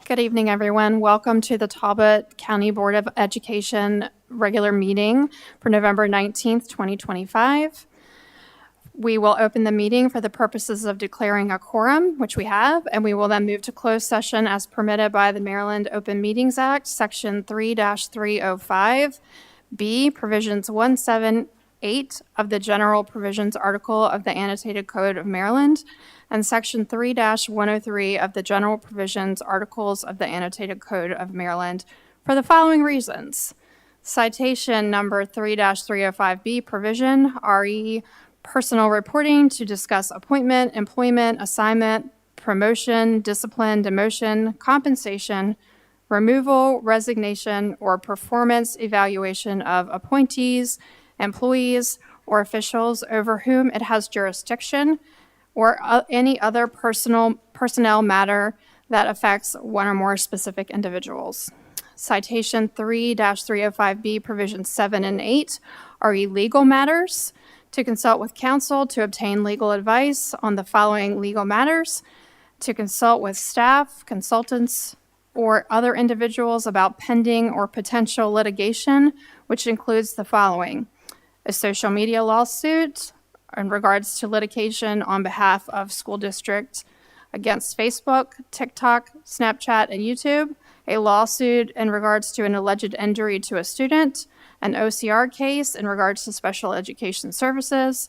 Good evening, everyone. Welcome to the Talbot County Board of Education regular meeting for November 19th, 2025. We will open the meeting for the purposes of declaring a quorum, which we have, and we will then move to closed session as permitted by the Maryland Open Meetings Act, Section 3-305B, Provisions 178 of the General Provisions Article of the Annotated Code of Maryland, and Section 3-103 of the General Provisions Articles of the Annotated Code of Maryland for the following reasons. Citation number 3-305B provision, RE personal reporting to discuss appointment, employment, assignment, promotion, discipline, demotion, compensation, removal, resignation, or performance evaluation of appointees, employees, or officials over whom it has jurisdiction, or any other personnel matter that affects one or more specific individuals. Citation 3-305B provisions 7 and 8 are legal matters. To consult with counsel to obtain legal advice on the following legal matters, to consult with staff, consultants, or other individuals about pending or potential litigation, which includes the following: a social media lawsuit in regards to litigation on behalf of school district against Facebook, TikTok, Snapchat, and YouTube, a lawsuit in regards to an alleged injury to a student, an OCR case in regards to special education services,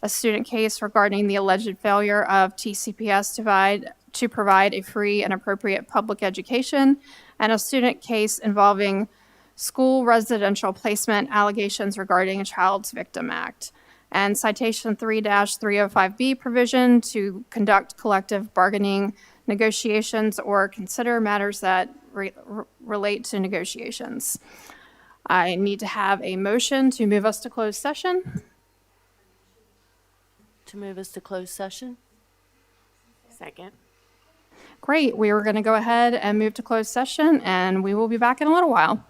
a student case regarding the alleged failure of TCPS to provide a free and appropriate public education, and a student case involving school residential placement allegations regarding a Child's Victim Act. And citation 3-305B provision to conduct collective bargaining negotiations or consider matters that relate to negotiations. I need to have a motion to move us to closed session. To move us to closed session? Second. Great. We were going to go ahead and move to closed session, and we will be back in a little while.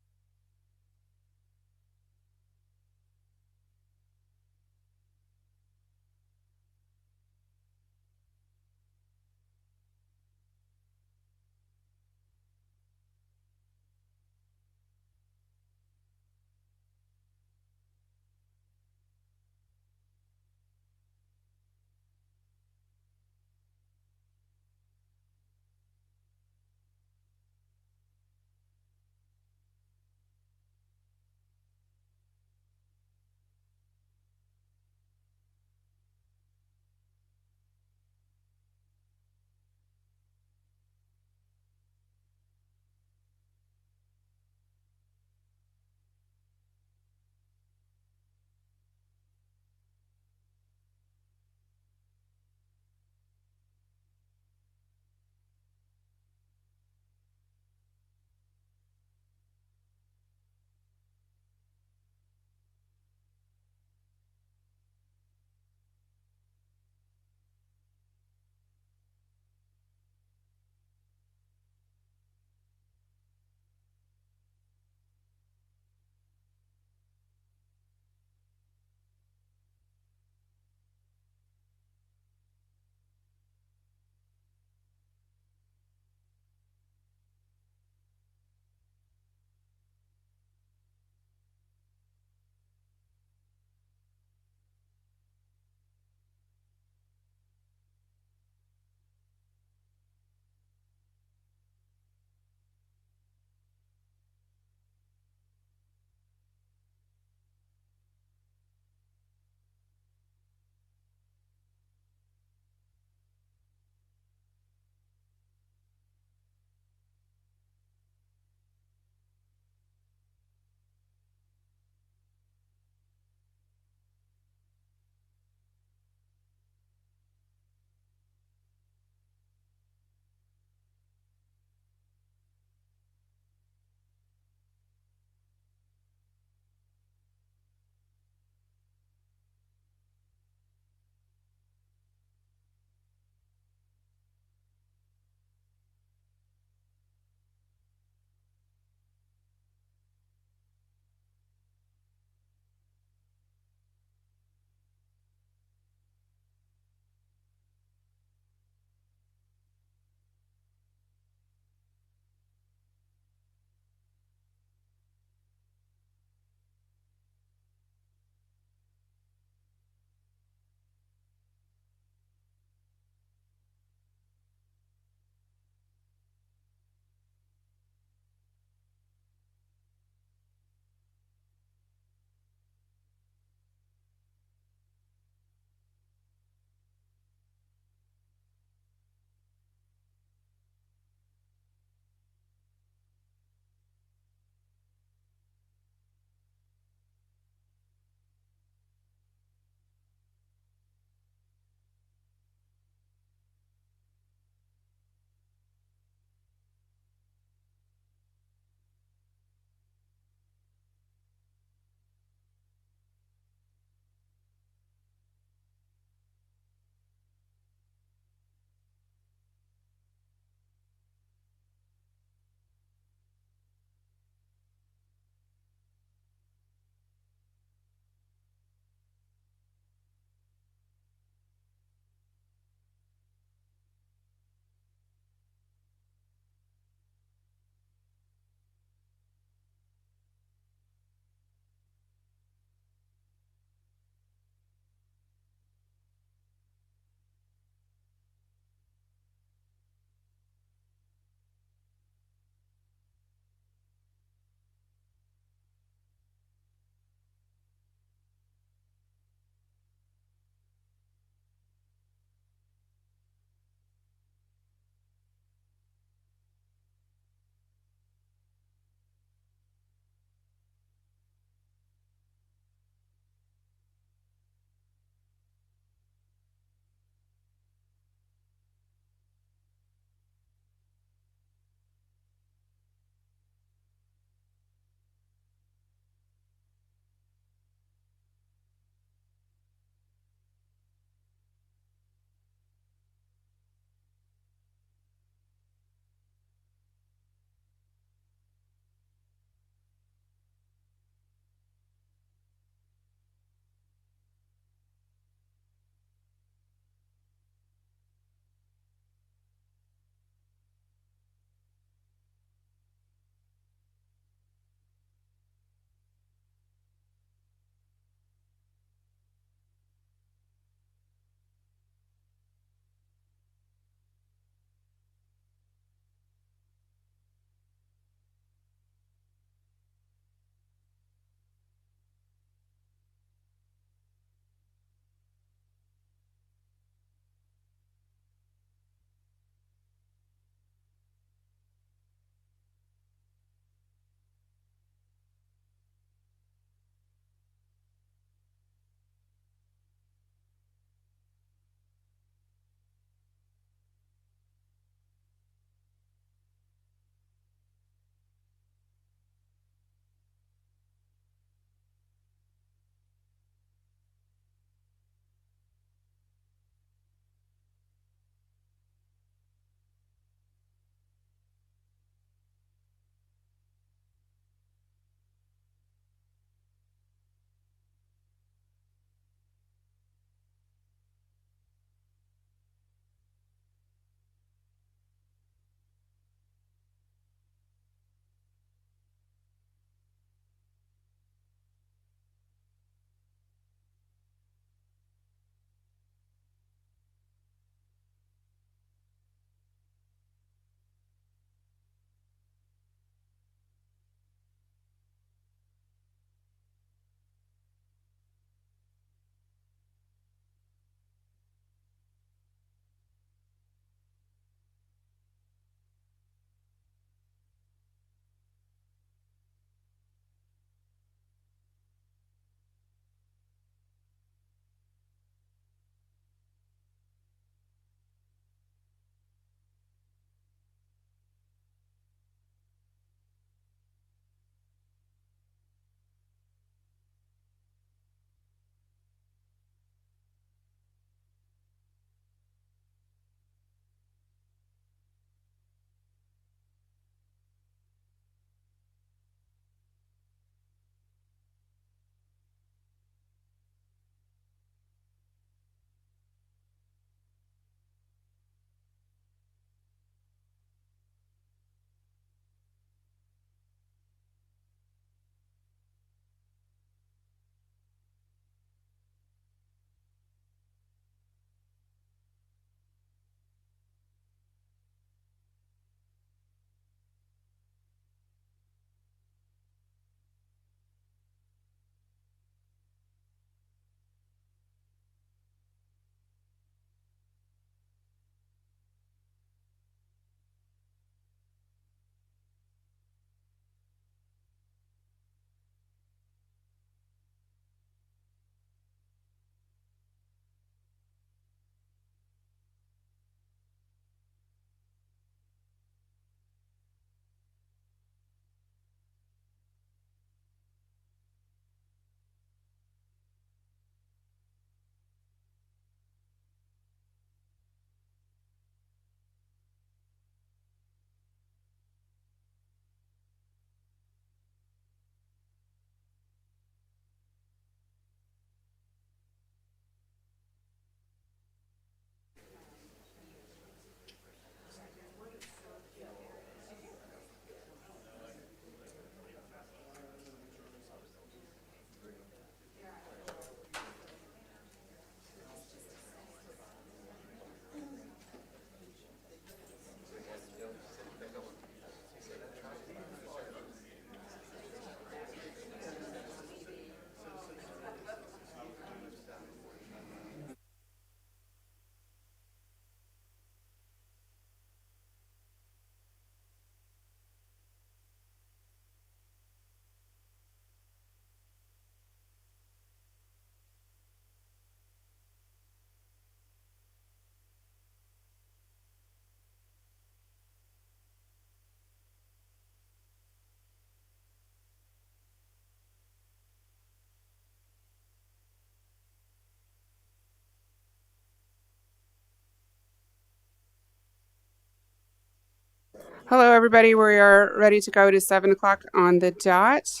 Hello, everybody. We are ready to go to 7 o'clock on the dot.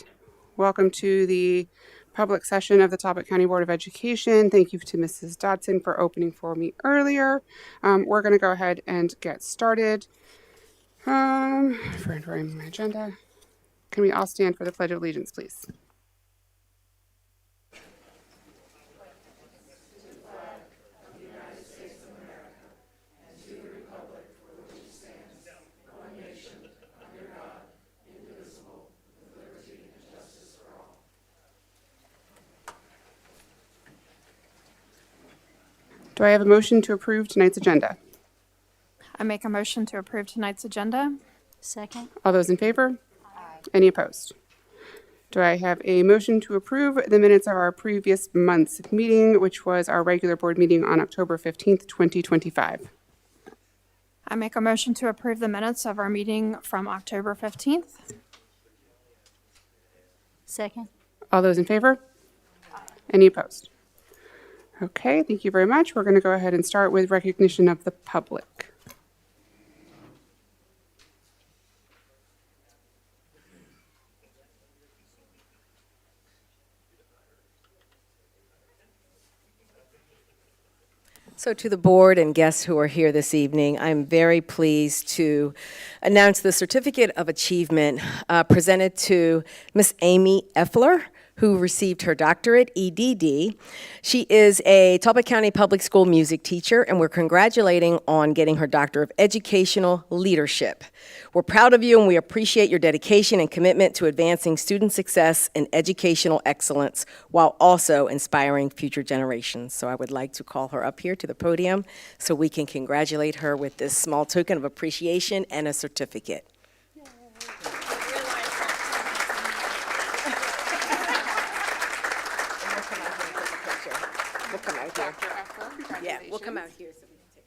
Welcome to the public session of the Talbot County Board of Education. Thank you to Mrs. Dodson for opening for me earlier. We're going to go ahead and get started. For my agenda, can we all stand for the Pledge of Allegiance, please? Do I have a motion to approve tonight's agenda? I make a motion to approve tonight's agenda. Second? All those in favor? Any opposed? Do I have a motion to approve the minutes of our previous month's meeting, which was our regular board meeting on October 15th, 2025? I make a motion to approve the minutes of our meeting from October 15th. Second? All those in favor? Any opposed? Okay, thank you very much. We're going to go ahead and start with recognition of the public. So to the board and guests who are here this evening, I'm very pleased to announce the Certificate of Achievement presented to Miss Amy Effler, who received her doctorate, EDD. She is a Talbot County Public School music teacher, and we're congratulating on getting her Doctor of Educational Leadership. We're proud of you, and we appreciate your dedication and commitment to advancing student success and educational excellence while also inspiring future generations. So I would like to call her up here to the podium so we can congratulate her with this small token of appreciation and a certificate. We'll come out here. Yeah, we'll come out here so we can take.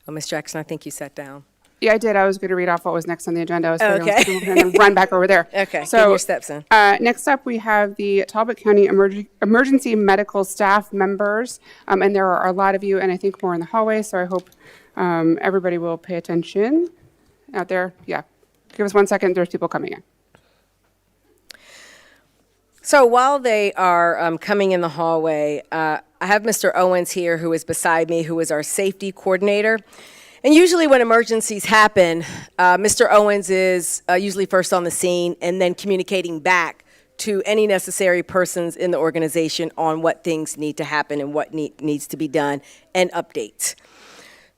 Oh, Ms. Jackson, I think you sat down. Yeah, I did. I was going to read off what was next on the agenda. I was Okay. going to run back over there. Okay, get So, your steps in. next up, we have the Talbot County Emergency Medical Staff members, and there are a lot of you, and I think more in the hallway, so I hope everybody will pay attention out there. Yeah, give us 1 second. There's people coming in. So while they are coming in the hallway, I have Mr. Owens here, who is beside me, who is our safety coordinator. And usually when emergencies happen, Mr. Owens is usually first on the scene and then communicating back to any necessary persons in the organization on what things need to happen and what needs to be done and updates.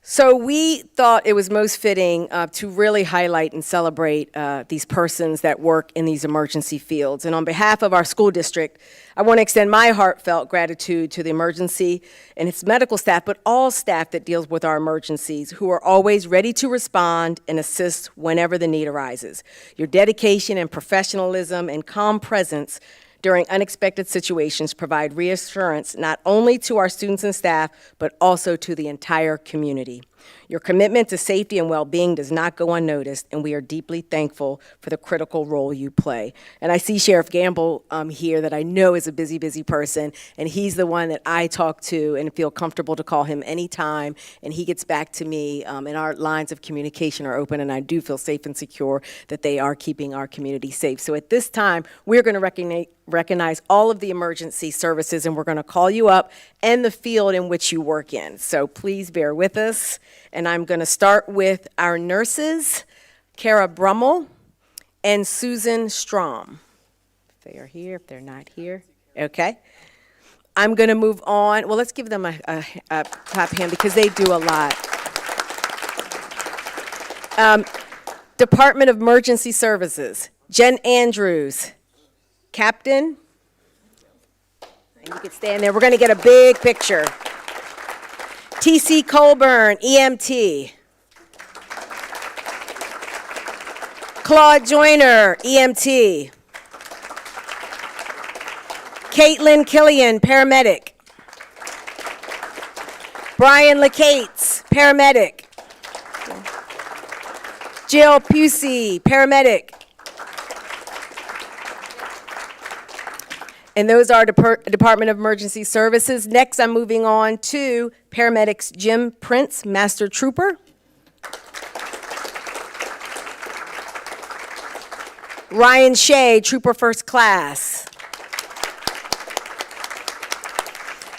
So we thought it was most fitting to really highlight and celebrate these persons that work in these emergency fields. And on behalf of our school district, I want to extend my heartfelt gratitude to the emergency and its medical staff, but all staff that deals with our emergencies, who are always ready to respond and assist whenever the need arises. Your dedication and professionalism and calm presence during unexpected situations provide reassurance not only to our students and staff, but also to the entire community. Your commitment to safety and well-being does not go unnoticed, and we are deeply thankful for the critical role you play. And I see Sheriff Gamble here that I know is a busy, busy person, and he's the one that I talk to and feel comfortable to call him anytime, and he gets back to me, and our lines of communication are open, and I do feel safe and secure that they are keeping our community safe. So at this time, we're going to recognize all of the emergency services, and we're going to call you up and the field in which you work in. So please bear with us. And I'm going to start with our nurses, Kara Brummel and Susan Strom. If they are here, if they're not here. Okay. I'm going to move on. Well, let's give them a clap hand because they do a lot. Department of Emergency Services, Jen Andrews, Captain. And you can stand there. We're going to get a big picture. T.C. Colburn, EMT. Claude Joyner, EMT. Caitlin Killian, paramedic. Brian LeCates, paramedic. Jill Pusey, paramedic. And those are Department of Emergency Services. Next, I'm moving on to paramedics Jim Prince, Master Trooper. Ryan Shea, Trooper First Class.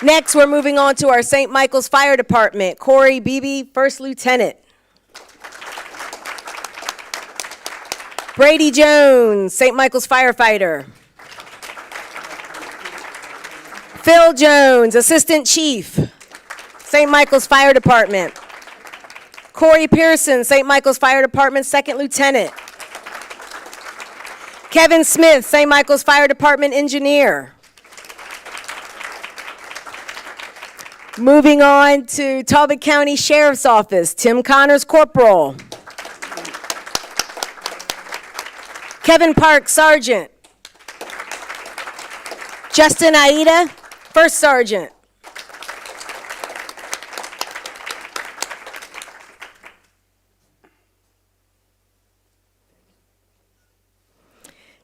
Next, we're moving on to our St. Michael's Fire Department. Corey Beebe, First Lieutenant. Brady Jones, St. Michael's Firefighter. Phil Jones, Assistant Chief, St. Michael's Fire Department. Corey Pearson, St. Michael's Fire Department, Second Lieutenant. Kevin Smith, St. Michael's Fire Department Engineer. Moving on to Talbot County Sheriff's Office, Tim Connors, Corporal. Kevin Park, Sergeant. Justin Aida, First Sergeant.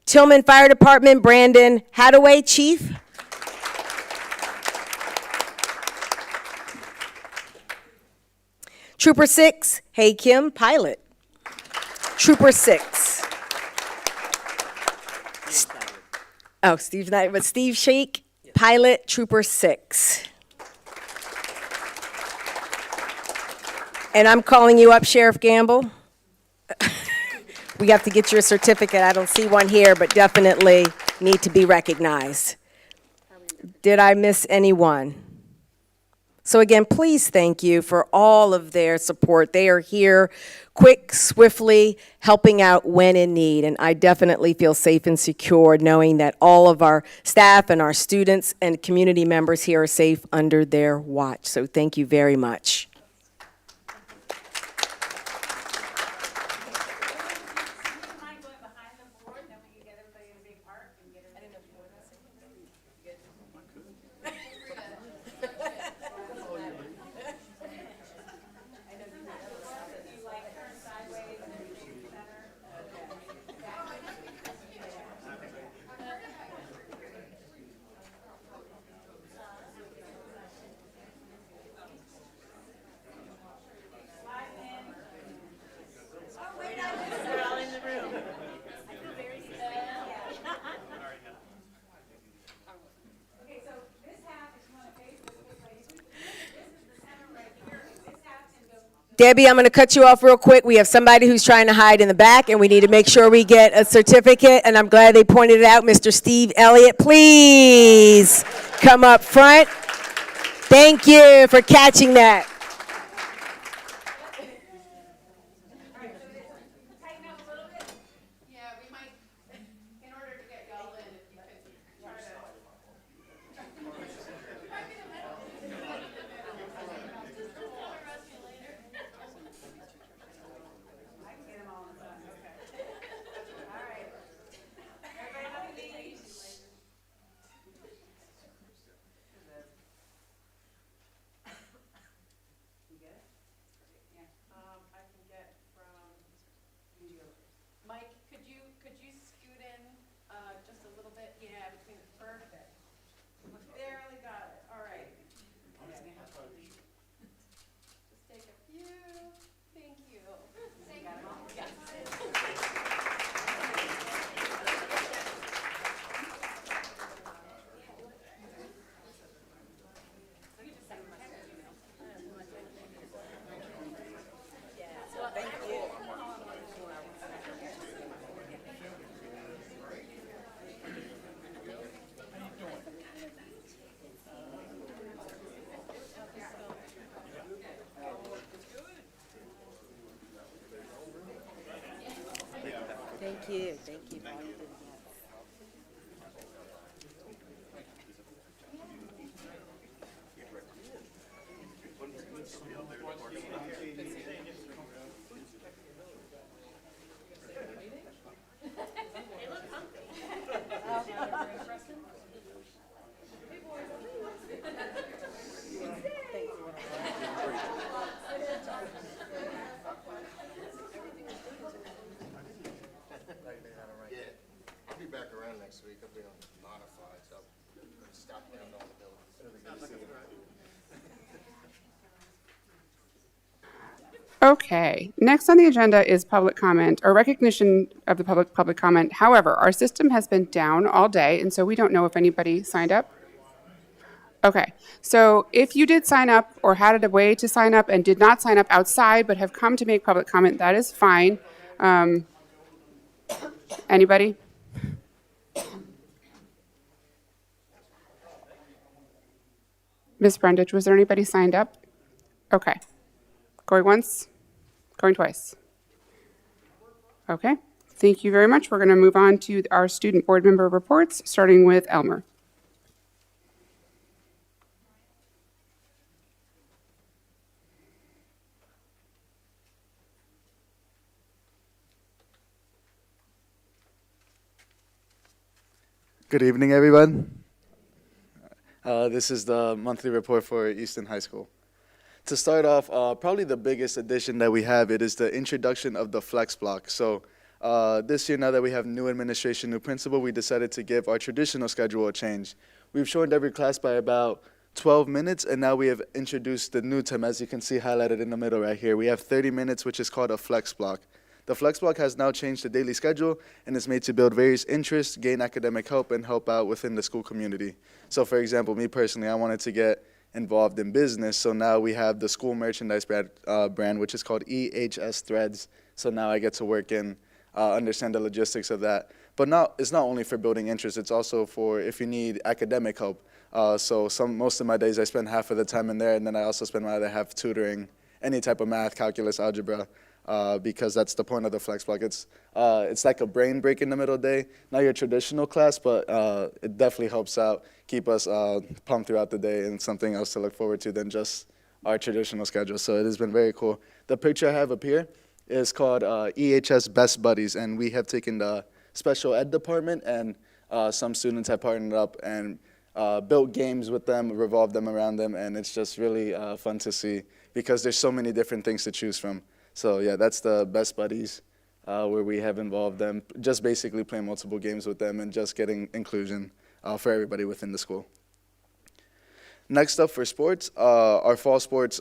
Tillman Fire Department, Brandon Hadaway, Chief. Trooper 6, Hey Kim, Pilot. Trooper 6. Oh, Steve Knight, but Steve Shake, Pilot, Trooper 6. And I'm calling you up, Sheriff Gamble. We have to get your certificate. I don't see one here, but definitely need to be recognized. Did I miss anyone? So again, please thank you for all of their support. They are here quick, swiftly, helping out when in need. And I definitely feel safe and secure knowing that all of our staff and our students and community members here are safe under their watch. So thank you very much. Debbie, I'm going to cut you off real quick. We have somebody who's trying to hide in the back, and we need to make sure we get a certificate. And I'm glad they pointed it out. Mr. Steve Elliott, please come up front. Thank you for catching that. Mike, could you scoot in just a little bit? Yeah, between the perfect. Barely got it. All right. Just take a few. Thank you. Yes. Thank you. Thank you. Okay, next on the agenda is public comment or recognition of the public comment. However, our system has been down all day, and so we don't know if anybody signed up. Okay, so if you did sign up or had a way to sign up and did not sign up outside but have come to make public comment, that is fine. Anybody? Ms. Brundage, was there anybody signed up? Okay. Going once, going twice. Okay, thank you very much. We're going to move on to our student board member reports, starting with Elmer. Good evening, everyone. This is the monthly report for Easton High School. To start off, probably the biggest addition that we have, it is the introduction of the flex block. So this year, now that we have new administration, new principal, we decided to give our traditional schedule a change. We've shortened every class by about 12 minutes, and now we have introduced the new time, as you can see highlighted in the middle right here. We have 30 minutes, which is called a flex block. The flex block has now changed the daily schedule and is made to build various interests, gain academic help, and help out within the school community. So for example, me personally, I wanted to get involved in business, so now we have the school merchandise brand, which is called EHS Threads. So now I get to work in, understand the logistics of that. But it's not only for building interest, it's also for if you need academic help. So most of my days I spend half of the time in there, and then I also spend my other half tutoring any type of math, calculus, algebra, because that's the point of the flex block. It's like a brain break in the middle of the day. Not your traditional class, but it definitely helps out, keep us pumped throughout the day, and something else to look forward to than just our traditional schedule. So it has been very cool. The picture I have up here is called EHS Best Buddies, and we have taken the special ed department, and some students have partnered up and built games with them, revolved them around them, and it's just really fun to see because there's so many different things to choose from. So yeah, that's the Best Buddies, where we have involved them, just basically playing multiple games with them and just getting inclusion for everybody within the school. Next up for sports, our fall sports,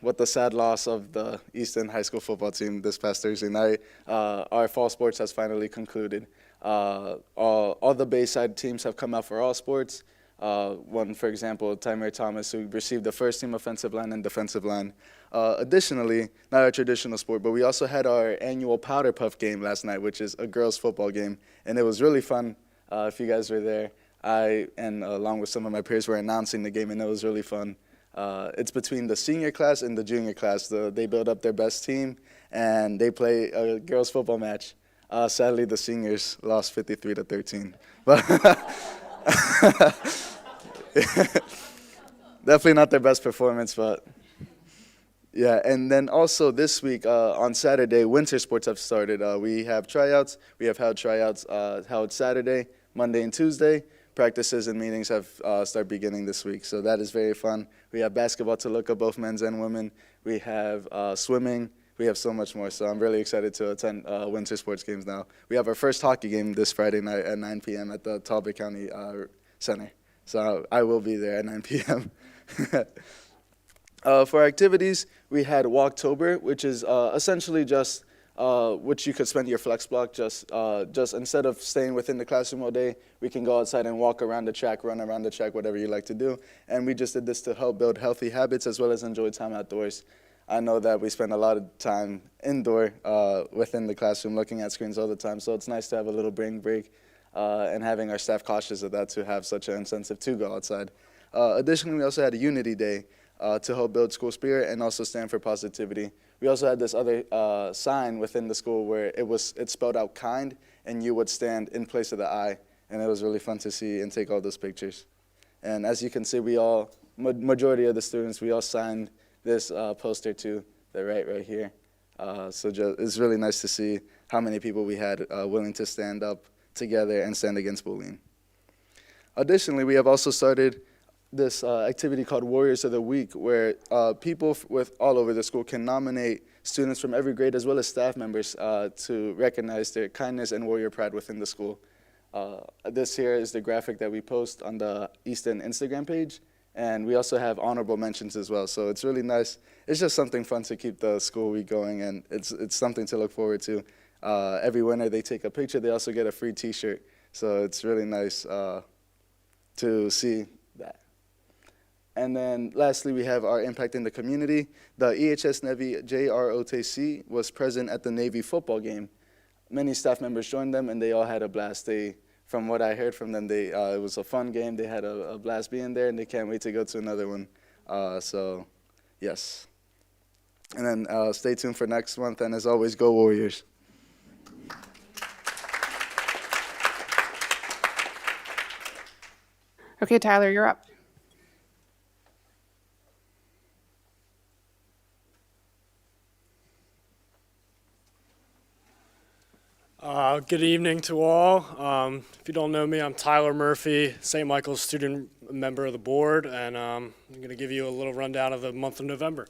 with the sad loss of the Easton High School football team this past Thursday night, our fall sports has finally concluded. All the Bayside teams have come out for all sports. One, for example, Tymer Thomas, who received the first team offensive line and defensive line. Additionally, not our traditional sport, but we also had our annual Powder Puff game last night, which is a girls' football game, and it was really fun. If you guys were there, I, and along with some of my peers, were announcing the game, and it was really fun. It's between the senior class and the junior class. They build up their best team, and they play a girls' football match. Sadly, the seniors lost 53-13. But definitely not their best performance, but yeah. And then also this week on Saturday, winter sports have started. We have tryouts. We have held tryouts held Saturday, Monday, and Tuesday. Practices and meetings have started beginning this week, so that is very fun. We have basketball to look at, both men's and women. We have swimming. We have so much more, so I'm really excited to attend winter sports games now. We have our first hockey game this Friday night at 9 p.m. at the Talbot County Center. So I will be there at 9 p.m. For our activities, we had Walktober, which is essentially just which you could spend your flex block. Just instead of staying within the classroom all day, we can go outside and walk around the track, run around the track, whatever you like to do. And we just did this to help build healthy habits as well as enjoy time outdoors. I know that we spend a lot of time indoor within the classroom looking at screens all the time, so it's nice to have a little brain break and having our staff cautious of that to have such an incentive to go outside. Additionally, we also had a Unity Day to help build school spirit and also stand for positivity. We also had this other sign within the school where it spelled out kind, and you would stand in place of the I, and it was really fun to see and take all those pictures. And as you can see, majority of the students, we all signed this poster to the right here. It's really nice to see how many people we had willing to stand up together and stand against bullying. Additionally, we have also started this activity called Warriors of the Week, where people with all over the school can nominate students from every grade as well as staff members to recognize their kindness and warrior pride within the school. This here is the graphic that we post on the Easton Instagram page. And we also have honorable mentions as well. So it's really nice. It's just something fun to keep the school week going, and it's something to look forward to. Every winter they take a picture. They also get a free T-shirt. So it's really nice to see that. And then lastly, we have our impact in the community. The EHS Navy JROTC was present at the Navy football game. Many staff members joined them, and they all had a blast. From what I heard from them, it was a fun game. They had a blast being there, and they can't wait to go to another one. So, yes. And then stay tuned for next month, and as always, go Warriors. Okay, Tyler, you're up. Good evening to all. If you don't know me, I'm Tyler Murphy, St. Michael's student member of the board, and I'm going to give you a little rundown of the month of November.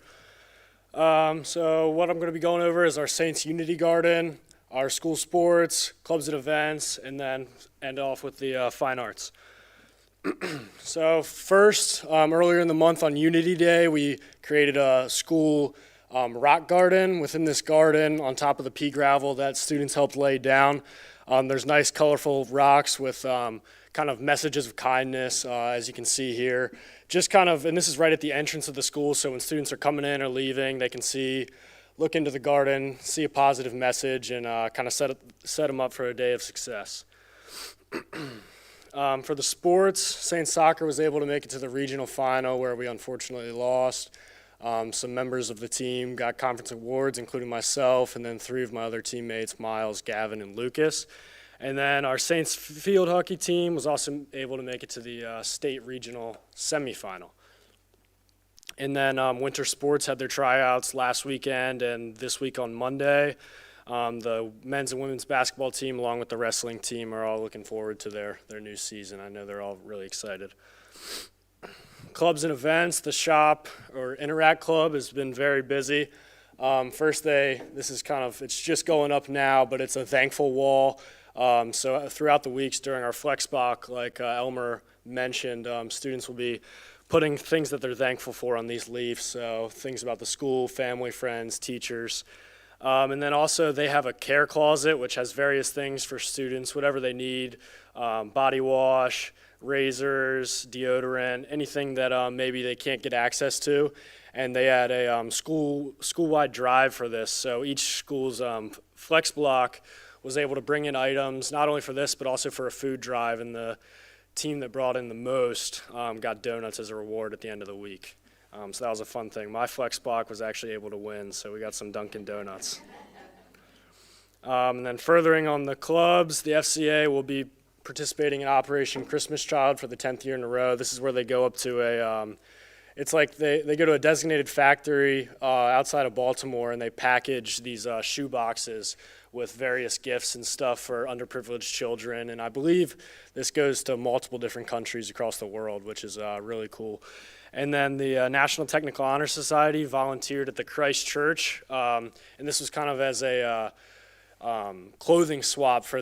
So what I'm going to be going over is our Saints Unity Garden, our school sports, clubs and events, and then end off with the fine arts. So first, earlier in the month on Unity Day, we created a school rock garden. Within this garden, on top of the pea gravel that students helped lay down, there's nice colorful rocks with kind of messages of kindness, as you can see here. Just kind of, and this is right at the entrance of the school, so when students are coming in or leaving, they can look into the garden, see a positive message, and kind of set them up for a day of success. For the sports, Saints Soccer was able to make it to the regional final where we unfortunately lost. Some members of the team got conference awards, including myself, and then 3 of my other teammates, Miles, Gavin, and Lucas. And then our Saints field hockey team was also able to make it to the state regional semifinal. And then winter sports had their tryouts last weekend and this week on Monday. The men's and women's basketball team, along with the wrestling team, are all looking forward to their new season. I know they're all really excited. Clubs and events, the shop or Interact Club has been very busy. First day, it's just going up now, but it's a thankful wall. So throughout the weeks during our flex block, like Elmer mentioned, students will be putting things that they're thankful for on these leaves. So things about the school, family, friends, teachers. And then also they have a care closet, which has various things for students, whatever they need, body wash, razors, deodorant, anything that maybe they can't get access to. And they had a school-wide drive for this. So each school's flex block was able to bring in items, not only for this, but also for a food drive. And the team that brought in the most got donuts as a reward at the end of the week. So that was a fun thing. My flex block was actually able to win, so we got some Dunkin' Donuts. And then furthering on the clubs, the FCA will be participating in Operation Christmas Child for the 10th year in a row. This is where they go up to it's like they go to a designated factory outside of Baltimore, and they package these shoe boxes with various gifts and stuff for underprivileged children. And I believe this goes to multiple different countries across the world, which is really cool. And then the National Technical Honor Society volunteered at the Christ Church, and this was kind of as a clothing swap for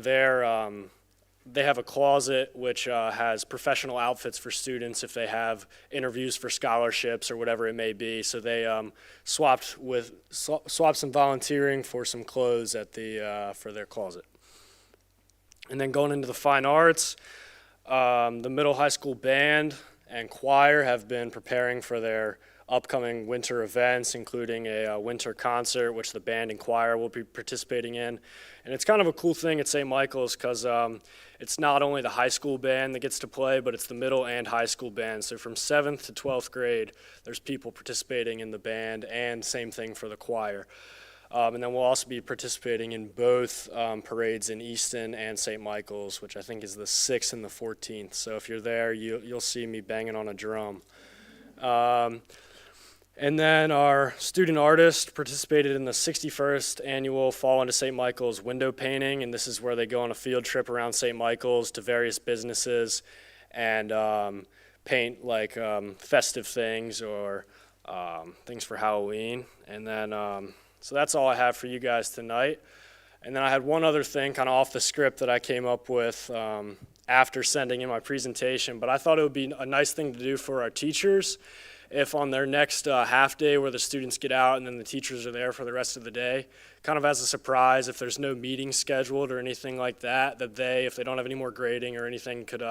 they have a closet which has professional outfits for students if they have interviews for scholarships or whatever it may be. So they swapped some volunteering for some clothes at for their closet. And then going into the fine arts, the middle high school band and choir have been preparing for their upcoming winter events, including a winter concert, which the band and choir will be participating in. And it's kind of a cool thing at St. Michael's because it's not only the high school band that gets to play, but it's the middle and high school band. So from 7th to 12th grade, there's people participating in the band, and same thing for the choir. And then we'll also be participating in both parades in Easton and St. Michael's, which I think is the 6th and the 14th. So if you're there, you'll see me banging on a drum. And then our student artist participated in the 61st annual Fall into St. Michael's window painting, and this is where they go on a field trip around St. Michael's to various businesses and paint like festive things or things for Halloween. And then, so that's all I have for you guys tonight. And then I had one other thing kind of off the script that I came up with after sending in my presentation, but I thought it would be a nice thing to do for our teachers if on their next half day where the students get out and then the teachers are there for the rest of the day, kind of as a surprise, if there's no meeting scheduled or anything like that, that they, if they don't have any more grading or anything, could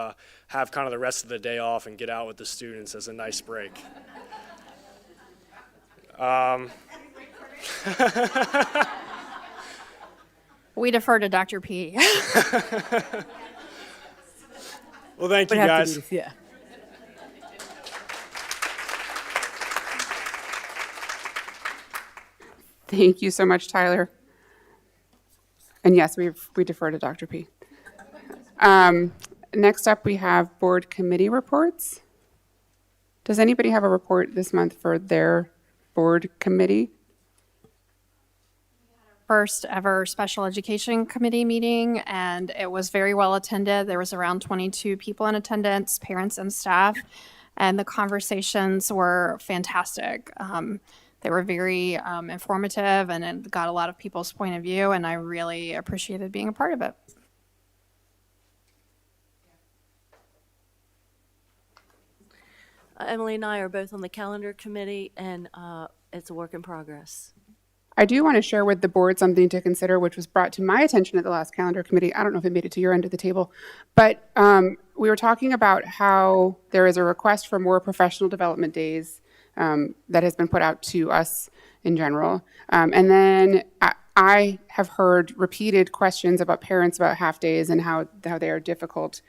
have kind of the rest of the day off and get out with the students as a nice break. We defer to Dr. P. Well, thank you, Would have to guys. be- Yeah. Thank you so much, Tyler. And yes, we defer to Dr. P. Next up, we have board committee reports. Does anybody have a report this month for their board committee? First ever special education committee meeting, and it was very well attended. There was around 22 people in attendance, parents and staff, and the conversations were fantastic. They were very informative, and it got a lot of people's point of view, and I really appreciated being a part of it. Emily and I are both on the calendar committee, and it's a work in progress. I do want to share with the board something to consider, which was brought to my attention at the last calendar committee. I don't know if it made it to your end of the table, but we were talking about how there is a request for more professional development days that has been put out to us in general. And then I have heard repeated questions about parents about half days and how they are difficult.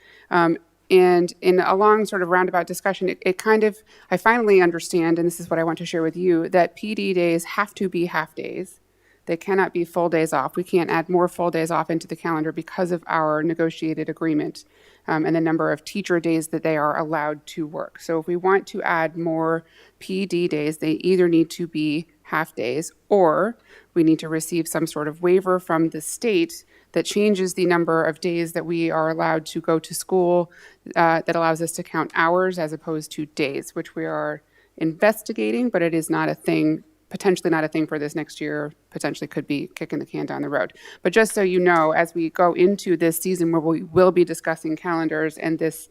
And in a long sort of roundabout discussion, it kind of, I finally understand, and this is what I want to share with you, that PD days have to be half days. They cannot be full days off. We can't add more full days off into the calendar because of our negotiated agreement and the number of teacher days that they are allowed to work. So if we want to add more PD days, they either need to be half days or we need to receive some sort of waiver from the state that changes the number of days that we are allowed to go to school that allows us to count hours as opposed to days, which we are investigating, but it is not a thing, potentially not a thing for this next year, potentially could be kicking the can down the road. But just so you know, as we go into this season where we will be discussing calendars and this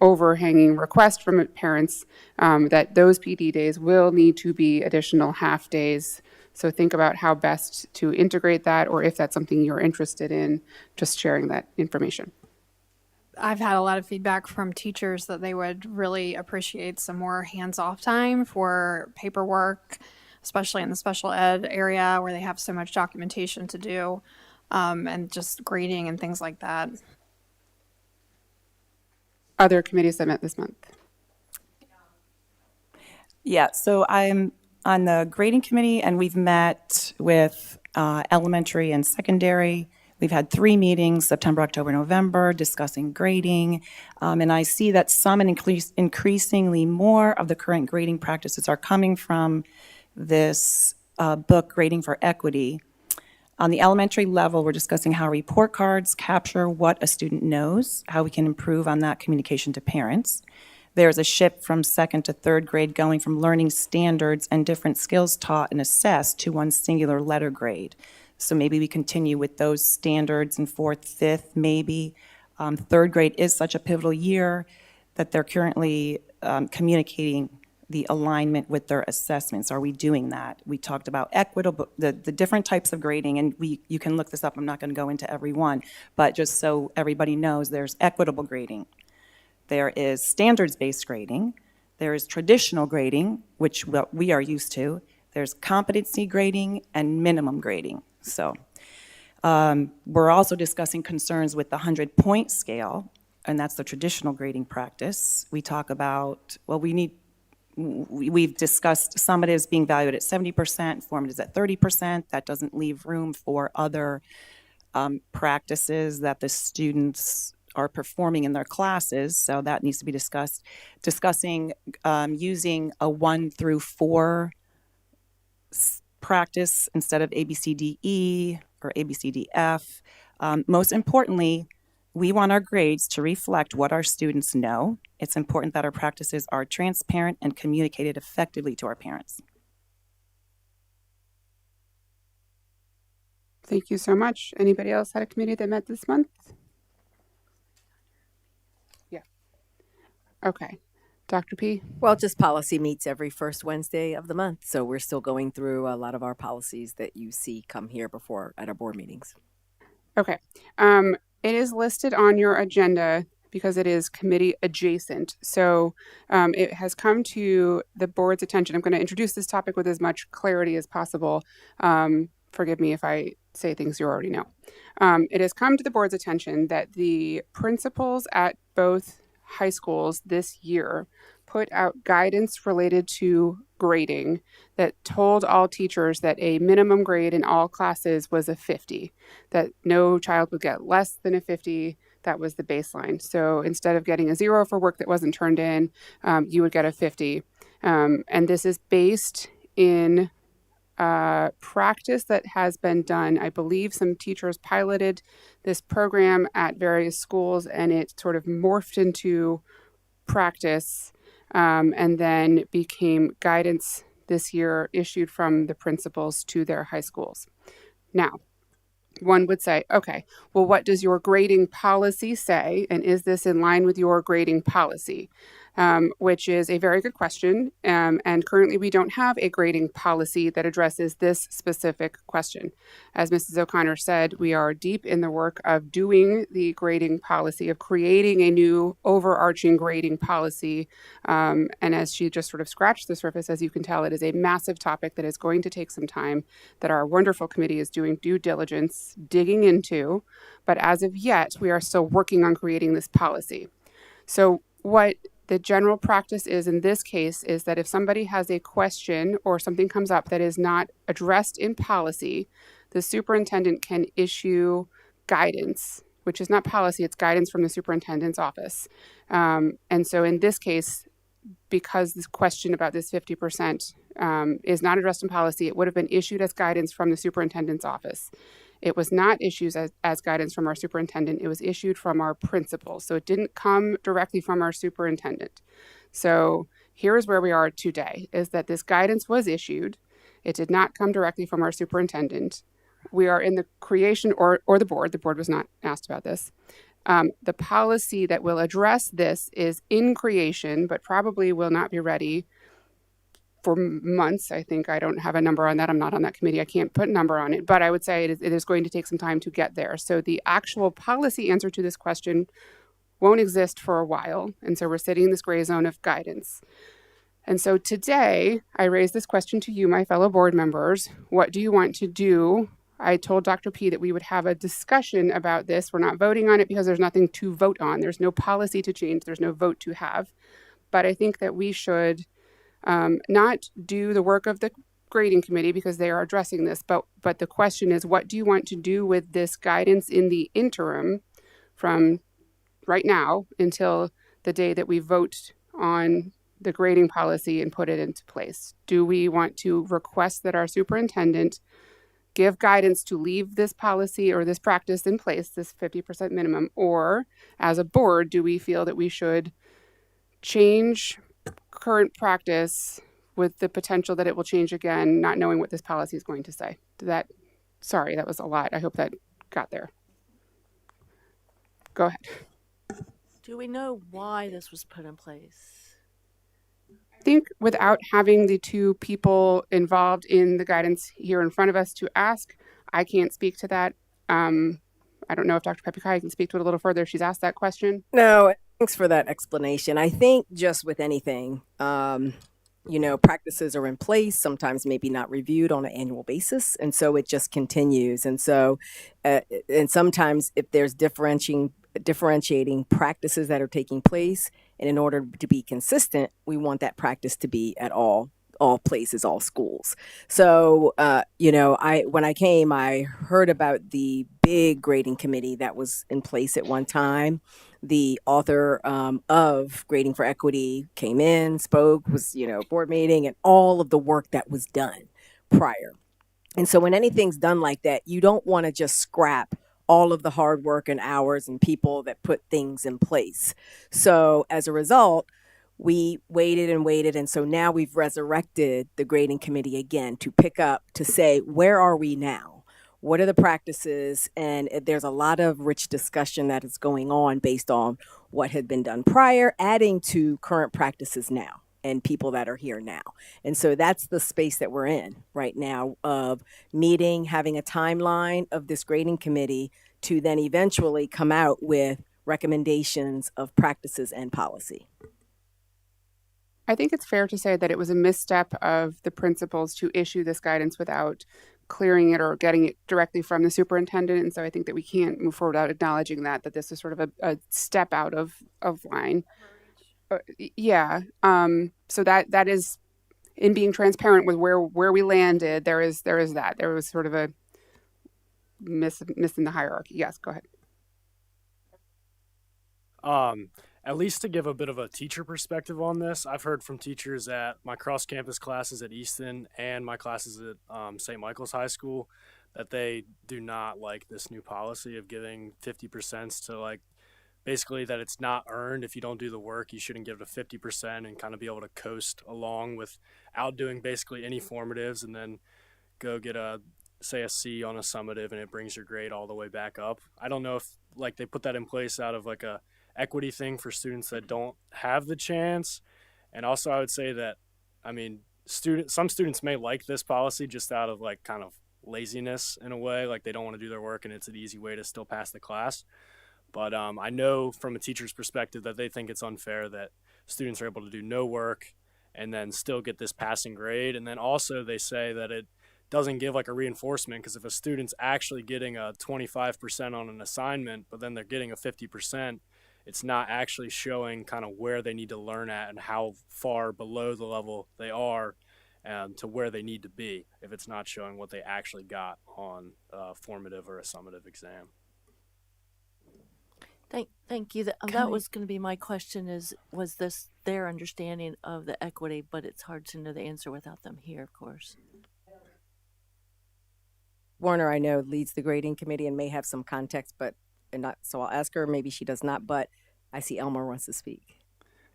overhanging request from parents, that those PD days will need to be additional half days. So think about how best to integrate that, or if that's something you're interested in, just sharing that information. I've had a lot of feedback from teachers that they would really appreciate some more hands-off time for paperwork, especially in the special ed area where they have so much documentation to do, and just grading and things like that. Other committees that met this month. Yeah, so I'm on the grading committee, and we've met with elementary and secondary. We've had 3 meetings, September, October, November, discussing grading. And I see that some and increasingly more of the current grading practices are coming from this book, Grading for Equity. On the elementary level, we're discussing how report cards capture what a student knows, how we can improve on that communication to parents. There's a shift from 2nd to 3rd grade going from learning standards and different skills taught and assessed to one singular letter grade. So maybe we continue with those standards in 4th, 5th, maybe. 3rd grade is such a pivotal year that they're currently communicating the alignment with their assessments. Are we doing that? We talked about equitable, the different types of grading, and you can look this up. I'm not going to go into every one, but just so everybody knows, there's equitable grading. There is standards-based grading. There is traditional grading, which we are used to. There's competency grading and minimum grading. So we're also discussing concerns with the 100-point scale, and that's the traditional grading practice. We talk about, well, we've discussed summatives being valued at 70%, formatives at 30%. That doesn't leave room for other practices that the students are performing in their classes, so that needs to be discussed. Discussing using a 1 through 4 practice instead of ABCDE or ABCDF. Most importantly, we want our grades to reflect what our students know. It's important that our practices are transparent and communicated effectively to our parents. Thank you so much. Anybody else had a committee that met this month? Yeah. Okay. Dr. P? Well, just policy meets every first Wednesday of the month. So we're still going through a lot of our policies that you see come here before at our board meetings. Okay. It is listed on your agenda because it is committee adjacent. So it has come to the board's attention. I'm going to introduce this topic with as much clarity as possible. Forgive me if I say things you already know. It has come to the board's attention that the principals at both high schools this year put out guidance related to grading that told all teachers that a minimum grade in all classes was a 50, that no child would get less than a 50. That was the baseline. So instead of getting a 0 for work that wasn't turned in, you would get a 50. And this is based in practice that has been done. I believe some teachers piloted this program at various schools and it sort of morphed into practice and then became guidance this year issued from the principals to their high schools. Now, one would say, okay, well, what does your grading policy say? And is this in line with your grading policy? Which is a very good question. And currently we don't have a grading policy that addresses this specific question. As Mrs. O'Connor said, we are deep in the work of doing the grading policy, of creating a new overarching grading policy. And as she just sort of scratched the surface, as you can tell, it is a massive topic that is going to take some time, that our wonderful committee is doing due diligence, digging into. But as of yet, we are still working on creating this policy. So what the general practice is in this case is that if somebody has a question or something comes up that is not addressed in policy, the superintendent can issue guidance, which is not policy, it's guidance from the superintendent's office. And so in this case, because this question about this 50% is not addressed in policy, it would have been issued as guidance from the superintendent's office. It was not issued as guidance from our superintendent. It was issued from our principal. So it didn't come directly from our superintendent. So here's where we are today, is that this guidance was issued. It did not come directly from our superintendent. We are in the creation, or the board was not asked about this. The policy that will address this is in creation, but probably will not be ready for months. I think I don't have a number on that. I'm not on that committee. I can't put a number on it, but I would say it is going to take some time to get there. So the actual policy answer to this question won't exist for a while. And so we're sitting in this gray zone of guidance. And so today I raise this question to you, my fellow board members. What do you want to do? I told Dr. P that we would have a discussion about this. We're not voting on it because there's nothing to vote on. There's no policy to change. There's no vote to have. But I think that we should not do the work of the grading committee because they are addressing this. But the question is, what do you want to do with this guidance in the interim from right now until the day that we vote on the grading policy and put it into place? Do we want to request that our superintendent give guidance to leave this policy or this practice in place, this 50% minimum? Or as a board, do we feel that we should change current practice with the potential that it will change again, not knowing what this policy is going to say? Sorry, that was a lot. I hope that got there. Go ahead. Do we know why this was put in place? I think without having the two people involved in the guidance here in front of us to ask, I can't speak to that. I don't know if Dr. Pepikai can speak to it a little further. She's asked that question. No, thanks for that explanation. I think just with anything, practices are in place, sometimes maybe not reviewed on an annual basis. And so it just continues. And so, and sometimes if there's differentiating practices that are taking place, and in order to be consistent, we want that practice to be at all places, all schools. So, when I came, I heard about the big grading committee that was in place at one time. The author of Grading for Equity came in, spoke, was, board meeting, and all of the work that was done prior. And so when anything's done like that, you don't want to just scrap all of the hard work and hours and people that put things in place. So as a result, we waited and waited. And so now we've resurrected the grading committee again to pick up, to say, where are we now? what are the practices, and there's a lot of rich discussion that is going on based on what had been done prior, adding to current practices now and people that are here now. And so that's the space that we're in right now of meeting, having a timeline of this grading committee to then eventually come out with recommendations of practices and policy. I think it's fair to say that it was a misstep of the principals to issue this guidance without clearing it or getting it directly from the superintendent. And so I think that we can't move forward without acknowledging that this is sort of a step out of line. Yeah. So that is, in being transparent with where we landed, there is that. There was sort of a miss in the hierarchy. Yes, go ahead. At least to give a bit of a teacher perspective on this, I've heard from teachers at my cross-campus classes at Easton and my classes at St. Michael's High School that they do not like this new policy of giving 50% to, like, basically that it's not earned. If you don't do the work, you shouldn't give it a 50% and kind of be able to coast along without doing basically any formatives and then go get say a C on a summative and it brings your grade all the way back up. I don't know if like they put that in place out of like a equity thing for students that don't have the chance. And also I would say that, I mean, some students may like this policy just out of like kind of laziness in a way, like they don't want to do their work and it's an easy way to still pass the class. But I know from a teacher's perspective that they think it's unfair that students are able to do no work and then still get this passing grade. And then also they say that it doesn't give like a reinforcement, because if a student's actually getting a 25% on an assignment, but then they're getting a 50%, it's not actually showing kind of where they need to learn at and how far below the level they are to where they need to be if it's not showing what they actually got on a formative or a summative exam. Thank you. That was going to be my question was this their understanding of the equity, but it's hard to know the answer without them here, of course. Warner, I know, leads the grading committee and may have some context, so I'll ask her, maybe she does not, but I see Elmer wants to speak.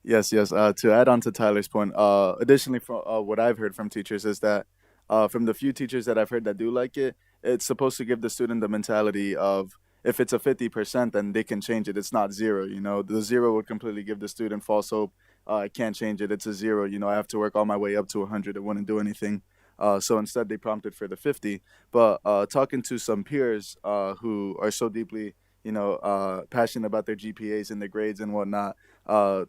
Yes. To add on to Tyler's point, additionally, from what I've heard from teachers is that from the few teachers that I've heard that do like it, it's supposed to give the student the mentality of if it's a 50%, then they can change it. It's not zero. The zero would completely give the student false hope. I can't change it. It's a zero. I have to work all my way up to 100. It wouldn't do anything. So instead, they prompted for the 50. But talking to some peers who are so deeply, passionate about their GPAs and their grades and whatnot, to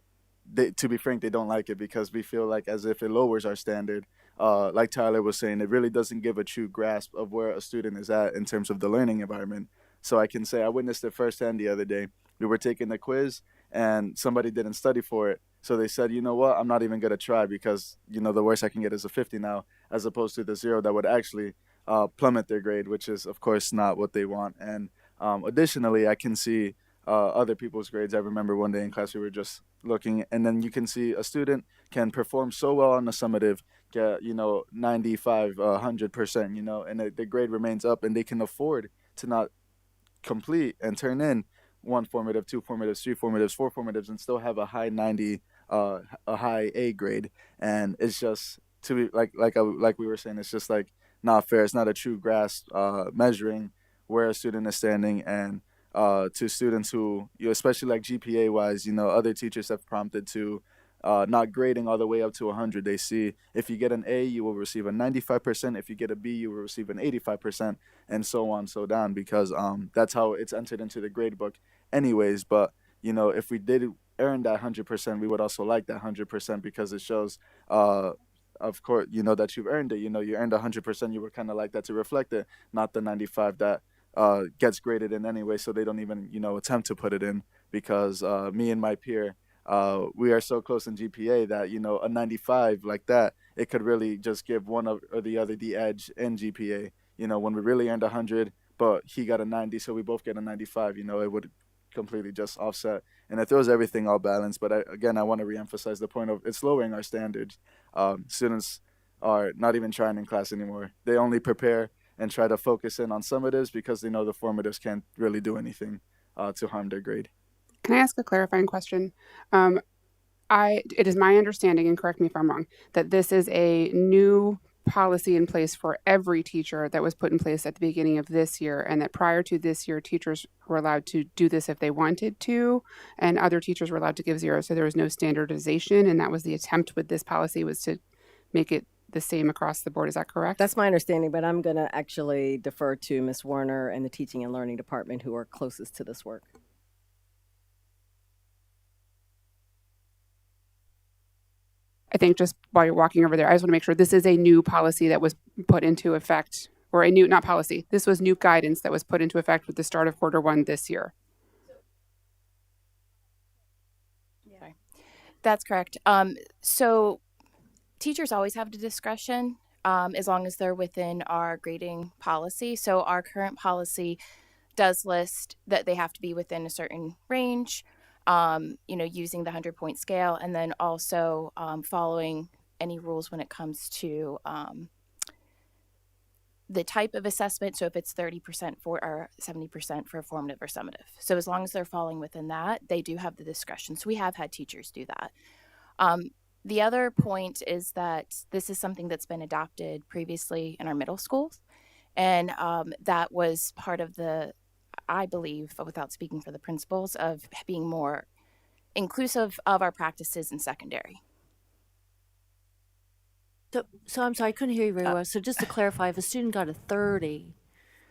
be frank, they don't like it because we feel like as if it lowers our standard. Like Tyler was saying, it really doesn't give a true grasp of where a student is at in terms of the learning environment. So I can say I witnessed it firsthand the other day. We were taking the quiz and somebody didn't study for it. So they said, you know what, I'm not even going to try because, the worst I can get is a 50 now, as opposed to the 0 that would actually plummet their grade, which is, of course, not what they want. And additionally, I can see other people's grades. I remember one day in class we were just looking, and then you can see a student can perform so well on the summative, get 95, 100%, and the grade remains up, and they can afford to not complete and turn in 1 formative, 2 formatives, 3 formatives, 4 formatives, and still have a high 90, a high A grade. And it's just to be like we were saying, it's just like not fair. It's not a true grasp measuring where a student is standing. And to students who, especially like GPA wise, other teachers have prompted to not grading all the way up to 100. They see if you get an A, you will receive a 95%. If you get a B, you will receive an 85%, and so on, so down, because that's how it's entered into the grade book anyways. But, if we did earn that 100%, we would also like that 100% because it shows, of course, that you've earned it. You earned 100%. You would kind of like that to reflect it, not the 95 that gets graded in anyway, so they don't even, attempt to put it in because me and my peer, we are so close in GPA that, a 95 like that, it could really just give one or the other the edge in GPA. When we really earned 100, but he got a 90, so we both get a 95, it would completely just offset. And it throws everything all balanced. But I want to reemphasize the point of it's lowering our standards. Students are not even trying in class anymore. They only prepare and try to focus in on summatives because they know the formatives can't really do anything to harm their grade. Can I ask a clarifying question? It is my understanding, and correct me if I'm wrong, that this is a new policy in place for every teacher that was put in place at the beginning of this year, and that prior to this year, teachers were allowed to do this if they wanted to, and other teachers were allowed to give zero. So there was no standardization, and that was the attempt with this policy, was to make it the same across the board. Is that correct? That's my understanding, but I'm going to actually defer to Ms. Warner and the Teaching and Learning Department, who are closest to this work. I think just while you're walking over there, I just want to make sure this is a new policy that was put into effect, or a new, not policy, this was new guidance that was put into effect with the start of Q1 this year. That's correct. So teachers always have the discretion as long as they're within our grading policy. So our current policy does list that they have to be within a certain range, using the 100-point scale, and then also following any rules when it comes to the type of assessment. So if it's 30% for or 70% for formative or summative. So as long as they're falling within that, they do have the discretion. So we have had teachers do that. The other point is that this is something that's been adopted previously in our middle schools. And that was part of I believe, without speaking for the principals, of being more inclusive of our practices in secondary. So I'm sorry, I couldn't hear you very well. So just to clarify, if a student got a 30,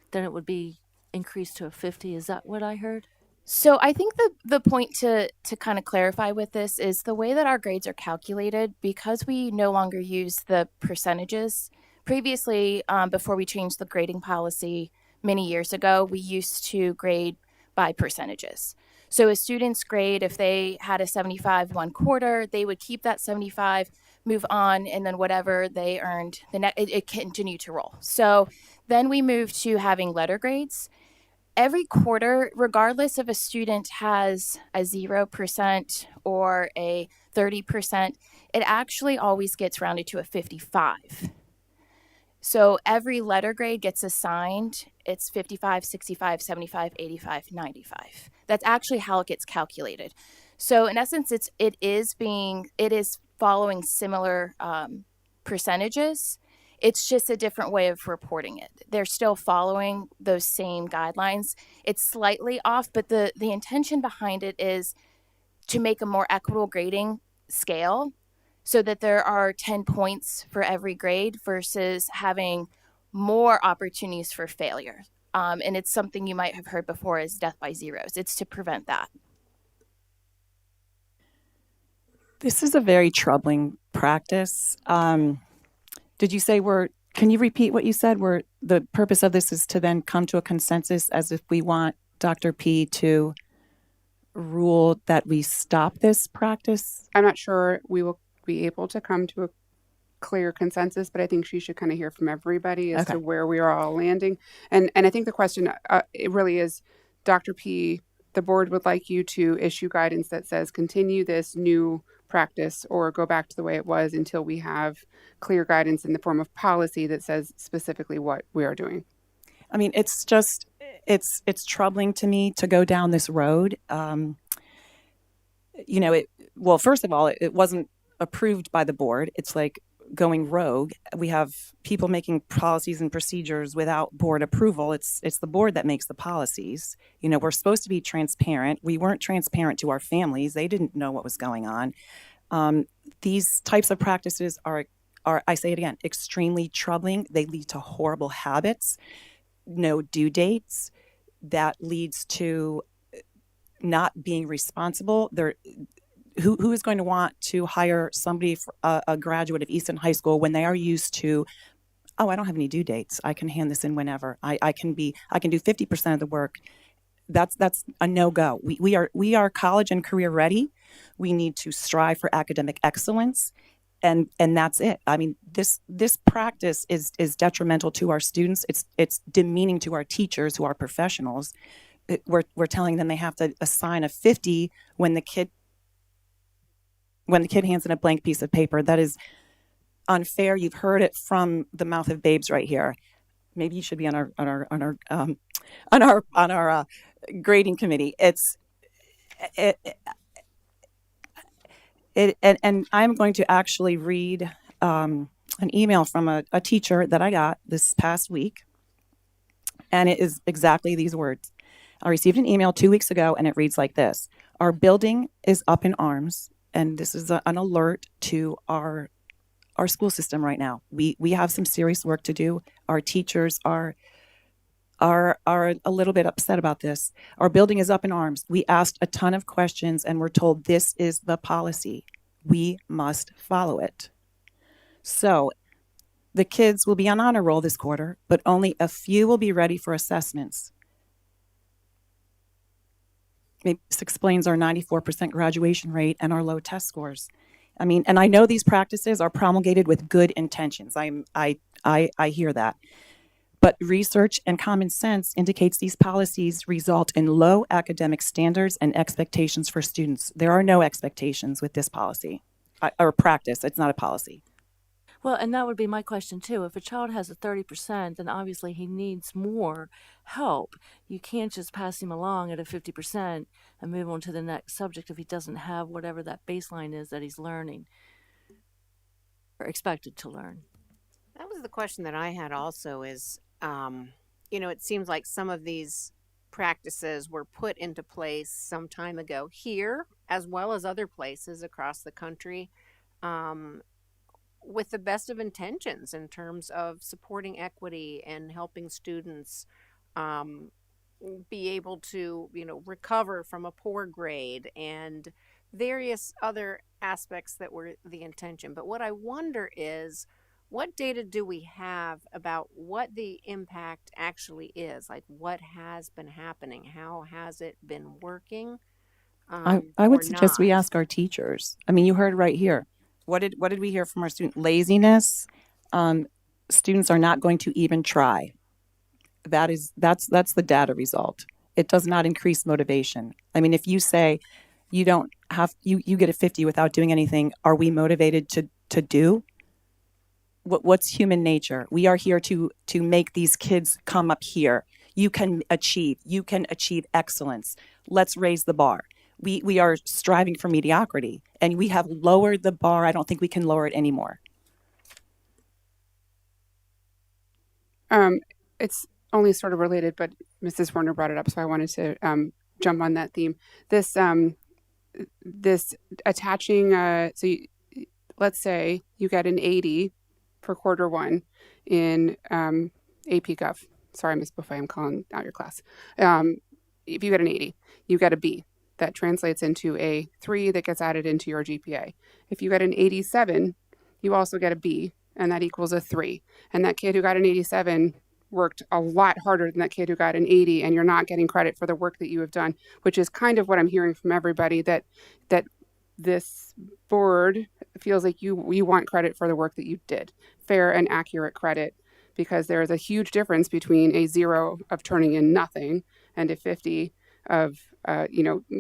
then it would be increased to a 50. Is that what I heard? So I think the point to kind of clarify with this is the way that our grades are calculated, because we no longer use the percentages. Previously, before we changed the grading policy many years ago, we used to grade by percentages. So a student's grade, if they had a 75 one quarter, they would keep that 75, move on, and then whatever they earned, it continued to roll. So then we moved to having letter grades. Every quarter, regardless if a student has a 0% or a 30%, it actually always gets rounded to a 55. So every letter grade gets assigned. It's 55, 65, 75, 85, 95. That's actually how it gets calculated. So in essence, it is following similar percentages. It's just a different way of reporting it. They're still following those same guidelines. It's slightly off, but the intention behind it is to make a more equitable grading scale, so that there are 10 points for every grade versus having more opportunities for failure. And it's something you might have heard before as death by zeros. It's to prevent that. This is a very troubling practice. Did you say can you repeat what you said? The purpose of this is to then come to a consensus as if we want Dr. P to rule that we stop this practice? I'm not sure we will be able to come to a clear consensus, but I think she should kind of hear from everybody as to where we are all landing. And I think the question, it really is, Dr. P, the board would like you to issue guidance that says continue this new practice or go back to the way it was until we have clear guidance in the form of policy that says specifically what we are doing. I mean, it's just, it's troubling to me to go down this road. Well, first of all, it wasn't approved by the board. It's like going rogue. We have people making policies and procedures without board approval. It's the board that makes the policies. We're supposed to be transparent. We weren't transparent to our families. They didn't know what was going on. These types of practices are, I say it again, extremely troubling. They lead to horrible habits, no due dates. That leads to not being responsible. Who is going to want to hire somebody, a graduate of Easton High School, when they are used to, I don't have any due dates. I can hand this in whenever. I can do 50% of the work. That's a no-go. We are college and career ready. We need to strive for academic excellence, and that's it. I mean, this practice is detrimental to our students. It's demeaning to our teachers who are professionals. We're telling them they have to assign a 50 when the kid hands in a blank piece of paper. That is unfair. You've heard it from the mouth of babes right here. Maybe you should be on our grading committee. And I'm going to actually read an email from a teacher that I got this past week, and it is exactly these words. I received an email 2 weeks ago, and it reads like this: Our building is up in arms, and this is an alert to our school system right now. We have some serious work to do. Our teachers are a little bit upset about this. Our building is up in arms. We asked a ton of questions, and we're told this is the policy. We must follow it. So the kids will be on honor roll this quarter, but only a few will be ready for assessments. Maybe this explains our 94% graduation rate and our low test scores. I mean, and I know these practices are promulgated with good intentions. I hear that. But research and common sense indicates these policies result in low academic standards and expectations for students. There are no expectations with this policy or practice. It's not a policy. Well, and that would be my question too. If a child has a 30%, then obviously he needs more help. You can't just pass him along at a 50% and move on to the next subject if he doesn't have whatever that baseline is that he's learning or expected to learn. That was the question that I had also is, it seems like some of these practices were put into place some time ago here, as well as other places across the country, with the best of intentions in terms of supporting equity and helping students be able to, recover from a poor grade and various other aspects that were the intention. But what I wonder is, what data do we have about what the impact actually is? Like, what has been happening? How has it been working? I would or suggest we not? ask our teachers. I mean, you heard right here. What did we hear from our student? Laziness. Students are not going to even try. That's the data result. It does not increase motivation. I mean, if you say you don't have you get a 50 without doing anything, are we motivated to do? What's human nature? We are here to make these kids come up here. You can achieve excellence. Let's raise the bar. We are striving for mediocrity, and we have lowered the bar. I don't think we can lower it anymore. It's only sort of related, but Mrs. Warner brought it up, so I wanted to jump on that theme. This attaching, let's say you get an 80 for quarter one in AP Gov. Sorry, Ms. Buffet, I'm calling out your class. If you get an 80, you get a B. That translates into a 3 that gets added into your GPA. If you get an 87, you also get a B, and that equals a 3. And that kid who got an 87 worked a lot harder than that kid who got an 80, and you're not getting credit for the work that you have done, which is kind of what I'm hearing from everybody, that this board feels like you want credit for the work that you did, fair and accurate credit, because there is a huge difference between a 0 of turning in nothing and a 50 of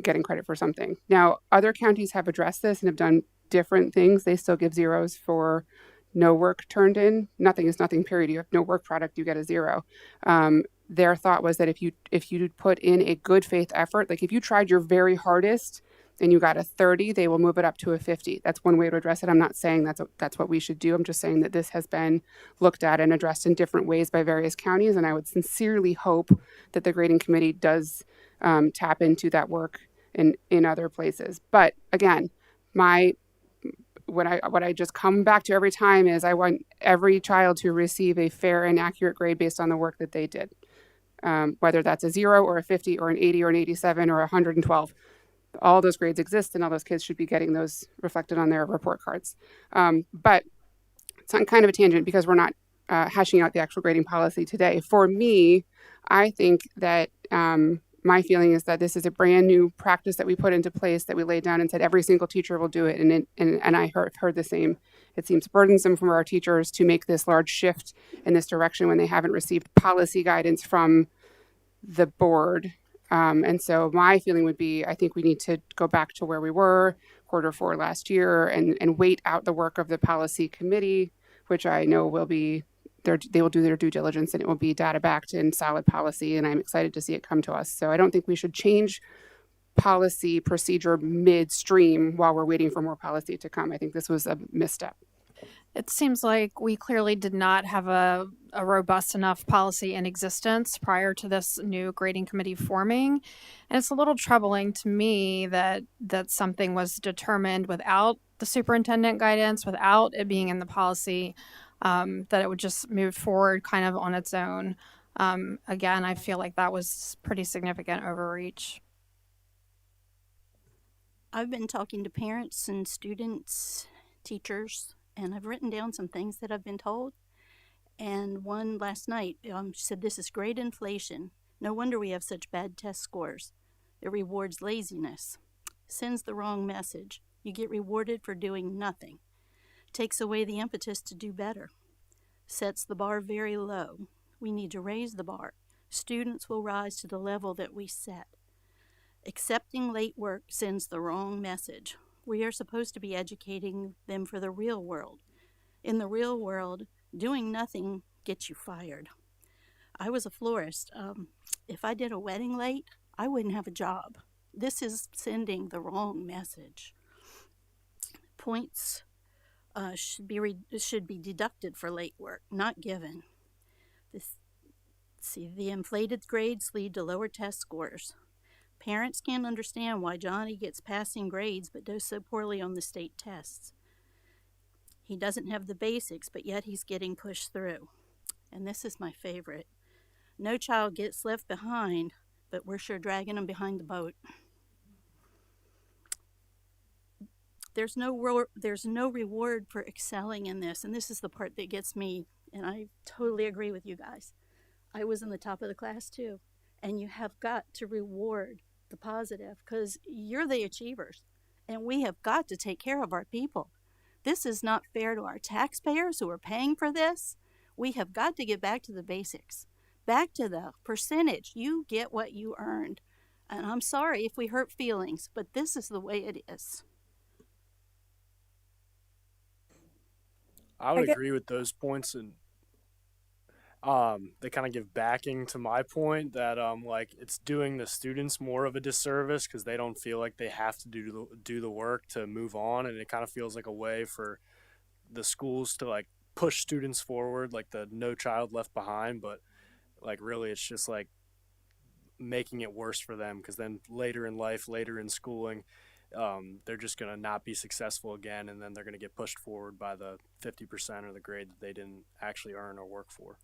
getting credit for something. Now, other counties have addressed this and have done different things. They still give 0s for no work turned in. Nothing is nothing, period. You have no work product, you get a 0. Their thought was that if you put in a good faith effort, like if you tried your very hardest and you got a 30, they will move it up to a 50. That's one way to address it. I'm not saying that's what we should do. I'm just saying that this has been looked at and addressed in different ways by various counties, and I would sincerely hope that the grading committee does tap into that work in other places. But again, what I just come back to every time is I want every child to receive a fair and accurate grade based on the work that they did, whether that's a 0 or a 50 or an 80 or an 87 or 112. All those grades exist, and all those kids should be getting those reflected on their report cards. But it's on kind of a tangent because we're not hashing out the actual grading policy today. For me, I think that my feeling is that this is a brand new practice that we put into place, that we laid down and said every single teacher will do it. And I heard the same. It seems burdensome for our teachers to make this large shift in this direction when they haven't received policy guidance from the board. And so my feeling would be, I think we need to go back to where we were quarter 4 last year and wait out the work of the policy committee, which I know will be they will do their due diligence, and it will be data backed and solid policy. And I'm excited to see it come to us. So I don't think we should change policy procedure midstream while we're waiting for more policy to come. I think this was a misstep. It seems like we clearly did not have a robust enough policy in existence prior to this new grading committee forming. And it's a little troubling to me that something was determined without the superintendent guidance, without it being in the policy, that it would just move forward kind of on its own. Again, I feel like that was pretty significant overreach. I've been talking to parents and students, teachers, and I've written down some things that I've been told. And one last night said, "This is grade inflation. No wonder we have such bad test scores. It rewards laziness, sends the wrong message. You get rewarded for doing nothing, takes away the impetus to do better, sets the bar very low. We need to raise the bar. Students will rise to the level that we set. Accepting late work sends the wrong message. We are supposed to be educating them for the real world. In the real world, doing nothing gets you fired. I was a florist. If I did a wedding late, I wouldn't have a job. This is sending the wrong message. Points should be deducted for late work, not given. The inflated grades lead to lower test scores. Parents can't understand why Johnny gets passing grades but does so poorly on the state tests. He doesn't have the basics, but yet he's getting pushed through. And this is my favorite. No child gets left behind, but we're sure dragging them behind the boat. There's no reward for excelling in this, and this is the part that gets me, and I totally agree with you guys. I was in the top of the class too, and you have got to reward the positive because you're the achievers, and we have got to take care of our people. This is not fair to our taxpayers who are paying for this. We have got to get back to the basics, back to the percentage. You get what you earned, and I'm sorry if we hurt feelings, but this is the way it is. I would agree with those points, and they kind of give backing to my point that like it's doing the students more of a disservice because they don't feel like they have to do the work to move on, and it kind of feels like a way for the schools to like push students forward, like the No Child Left Behind, but like really it's just like making it worse for them because then later in life, later in schooling, they're just going to not be successful again, and then they're going to get pushed forward by the 50% or the grade that they didn't actually earn or work for.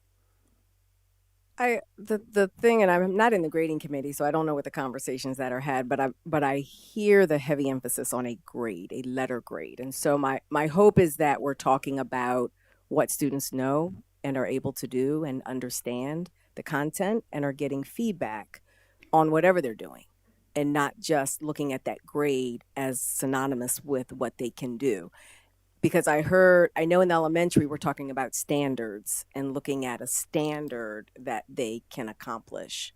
The thing, and I'm not in the grading committee, so I don't know what the conversations that are had, but I hear the heavy emphasis on a grade, a letter grade. And so my hope is that we're talking about what students know and are able to do and understand the content and are getting feedback on whatever they're doing, and not just looking at that grade as synonymous with what they can do. Because I know in elementary we're talking about standards and looking at a standard that they can accomplish.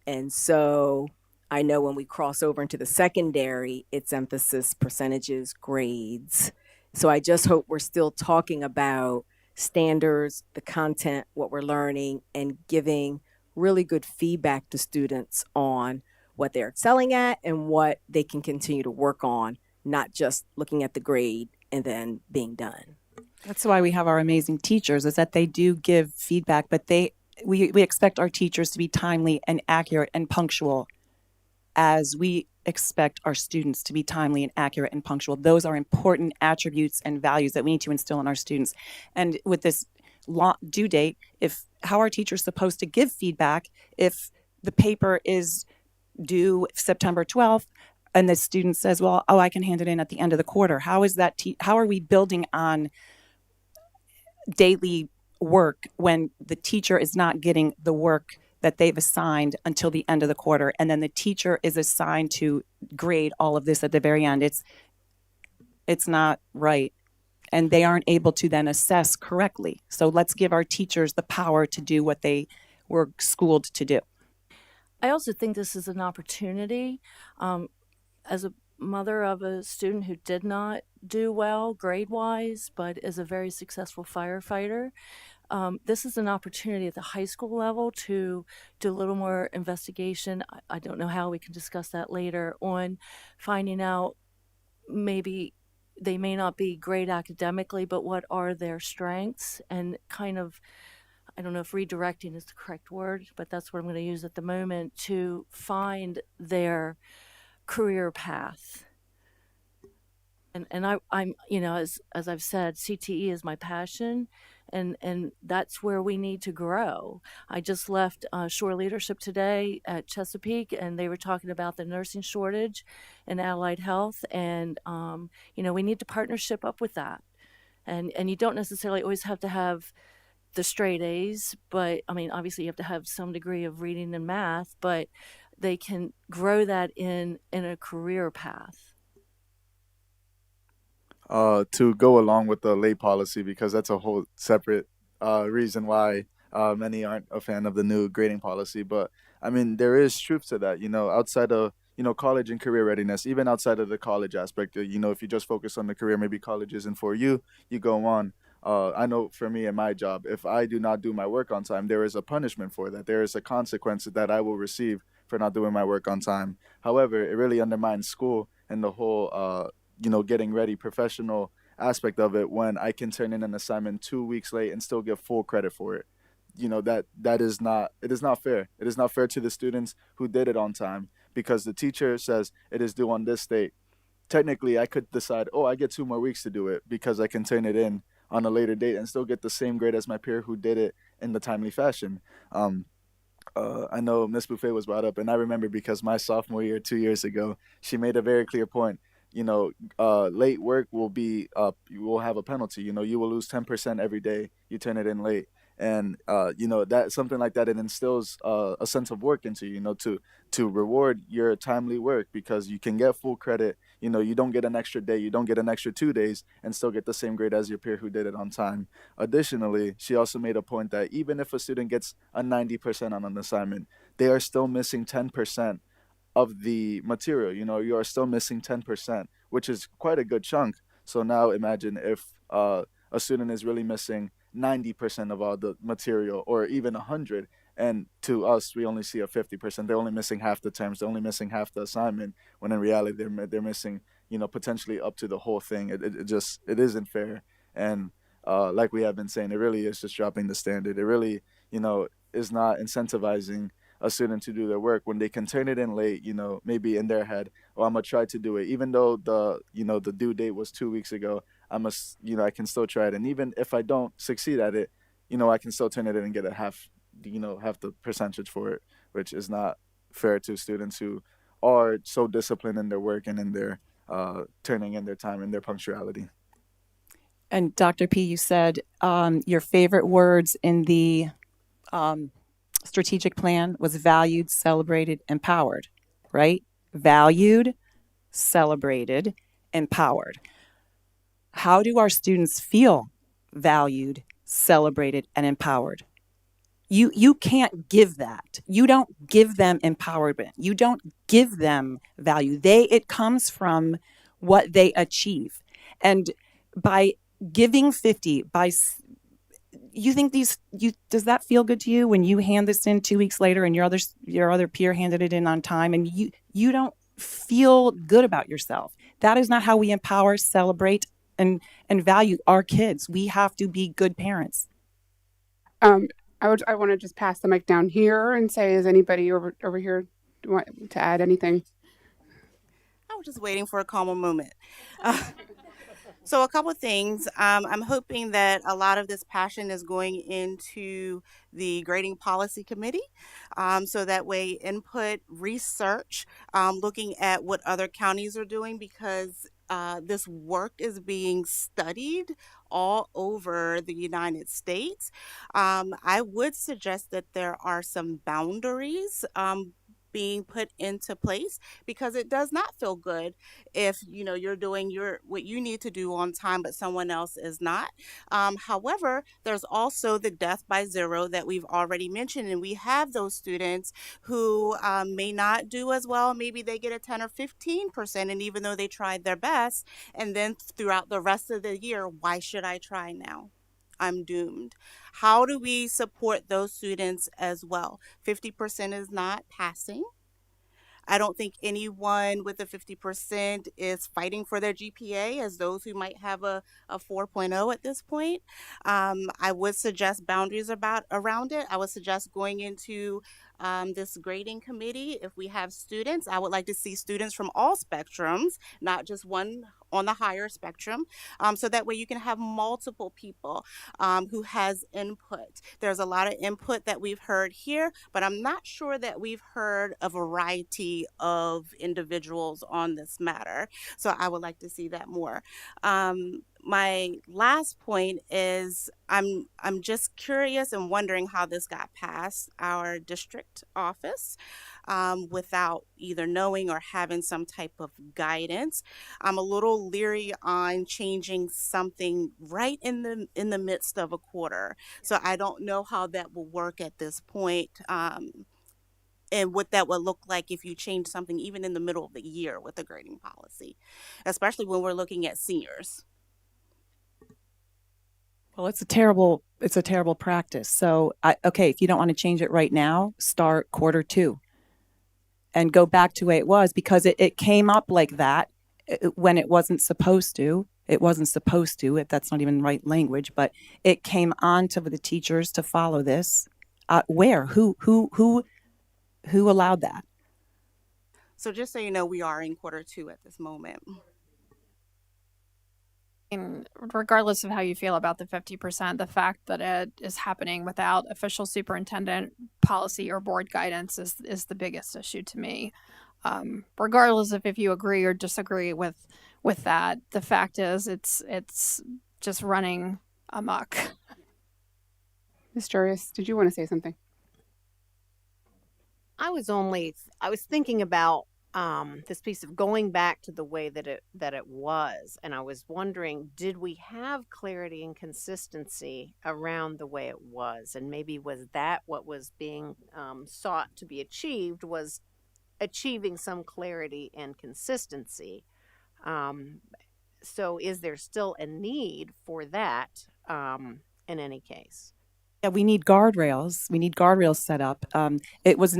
And so I know when we cross over into the secondary, it's emphasis, percentages, grades. So I just hope we're still talking about standards, the content, what we're learning, and giving really good feedback to students on what they're excelling at and what they can continue to work on, not just looking at the grade and then being done. That's why we have our amazing teachers, is that they do give feedback, but we expect our teachers to be timely and accurate and punctual, as we expect our students to be timely and accurate and punctual. Those are important attributes and values that we need to instill in our students. And with this due date, how are teachers supposed to give feedback if the paper is due September 12th and the student says, well, I can hand it in at the end of the quarter? How is that? How are we building on daily work when the teacher is not getting the work that they've assigned until the end of the quarter, and then the teacher is assigned to grade all of this at the very end? It's not right, and they aren't able to then assess correctly. So let's give our teachers the power to do what they were schooled to do. I also think this is an opportunity. As a mother of a student who did not do well grade-wise, but is a very successful firefighter, this is an opportunity at the high school level to do a little more investigation. I don't know how, we can discuss that later, on finding out maybe they may not be great academically, but what are their strengths, and kind of, I don't know if redirecting is the correct word, but that's what I'm going to use at the moment, to find their career path. And I'm, you know, as I've said, CTE is my passion, and that's where we need to grow. I just left Shore Leadership today at Chesapeake, and they were talking about the nursing shortage in allied health, and you know, we need to partnership up with that. And you don't necessarily always have to have the straight A's, but I mean, obviously you have to have some degree of reading and math, but they can grow that in a career path. To go along with the late policy, because that's a whole separate reason why many aren't a fan of the new grading policy. But I mean, there is truth to that. You know, outside of college and career readiness, even outside of the college aspect, if you just focus on the career, maybe college isn't for you. You go on. I know for me in my job, if I do not do my work on time, there is a punishment for that. There is a consequence that I will receive for not doing my work on time. However, it really undermines school and the whole getting ready professional aspect of it when I can turn in an assignment 2 weeks late and still get full credit for it. That is not, it is not fair. It is not fair to the students who did it on time, because the teacher says it is due on this date. Technically, I could decide, oh, I get 2 more weeks to do it because I can turn it in on a later date and still get the same grade as my peer who did it in the timely fashion. I know Miss Buffet was brought up, and I remember because my sophomore year, 2 years ago, she made a very clear point. Late work will be, you will have a penalty. You will lose 10% every day you turn it in late. And that something like that, it instills a sense of work into you, to reward your timely work, because you can get full credit. You don't get an extra day, you don't get an extra 2 days, and still get the same grade as your peer who did it on time. Additionally, she also made a point that even if a student gets a 90% on an assignment, they are still missing 10% of the material. You are still missing 10%, which is quite a good chunk. So now imagine if a student is really missing 90% of all the material, or even 100, and to us we only see a 50%. They're only missing half the terms, they're only missing half the assignment, when in reality they're missing potentially up to the whole thing. It isn't fair. And like we have been saying, it really is just dropping the standard. It really is not incentivizing a student to do their work when they can turn it in late. Maybe in their head, oh, I'm gonna try to do it even though the due date was 2 weeks ago. I can still try it, and even if I don't succeed at it, I can still turn it in and get a half the percentage for it, which is not fair to students who are so disciplined in their work and in their turning in their time and their punctuality. And Dr. P, you said your favorite words in the strategic plan was valued, celebrated, empowered, right? Valued, celebrated, empowered. How do our students feel valued, celebrated, and empowered? You can't give that. You don't give them empowerment. You don't give them value. It comes from what they achieve. And by giving 50, you think does that feel good to you when you hand this in 2 weeks later and your other peer handed it in on time, and you don't feel good about yourself? That is not how we empower, celebrate, and value our kids. We have to be good parents. I want to just pass the mic down here and say, is anybody over here want to add anything? I was just waiting for a calmer moment. So a couple of things. I'm hoping that a lot of this passion is going into the grading policy committee. So that way input, research, looking at what other counties are doing, because this work is being studied all over the United States. I would suggest that there are some boundaries being put into place, because it does not feel good if you're doing what you need to do on time but someone else is not. However, there's also the death by zero that we've already mentioned, and we have those students who may not do as well. Maybe they get a 10 or 15%, and even though they tried their best, and then throughout the rest of the year, why should I try now? I'm doomed. How do we support those students as well? 50% is not passing. I don't think anyone with a 50% is fighting for their GPA as those who might have a 4.0 at this point. I would suggest boundaries around it. I would suggest going into this grading committee. If we have students, I would like to see students from all spectrums, not just one on the higher spectrum, so that way you can have multiple people who has input. There's a lot of input that we've heard here, but I'm not sure that we've heard a variety of individuals on this matter. So I would like to see that more. My last point is I'm just curious and wondering how this got past our district office without either knowing or having some type of guidance. I'm a little leery on changing something right in the midst of a quarter. So I don't know how that will work at this point. And what that would look like if you change something even in the middle of the year with the grading policy, especially when we're looking at seniors. Well, it's a terrible practice. So, okay, if you don't want to change it right now, start quarter 2 and go back to the way it was, because it came up like that when it wasn't supposed to. It wasn't supposed to. That's not even right language, but it came on to the teachers to follow this. Where? Who allowed that? So just so you know, we are in quarter 2 at this moment. And regardless of how you feel about the 50%, the fact that it is happening without official superintendent policy or board guidance is the biggest issue to me. Regardless of if you agree or disagree with that, the fact is it's just running amok. Ms. Jurius, did you want to say something? I was thinking about this piece of going back to the way that it was, and I was wondering, did we have clarity and consistency around the way it was, and maybe was that what was being sought to be achieved, was achieving some clarity and consistency. So is there still a need for that in any case? Yeah, we need guardrails. We need guardrails set up. It was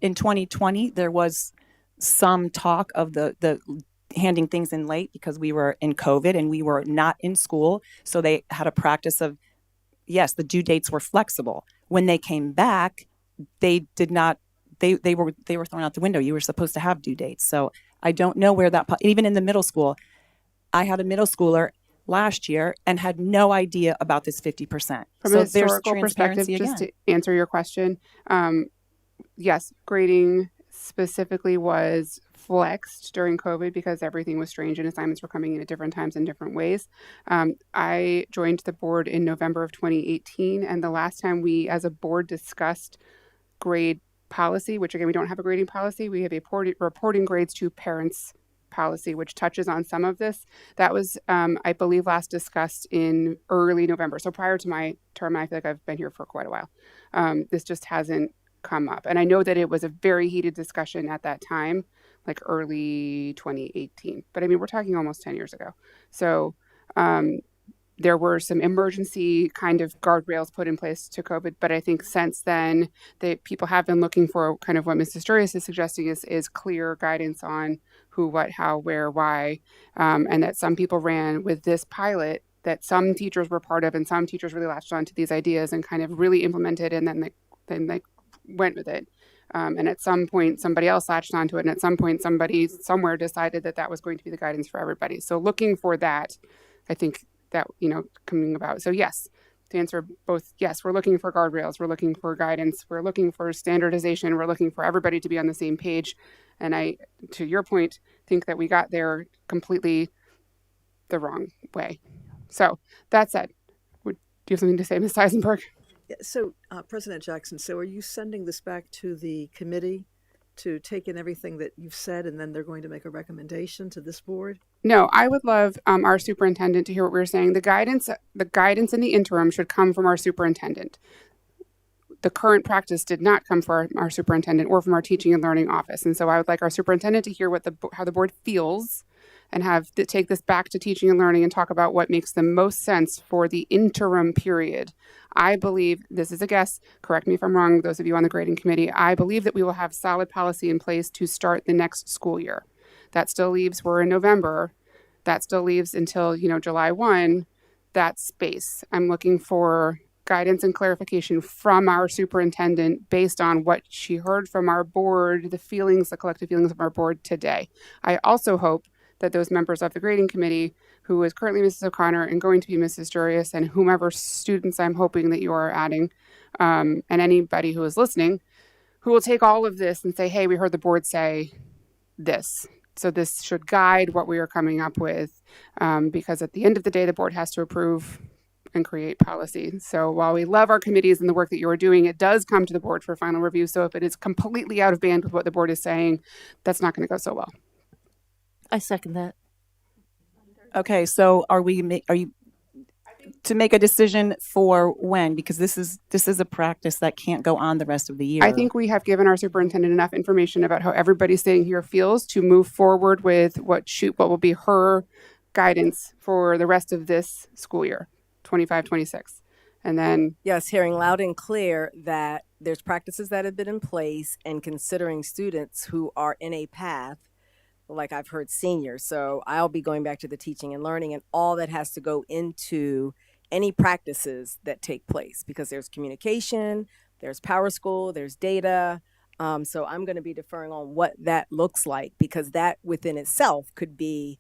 in 2020, there was some talk of the handing things in late because we were in COVID and we were not in school. So they had a practice of, yes, the due dates were flexible. When they came back, they did not, they were thrown out the window. You were supposed to have due dates. So I don't know where that, even in the middle school, I had a middle schooler last year and had no idea about this 50%. From a historical perspective, just to answer your question, yes, grading specifically was flexed during COVID because everything was strange and assignments were coming in at different times in different ways. I joined the board in November of 2018, and the last time we as a board discussed grade policy, which again, we don't have a grading policy, we have a reporting grades to parents policy, which touches on some of this. That was, I believe, last discussed in early November. So prior to my term, I feel like I've been here for quite a while. This just hasn't come up. And I know that it was a very heated discussion at that time, like early 2018. But I mean, we're talking almost 10 years ago. So there were some emergency kind of guardrails put in place to COVID. But I think since then, people have been looking for kind of what Mrs. Jurius is suggesting is clear guidance on who, what, how, where, why, and that some people ran with this pilot that some teachers were part of, and some teachers really latched onto these ideas and kind of really implemented, and then they went with it. And at some point, somebody else latched onto it, and at some point, somebody somewhere decided that was going to be the guidance for everybody. So looking for that, I think that, coming about. So yes, to answer both, yes, we're looking for guardrails, we're looking for guidance, we're looking for standardization, we're looking for everybody to be on the same page. And I, to your point, think that we got there completely the wrong way. So that said, do you have something to say, Ms. Eisenberg? So, President Jackson, so are you sending this back to the committee to take in everything that you've said, and then they're going to make a recommendation to this board? No, I would love our superintendent to hear what we're saying. The guidance in the interim should come from our superintendent. The current practice did not come from our superintendent or from our teaching and learning office. And so I would like our superintendent to hear how the board feels and take this back to teaching and learning and talk about what makes the most sense for the interim period. I believe, this is a guess, correct me if I'm wrong, those of you on the grading committee, I believe that we will have solid policy in place to start the next school year. That still leaves, we're in November, that still leaves until, July 1, that space. I'm looking for guidance and clarification from our superintendent based on what she heard from our board, the collective feelings of our board today. I also hope that those members of the grading committee, who is currently Mrs. O'Connor and going to be Mrs. Jurius, and whomever students I'm hoping that you are adding, and anybody who is listening, who will take all of this and say, hey, we heard the board say this. So this should guide what we are coming up with, because at the end of the day, the board has to approve and create policy. So while we love our committees and the work that you are doing, it does come to the board for final review. So if it is completely out of band with what the board is saying, that's not going to go so well. I second that. Okay, so are you to make a decision for when? Because this is a practice that can't go on the rest of the year. I think we have given our superintendent enough information about how everybody sitting here feels to move forward with what will be her guidance for the rest of this school year, 25-26. And then Yes, hearing loud and clear that there's practices that have been in place and considering students who are in a path, like I've heard seniors. So I'll be going back to the teaching and learning and all that has to go into any practices that take place, because there's communication, there's Power School, there's data. So I'm going to be deferring on what that looks like, because that within itself could be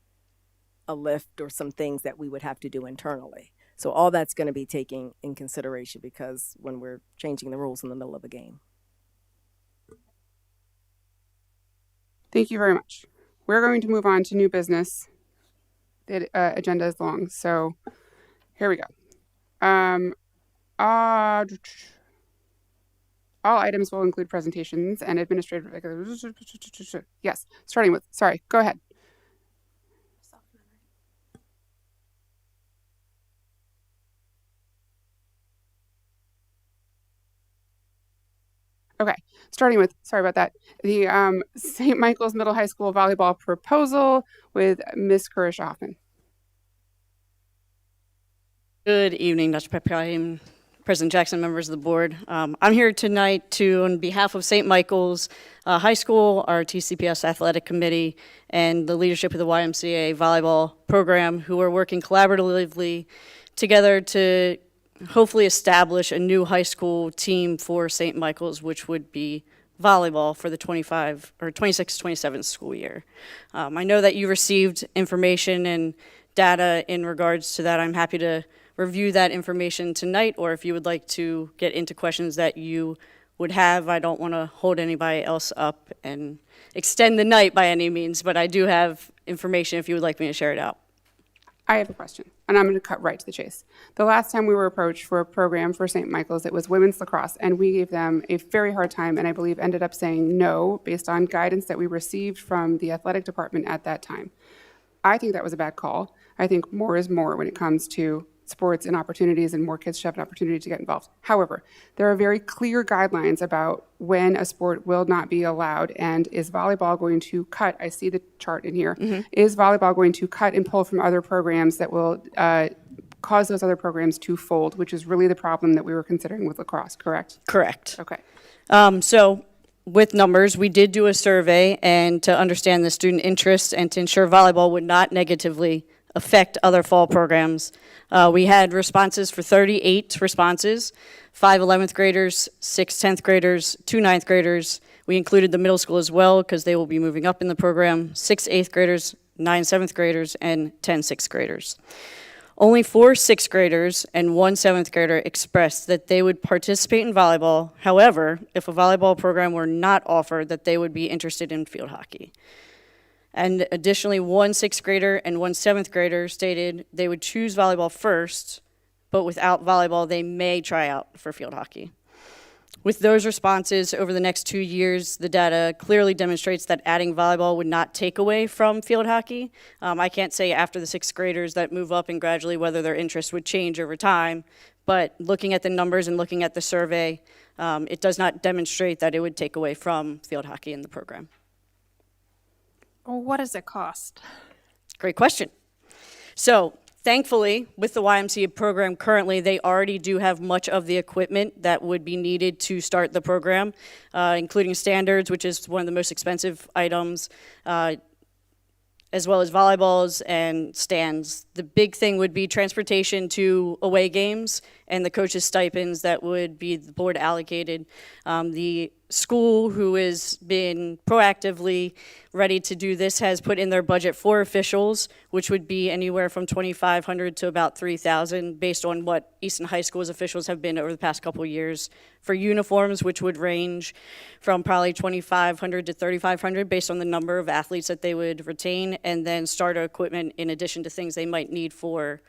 a lift or some things that we would have to do internally. So all that's going to be taken in consideration, because when we're changing the rules in the middle of a game. thank you very much. We're going to move on to new business. The agenda is long, so here we go. All items will include presentations and administrative. Yes, starting with, sorry, go ahead. Okay, starting with, sorry about that, the St. Michael's Middle High School volleyball proposal with Ms. Karisha Hoffman. Good evening, Dr. Peprahim, President Jackson, members of the board. I'm here tonight on behalf of St. Michael's High School, our TCPS Athletic Committee, and the leadership of the YMCA volleyball program, who are working collaboratively together to hopefully establish a new high school team for St. Michael's, which would be volleyball for the 26-27 school year. I know that you received information and data in regards to that. I'm happy to review that information tonight, or if you would like to get into questions that you would have. I don't want to hold anybody else up and extend the night by any means, but I do have information if you would like me to share it out. I have a question, and I'm going to cut right to the chase. The last time we were approached for a program for St. Michael's, it was women's lacrosse, and we gave them a very hard time, and I believe ended up saying no based on guidance that we received from the athletic department at that time. I think that was a bad call. I think more is more when it comes to sports and opportunities, and more kids should have an opportunity to get involved. However, there are very clear guidelines about when a sport will not be allowed, and is volleyball going to cut, I see the chart in here, is volleyball going to cut and pull from other programs that will cause those other programs to fold, which is really the problem that we were considering with lacrosse, correct? Correct. Okay. So with numbers, we did do a survey, and to understand the student interest and to ensure volleyball would not negatively affect other fall programs. We had responses for 38 responses, 5 11th graders, 6 10th graders, 2 9th graders. We included the middle school as well because they will be moving up in the program, 6 8th graders, 9 7th graders, and 10 6th graders. Only 4 6th graders and 1 7th grader expressed that they would participate in volleyball. However, if a volleyball program were not offered, that they would be interested in field hockey. And additionally, 1 6th grader and 1 7th grader stated they would choose volleyball first, but without volleyball, they may try out for field hockey. With those responses over the next 2 years, the data clearly demonstrates that adding volleyball would not take away from field hockey. I can't say after the 6th graders that move up and gradually whether their interest would change over time, but looking at the numbers and looking at the survey, it does not demonstrate that it would take away from field hockey in the program. Well, what does it cost? Great question. So thankfully, with the YMCA program currently, they already do have much of the equipment that would be needed to start the program, including standards, which is one of the most expensive items, as well as volleyballs and stands. The big thing would be transportation to away games and the coaches' stipends that would be the board allocated. The school, who has been proactively ready to do this, has put in their budget for officials, which would be anywhere from $2,500 to about $3,000 based on what Easton High School's officials have been over the past couple of years. For uniforms, which would range from probably $2,500 to $3,500 based on the number of athletes that they would retain, and then starter equipment in addition to things they might need for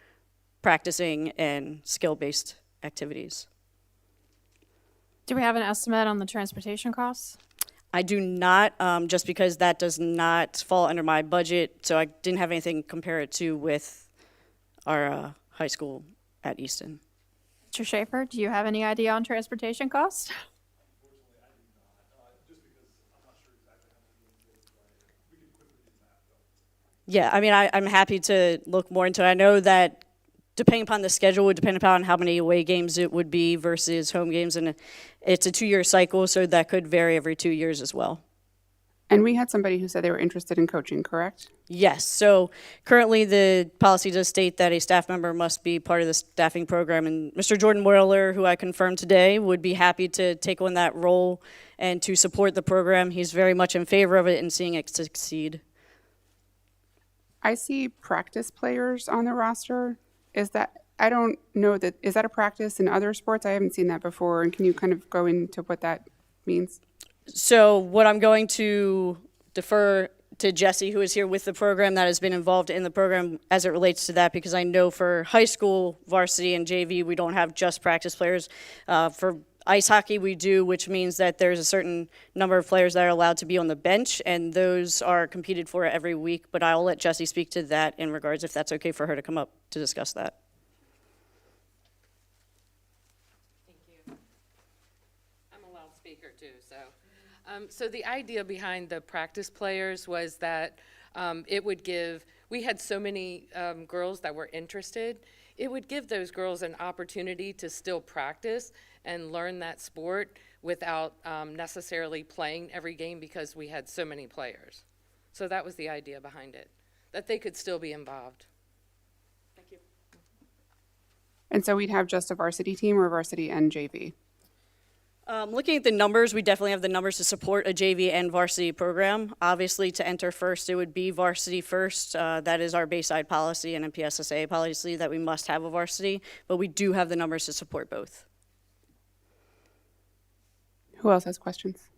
practicing and skill-based activities. Do we have an estimate on the transportation costs? I do not, just because that does not fall under my budget, so I didn't have anything to compare it to with our high school at Easton. Mr. Schaefer, do you have any idea on transportation costs? Yeah, I mean, I'm happy to look more into it. I know that depending upon the schedule would depend upon how many away games it would be versus home games, and it's a 2-year cycle, so that could vary every 2 years as well. And we had somebody who said they were interested in coaching, correct? Yes, so currently the policy does state that a staff member must be part of the staffing program, and Mr. Jordan Willer, who I confirmed today, would be happy to take on that role and to support the program. He's very much in favor of it and seeing it succeed. I see practice players on the roster. Is that, I don't know that, is that a practice in other sports? I haven't seen that before. And can you kind of go into what that means? So what I'm going to defer to Jesse, who is here with the program, that has been involved in the program as it relates to that, because I know for high school, varsity, and JV, we don't have just practice players. For ice hockey, we do, which means that there's a certain number of players that are allowed to be on the bench, and those are competed for every week. But I'll let Jessie speak to that in regards, if that's okay for her to come up to discuss that. Thank you. I'm a loudspeaker too, so. So the idea behind the practice players was that it would give, we had so many girls that were interested, it would give those girls an opportunity to still practice and learn that sport without necessarily playing every game because we had so many players. So that was the idea behind it, that they could still be involved. Thank you. And so we'd have just a varsity team or varsity and JV? Looking at the numbers, we definitely have the numbers to support a JV and varsity program. Obviously, to enter first, it would be varsity first. That is our Bayside policy and MPSSA policy that we must have a varsity, but we do have the numbers to support both. Who else has questions?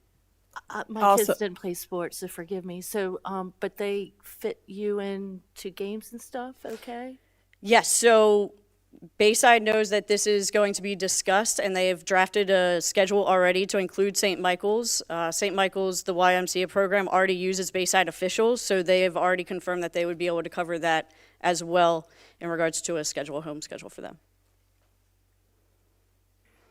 My kids didn't play sports, so forgive me. So, but they fit you into games and stuff, okay? Yes, so Bayside knows that this is going to be discussed, and they have drafted a schedule already to include St. Michael's. St. Michael's, the YMCA program, already uses Bayside officials, so they have already confirmed that they would be able to cover that as well in regards to a home schedule for them.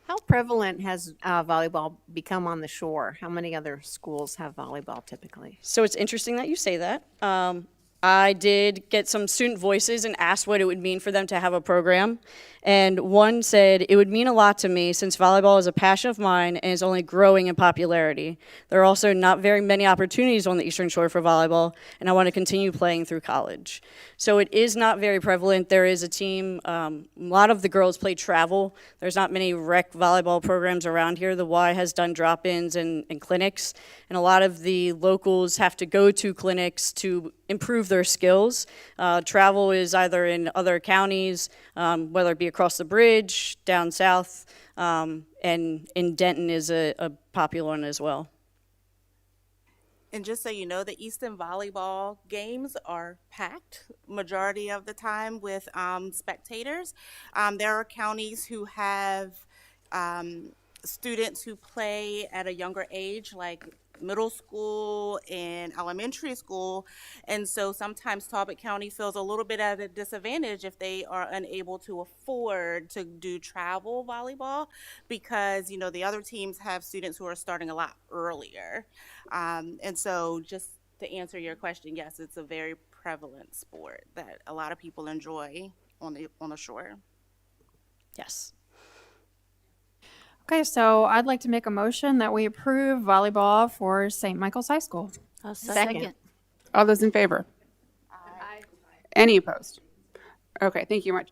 How prevalent has volleyball become on the shore? How many other schools have volleyball typically? So it's interesting that you say that. I did get some student voices and asked what it would mean for them to have a program. And one said, "It would mean a lot to me since volleyball is a passion of mine and is only growing in popularity. There are also not very many opportunities on the Eastern Shore for volleyball, and I want to continue playing through college." So it is not very prevalent. There is a team, a lot of the girls play travel. There's not many rec volleyball programs around here. The Y has done drop-ins and clinics, and a lot of the locals have to go to clinics to improve their skills. Travel is either in other counties, whether it be across the bridge, down south, and in Denton is a popular one as well. And just so you know, the Easton volleyball games are packed majority of the time with spectators. There are counties who have students who play at a younger age, like middle school and elementary school, and so sometimes Talbot County feels a little bit at a disadvantage if they are unable to afford to do travel volleyball, because you know the other teams have students who are starting a lot earlier, and so just to answer your question, yes, it's a very prevalent sport that a lot of people enjoy on the shore. Yes. Okay, so I'd like to make a motion that we approve volleyball for St. Michael's High School. Second. All those in favor? Any opposed? Okay, thank you much.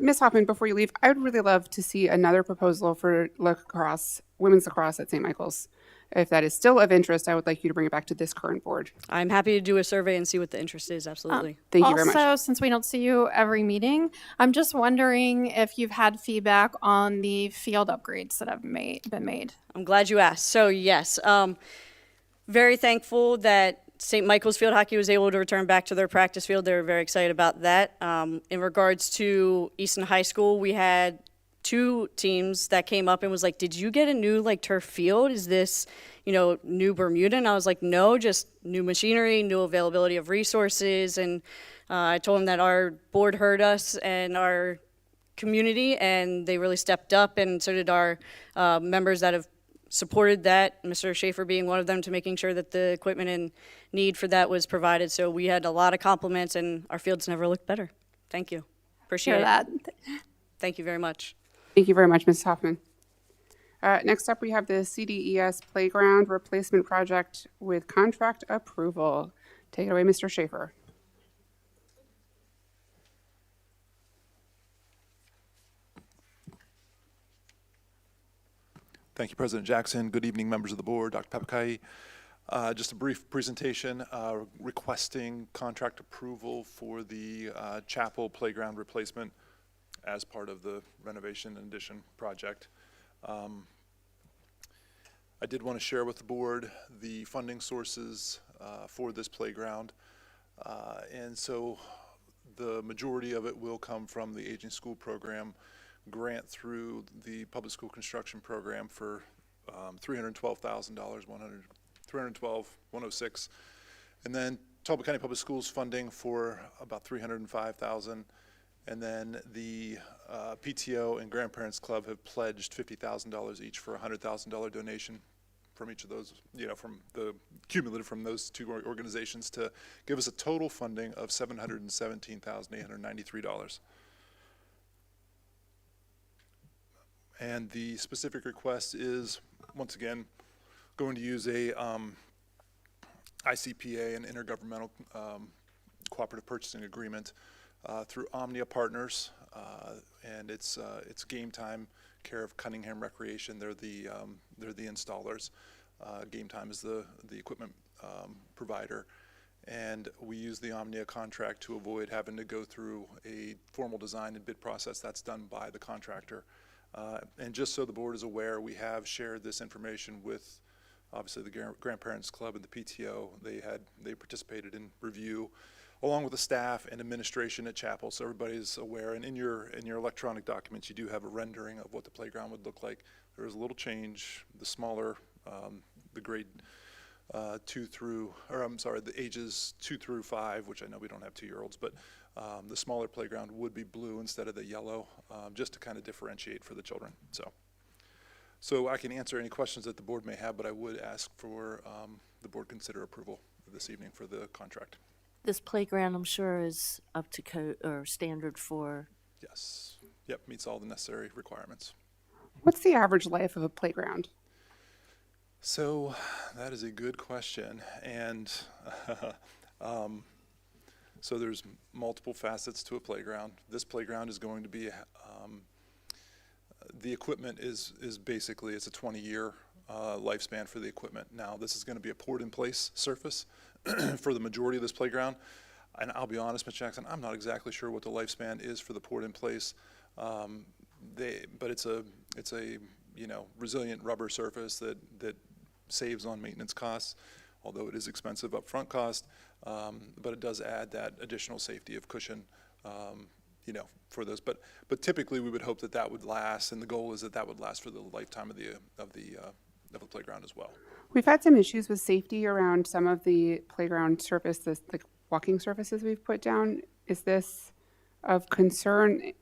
Ms. Hoffman, before you leave, I would really love to see another proposal for lacrosse, women's lacrosse at St. Michael's. If that is still of interest, I would like you to bring it back to this current board. I'm happy to do a survey and see what the interest is, absolutely. Thank you very much. Also, since we don't see you every meeting, I'm just wondering if you've had feedback on the field upgrades that have been made. I'm glad you asked. So yes, very thankful that St. Michael's Field Hockey was able to return back to their practice field. They were very excited about that. In regards to Easton High School, we had 2 teams that came up and was like, did you get a new turf field? Is this, new Bermuda? And I was like, no, just new machinery, new availability of resources. And I told them that our board heard us and our community, and they really stepped up, and so did our members that have supported that, Mr. Schaefer being one of them, to making sure that the equipment and need for that was provided. So we had a lot of compliments, and our fields never looked better. Thank you. Appreciate it. That. Thank you very much. Thank you very much, Ms. Hoffman. Next up, we have the CDES Playground Replacement Project with contract approval. Take it away, Mr. Schaefer. Thank you, President Jackson. Good evening, members of the board, Dr. Papakai. Just a brief presentation requesting contract approval for the chapel playground replacement as part of the renovation and addition project. I did want to share with the board the funding sources for this playground. And so the majority of it will come from the Aging School Program grant through the Public School Construction Program for $312,000, $312,106, and then Talbot County Public Schools funding for about $305,000, and then the PTO and Grandparents Club have pledged $50,000 each for a $100,000 donation from each of those, from the cumulative from those 2 organizations, to give us a total funding of $717,893. And the specific request is, once again, going to use a ICPA, an intergovernmental cooperative purchasing agreement through Omnia Partners, and it's Game Time, care of Cunningham Recreation. They're the installers. Game Time is the equipment provider, and we use the Omnia contract to avoid having to go through a formal design and bid process. That's done by the contractor. And just so the board is aware, we have shared this information with, obviously, the Grandparents Club and the PTO. They participated in review, along with the staff and administration at Chapel, so everybody's aware. And in your electronic documents, you do have a rendering of what the playground would look like. There is a little change. The smaller, the grade the ages 2 through 5, which I know we don't have 2-year-olds, but the smaller playground would be blue instead of the yellow, just to kind of differentiate for the children. So I can answer any questions that the board may have, but I would ask for the board consider approval this evening for the contract. This playground, I'm sure, is up to code or standard for. Yes. Yep, meets all the necessary requirements. What's the average life of a playground? So that is a good question, and so there's multiple facets to a playground. This playground is going to be, the equipment is basically, it's a 20-year lifespan for the equipment. Now, this is going to be a poured-in-place surface for the majority of this playground, and I'll be honest, Ms. Jackson, I'm not exactly sure what the lifespan is for the poured-in-place, but it's a resilient rubber surface that saves on maintenance costs, although it is expensive upfront cost, but it does add that additional safety of cushion, for those. But typically we would hope that would last, and the goal is that would last for the lifetime of the playground as well. We've had some issues with safety around some of the playground surface, the walking surfaces we've put down. Is this of concern?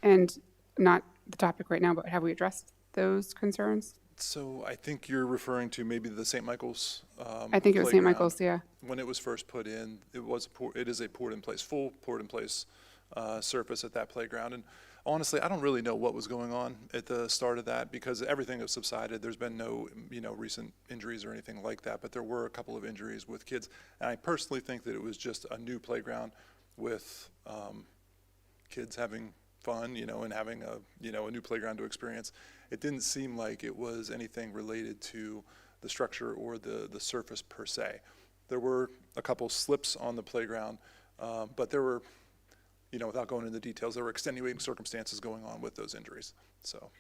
And not the topic right now, but have we addressed those concerns? So I think you're referring to maybe the St. Michael's. I think it was St. playground. Michael's, yeah. When it was first put in, it is a poured-in-place, full poured-in-place surface at that playground. And honestly, I don't really know what was going on at the start of that because everything has subsided. There's been no, recent injuries or anything like that, but there were a couple of injuries with kids. And I personally think that it was just a new playground with kids having fun, and having a new playground to experience. It didn't seem like it was anything related to the structure or the surface per se. There were a couple slips on the playground, but there were, without going into the details, there were extenuating circumstances going on with those injuries. So,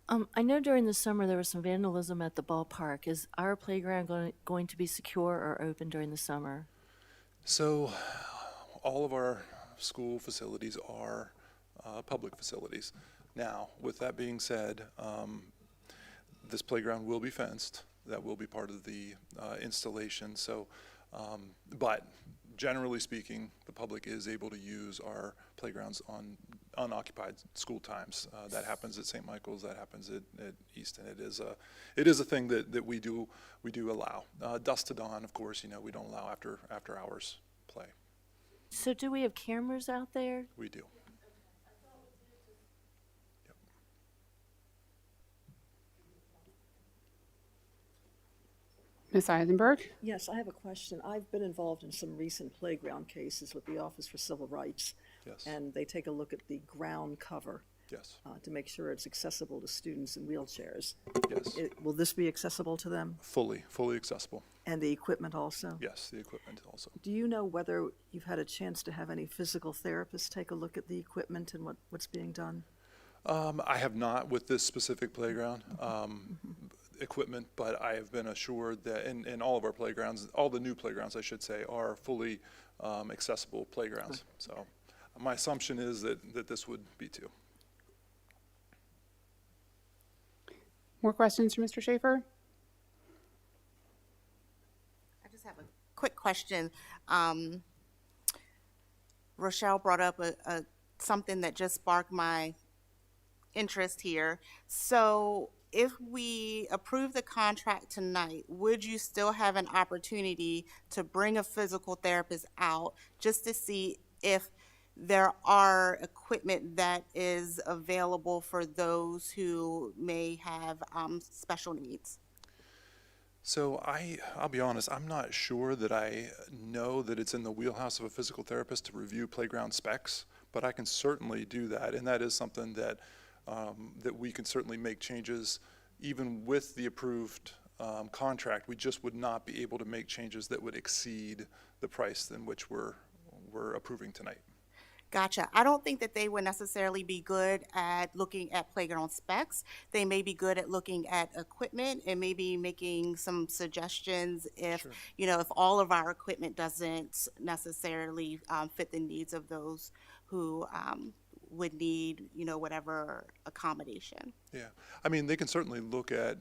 I know during the summer there was some vandalism at the ballpark. Is our playground going to be secure or open during the summer? so all of our school facilities are public facilities. Now, with that being said, this playground will be fenced. That will be part of the installation. So, but generally speaking, the public is able to use our playgrounds on unoccupied school times. That happens at St. Michael's. That happens at Easton. It is a thing that we do allow. Dusk to dawn, of course. We don't allow after hours play. So do we have cameras out there? We do. Ms. Eisenberg? Yes, I have a question. I've been involved in some recent playground cases with the Office for Civil Rights. Yes. And they take a look at the ground cover. Yes. To make sure it's accessible to students in wheelchairs. Yes. Will this be accessible to them? Fully accessible. And the equipment also? Yes, the equipment also. Do you know whether you've had a chance to have any physical therapists take a look at the equipment and what's being done? I have not with this specific playground equipment, but I have been assured that in all of our playgrounds, all the new playgrounds, I should say, are fully accessible playgrounds. So my assumption is that this would be too. More questions for Mr. Schaefer? I just have a quick question. Rochelle brought up something that just sparked my interest here. So if we approve the contract tonight, would you still have an opportunity to bring a physical therapist out just to see if there are equipment that is available for those who may have special needs? So I'll be honest, I'm not sure that I know that it's in the wheelhouse of a physical therapist to review playground specs, but I can certainly do that, and that is something that that we can certainly make changes even with the approved contract. We just would not be able to make changes that would exceed the price in which we're approving tonight. Gotcha. I don't think that they would necessarily be good at looking at playground specs. They may be good at looking at equipment and maybe making some suggestions if, Sure. If all of our equipment doesn't necessarily fit the needs of those who would need, whatever accommodation. Yeah, I mean, they can certainly look at,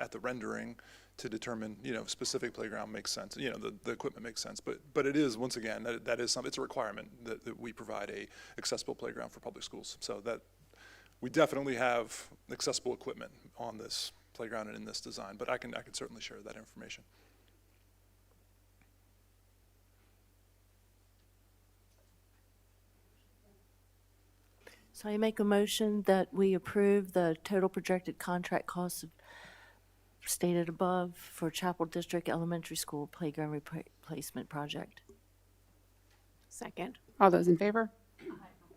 at the rendering to determine, specific playground makes sense, the equipment makes sense, but it is, once again, that is something, it's a requirement that we provide a accessible playground for public schools. So that, we definitely have accessible equipment on this playground and in this design, but I can certainly share that information. So I make a motion that we approve the total projected contract costs stated above for Chapel District Elementary School Playground Replacement Project. Second. All those in favor?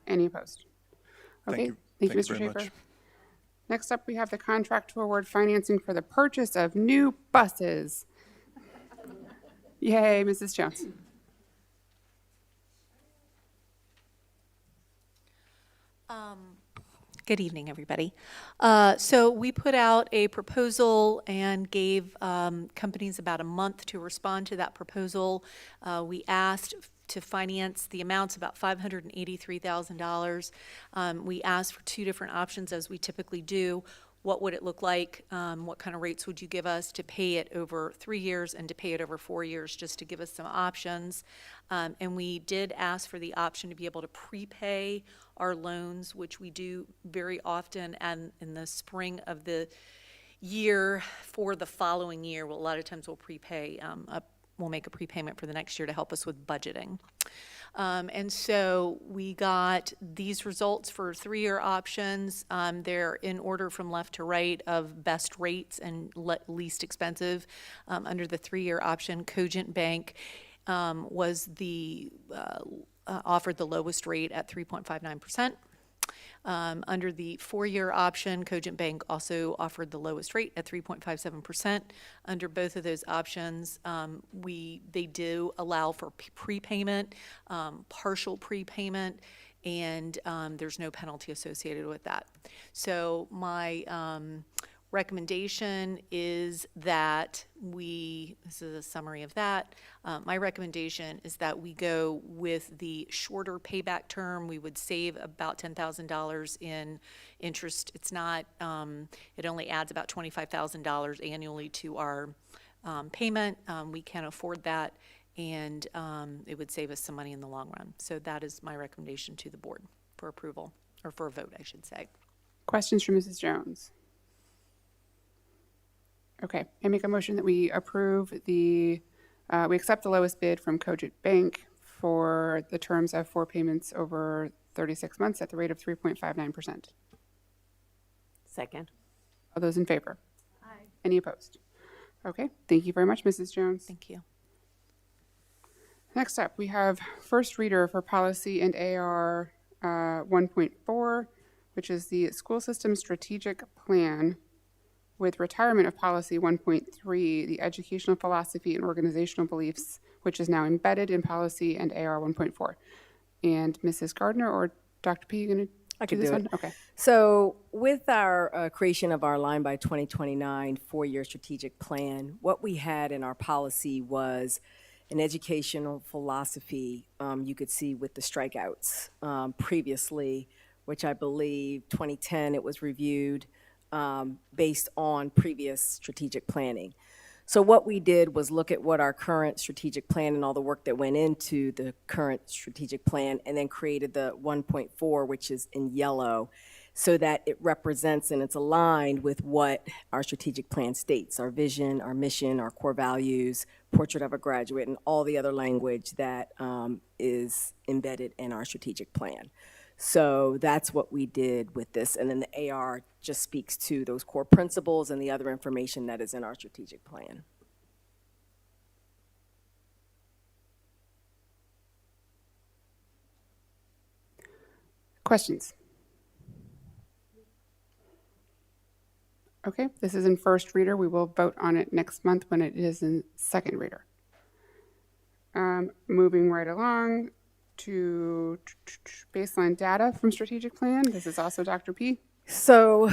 Any opposed? Okay, you. Thank you, Thank you Mr. very Schaefer. much. Next up, we have the contract to award financing for the purchase of new buses. Yay, Mrs. Jones. Good evening, everybody. So we put out a proposal and gave companies about a month to respond to that proposal. We asked to finance the amounts, about $583,000. We asked for two different options, as we typically do. What would it look like? What kind of rates would you give us to pay it over 3 years and to pay it over 4 years, just to give us some options. And we did ask for the option to be able to prepay our loans, which we do very often, and in the spring of the year for the following year. Well, a lot of times we'll prepay, we'll make a prepayment for the next year to help us with budgeting. And so we got these results for 3-year options. They're in order from left to right of best rates and least expensive. Under the 3-year option, Cogent Bank was offered the lowest rate at 3.59%. Under the 4-year option, Cogent Bank also offered the lowest rate at 3.57%. Under both of those options, they do allow for prepayment, partial prepayment, and there's no penalty associated with that. So my recommendation is that this is a summary of that. My recommendation is that we go with the shorter payback term. We would save about $10,000 in interest. It's not, it only adds about $25,000 annually to our payment. We can afford that, and it would save us some money in the long run. So that is my recommendation to the board for approval, or for a vote, I should say. Questions for Mrs. Jones? Okay, I make a motion that we approve we accept the lowest bid from Cogent Bank for the terms of 4 payments over 36 months at the rate of 3.59%. Second. All those in favor? Aye. Any opposed? Okay, thank you very much, Mrs. Jones. Thank you. Next up, we have first reader for policy and AR 1.4, which is the school system strategic plan, with retirement of policy 1.3, the educational philosophy and organizational beliefs, which is now embedded in policy and AR 1.4. And Mrs. Gardner or Dr. P, you going to do this one? Okay. So with our creation of our Line by 2029 4-year strategic plan, what we had in our policy was an educational philosophy, you could see with the strikeouts previously, which I believe 2010 it was reviewed based on previous strategic planning. So what we did was look at what our current strategic plan and all the work that went into the current strategic plan, and then created the 1.4, which is in yellow, so that it represents and it's aligned with what our strategic plan states, our vision, our mission, our core values, portrait of a graduate, and all the other language that is embedded in our strategic plan. So that's what we did with this. And then the AR just speaks to those core principles and the other information that is in our strategic plan. Questions? Okay, this is in first reader. We will vote on it next month when it is in second reader. Moving right along to baseline data from strategic plan. This is also Dr. P. So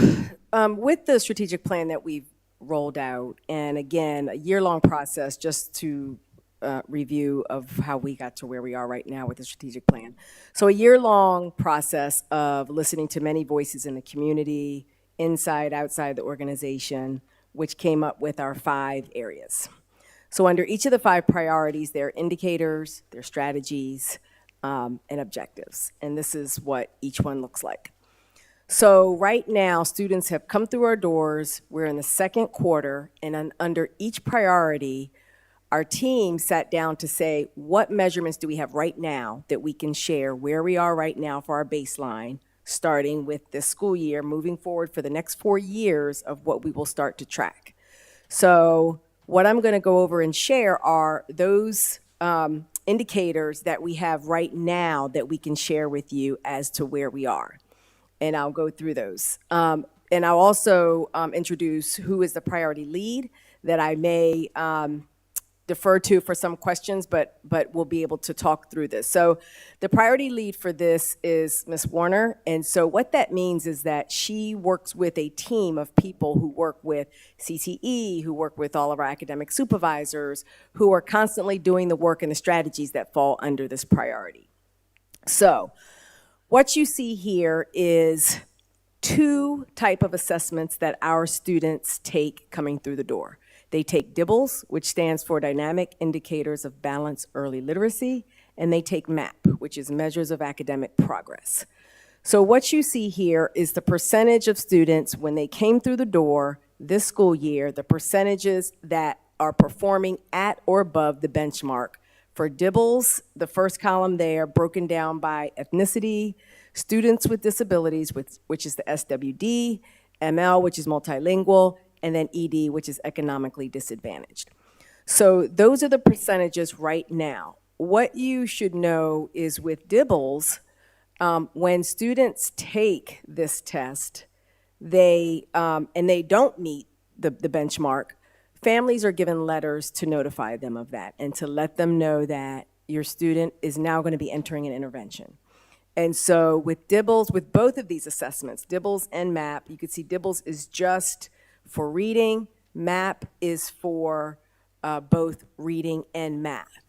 with the strategic plan that we've rolled out, and again, a year-long process just to review of how we got to where we are right now with the strategic plan. So a year-long process of listening to many voices in the community, inside, outside the organization, which came up with our 5 areas. So under each of the 5 priorities, there are indicators, there are strategies, and objectives. And this is what each one looks like. So right now, students have come through our doors. We're in the second quarter, and under each priority, our team sat down to say, what measurements do we have right now that we can share where we are right now for our baseline, starting with this school year, moving forward for the next 4 years of what we will start to track. So what I'm going to go over and share are those indicators that we have right now that we can share with you as to where we are. And I'll go through those. And I'll also introduce who is the priority lead that I may defer to for some questions, but we'll be able to talk through this. So the priority lead for this is Ms. Warner. And so what that means is that she works with a team of people who work with CTE, who work with all of our academic supervisors, who are constantly doing the work and the strategies that fall under this priority. So what you see here is 2 type of assessments that our students take coming through the door. They take DIBELS, which stands for Dynamic Indicators of Balanced Early Literacy, and they take MAP, which is Measures of Academic Progress. So what you see here is the percentage of students when they came through the door this school year, the percentages that are performing at or above the benchmark. For DIBELS, the first column there, broken down by ethnicity, students with disabilities, which is the SWD, ML, which is multilingual, and then ED, which is economically disadvantaged. So those are the percentages right now. What you should know is with DIBELS, when students take this test, and they don't meet the benchmark, families are given letters to notify them of that and to let them know that your student is now going to be entering an intervention. And so with DIBELS, with both of these assessments, DIBELS and MAP, you can see DIBELS is just for reading, MAP is for both reading and math.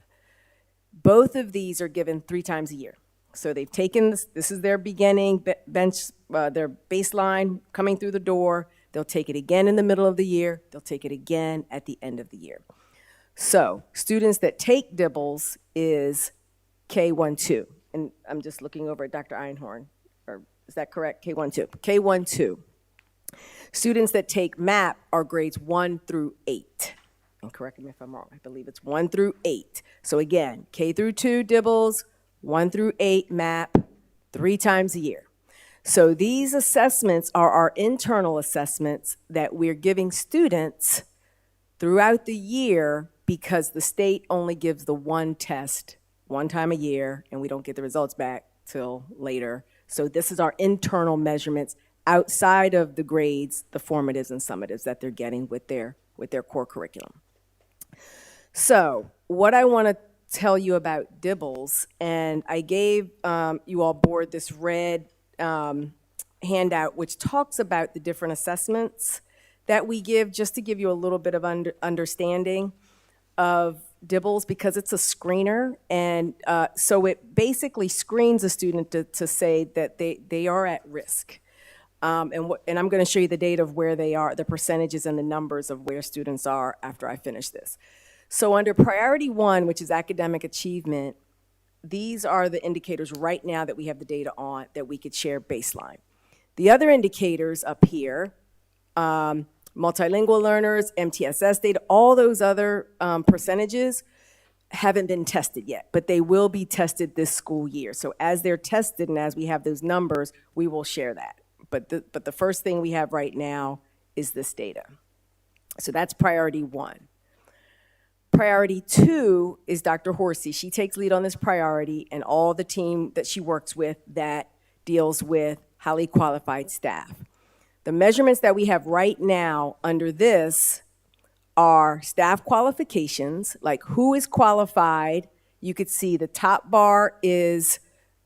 Both of these are given 3 times a year. So they've taken this is their beginning their baseline coming through the door. They'll take it again in the middle of the year. They'll take it again at the end of the year. So students that take DIBELS is K12. And I'm just looking over at Dr. Einhorn. Or is that correct? K12. K12. Students that take MAP are grades 1 through 8. And correct me if I'm wrong. I believe it's 1 through 8. So again, K through 2 DIBELS, 1 through 8 MAP, 3 times a year. So these assessments are our internal assessments that we're giving students throughout the year because the state only gives the one test 1 time a year, and we don't get the results back till later. So this is our internal measurements outside of the grades, the formatives and summatives that they're getting with their core curriculum. So what I want to tell you about DIBELS, and I gave you all board this red handout which talks about the different assessments that we give, just to give you a little bit of understanding of DIBELS, because it's a screener, and so it basically screens a student to say that they are at risk. And I'm going to show you the data of where they are, the percentages and the numbers of where students are after I finish this. So under priority 1, which is academic achievement, these are the indicators right now that we have the data on that we could share baseline. The other indicators up here, multilingual learners, MTSS data, all those other percentages haven't been tested yet, but they will be tested this school year. So as they're tested and as we have those numbers, we will share that. But the first thing we have right now is this data. So that's priority 1. Priority 2 is Dr. Horsey. She takes lead on this priority and all the team that she works with that deals with highly qualified staff. The measurements that we have right now under this are staff qualifications, like who is qualified. You could see the top bar is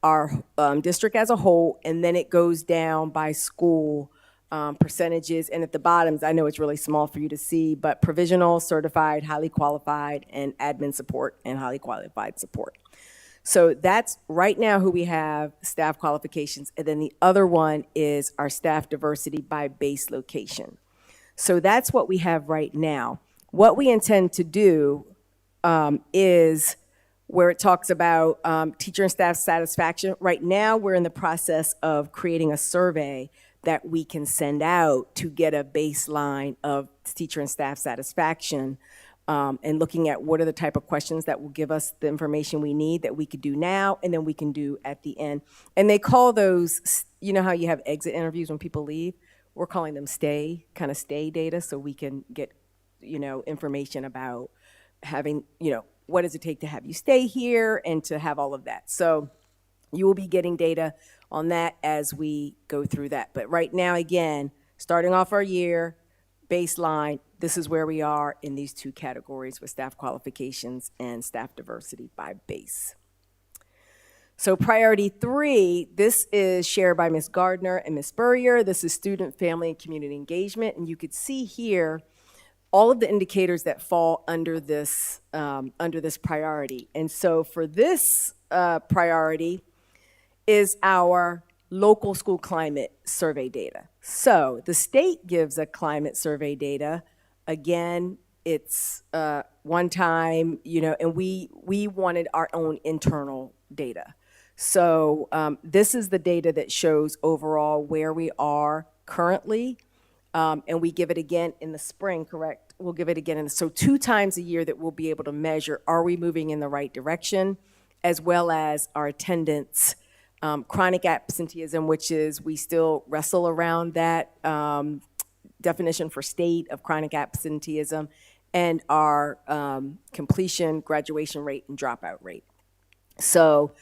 our district as a whole, and then it goes down by school percentages, and at the bottoms, I know it's really small for you to see, but provisional, certified, highly qualified, and admin support and highly qualified support. So that's right now who we have, staff qualifications, and then the other one is our staff diversity by base location. So that's what we have right now. What we intend to do is where it talks about teacher and staff satisfaction. Right now, we're in the process of creating a survey that we can send out to get a baseline of teacher and staff satisfaction, and looking at what are the type of questions that will give us the information we need that we could do now and then we can do at the end. And they call those, you know how you have exit interviews when people leave? We're calling them stay data, so we can get, information about having, what does it take to have you stay here and to have all of that. So you will be getting data on that as we go through that. But right now, again, starting off our year, baseline, this is where we are in these 2 categories with staff qualifications and staff diversity by base. So priority 3, this is shared by Ms. Gardner and Ms. Spurrier. This is student, family, and community engagement. And you could see here all of the indicators that fall under this priority. And so for this priority is our local school climate survey data. So the state gives a climate survey data. Again, it's one time, and we wanted our own internal data. So this is the data that shows overall where we are currently And we give it again in the spring, correct? We'll give it again. So 2 times a year that we'll be able to measure, are we moving in the right direction, as well as our attendance, chronic absenteeism, which is we still wrestle around that definition for state of chronic absenteeism, and our completion, graduation rate, and dropout rate. So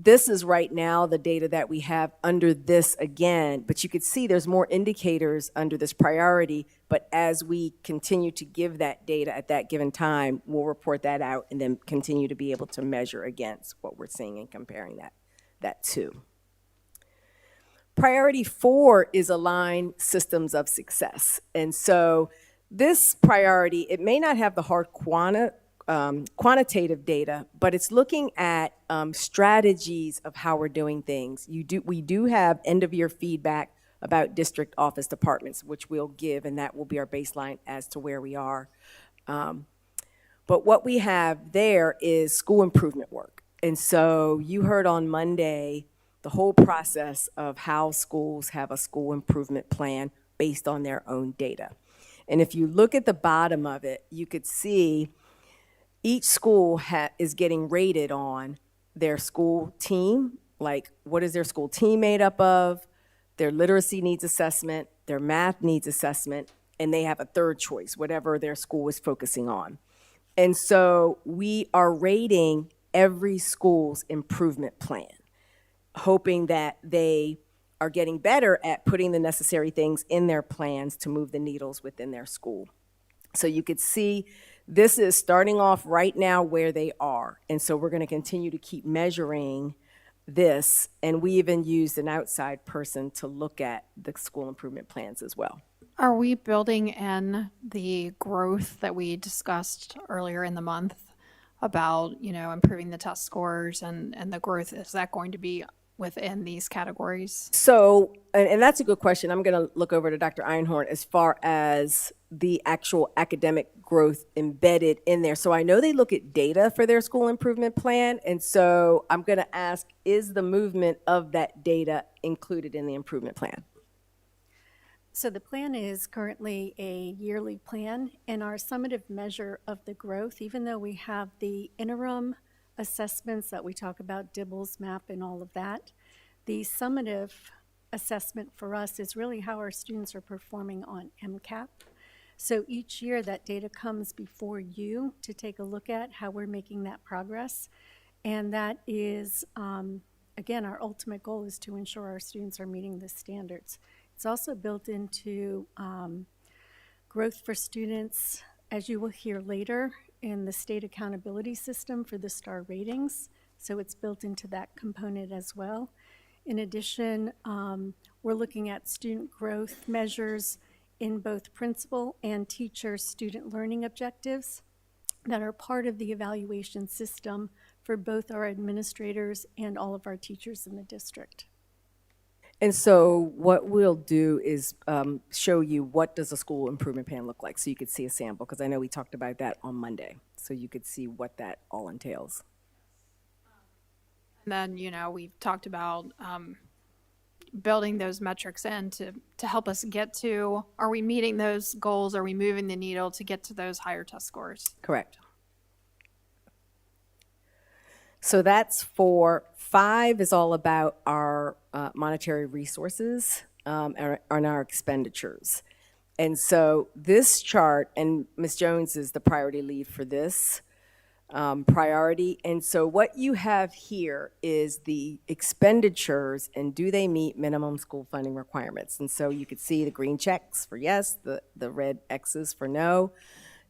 this is right now the data that we have under this again, but you could see there's more indicators under this priority, but as we continue to give that data at that given time, we'll report that out and then continue to be able to measure against what we're seeing and comparing that to. Priority 4 is align systems of success. And so this priority, it may not have the hard quantitative data, but it's looking at strategies of how we're doing things. We do have end-of-year feedback about district office departments, which we'll give, and that will be our baseline as to where we are. But what we have there is school improvement work. And so you heard on Monday the whole process of how schools have a school improvement plan based on their own data. And if you look at the bottom of it, you could see each school is getting rated on their school team, like what is their school team made up of, their literacy needs assessment, their math needs assessment, and they have a third choice, whatever their school is focusing on. And so we are rating every school's improvement plan, hoping that they are getting better at putting the necessary things in their plans to move the needles within their school. So you could see this is starting off right now where they are. And so we're going to continue to keep measuring this. And we even used an outside person to look at the school improvement plans as well. Are we building in the growth that we discussed earlier in the month about, improving the test scores and the growth? Is that going to be within these categories? So, and that's a good question. I'm going to look over to Dr. Einhorn as far as the actual academic growth embedded in there. So I know they look at data for their school improvement plan. And so I'm going to ask, is the movement of that data included in the improvement plan? So the plan is currently a yearly plan, and our summative measure of the growth, even though we have the interim assessments that we talk about, DIBELS, MAP, and all of that, the summative assessment for us is really how our students are performing on MCAP. So each year that data comes before you to take a look at how we're making that progress. And that is, again, our ultimate goal is to ensure our students are meeting the standards. It's also built into growth for students, as you will hear later, in the state accountability system for the STAR ratings. So it's built into that component as well. In addition, we're looking at student growth measures in both principal and teacher student learning objectives that are part of the evaluation system for both our administrators and all of our teachers in the district. And so what we'll do is show you what does a school improvement plan look like, so you could see a sample, because I know we talked about that on Monday, so you could see what that all entails. And then, we've talked about building those metrics in to help us get to, are we meeting those goals? Are we moving the needle to get to those higher test scores? Correct. So that's 4. 5 is all about our monetary resources and our expenditures. And so this chart, and Ms. Jones is the priority lead for this priority. And so what you have here is the expenditures and do they meet minimum school funding requirements. And so you could see the green checks for yes, the red X's for no.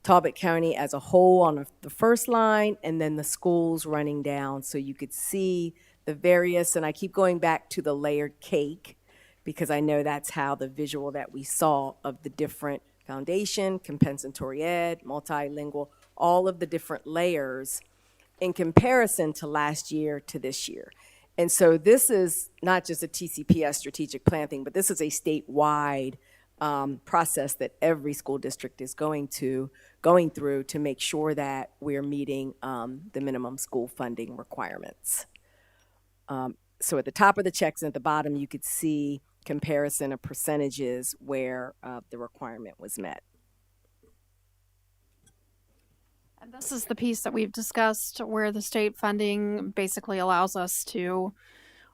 Talbot County as a whole on the first line, and then the schools running down. So you could see the various, and I keep going back to the layered cake because I know that's how the visual that we saw of the different foundation, compensatory ed, multilingual, all of the different layers in comparison to last year to this year. And so this is not just a TCPS strategic plan thing, but this is a statewide process that every school district is going through to make sure that we're meeting the minimum school funding requirements. So at the top of the checks and at the bottom, you could see comparison of percentages where the requirement was met. And this is the piece that we've discussed where the state funding basically allows us to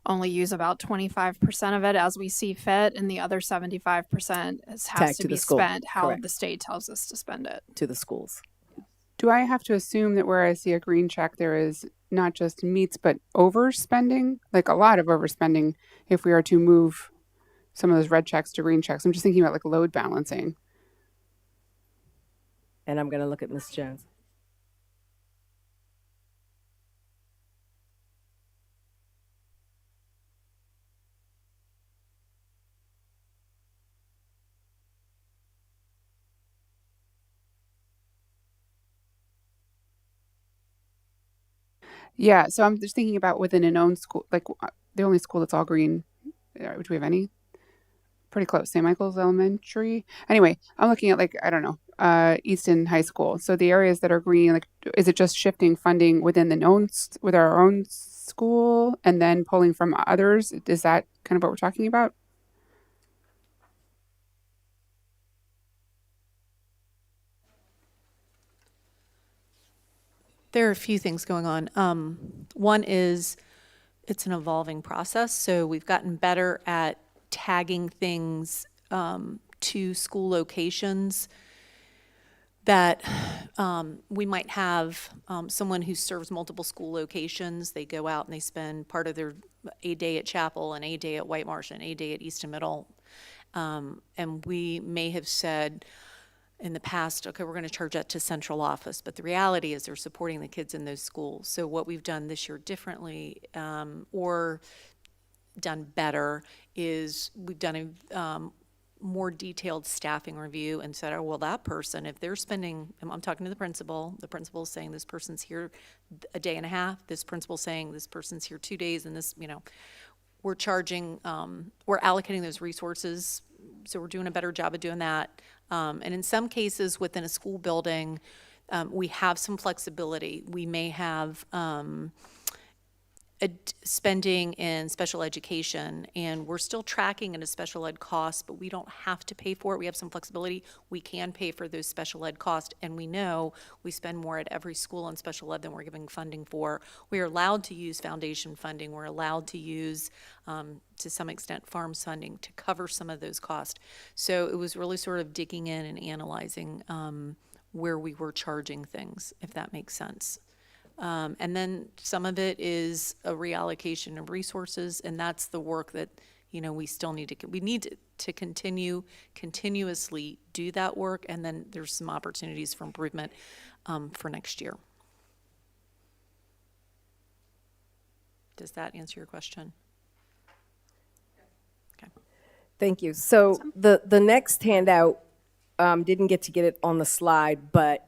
only use about 25% of it as we see fit, and the other 75% has Tagged to to be the school. spent how Correct. the state tells us to spend it. To the schools. Do I have to assume that where I see a green check, there is not just meets, but overspending? Like a lot of overspending if we are to move some of those red checks to green checks. I'm just thinking about like load balancing. And I'm going to look at Ms. Jones. Yeah, so I'm just thinking about within an own school, like the only school that's all green. Do we have any? Pretty close. St. Michael's Elementary. Anyway, I'm looking at like, I don't know, Easton High School. So the areas that are green, like, is it just shifting funding within the known with our own school and then pulling from others? Is that kind of what we're talking about? There are a few things going on. One is it's an evolving process, so we've gotten better at tagging things to school locations that we might have someone who serves multiple school locations. They go out and they spend part of their a day at Chapel and a day at White Marsh and a day at Easton Middle. And we may have said in the past, okay, we're going to charge that to central office, but the reality is they're supporting the kids in those schools. So what we've done this year differently or done better is we've done a more detailed staffing review and said, oh, well, that person, if they're spending, I'm talking to the principal is saying this person's here a day and a half, this principal's saying this person's here 2 days, and this, we're charging, we're allocating those resources, so we're doing a better job of doing that. And in some cases within a school building, we have some flexibility. We may have spending in special education, and we're still tracking in a special ed cost, but we don't have to pay for it. We have some flexibility. We can pay for those special ed costs, and we know we spend more at every school in special ed than we're giving funding for. We are allowed to use foundation funding. We're allowed to use, to some extent, farms funding to cover some of those costs. So it was really sort of digging in and analyzing where we were charging things, if that makes sense. And then some of it is a reallocation of resources, and that's the work that, we still need to, we need to continuously do that work, and then there's some opportunities for improvement for next year. Does that answer your question? Okay. Thank you. So the next handout, didn't get it on the slide, but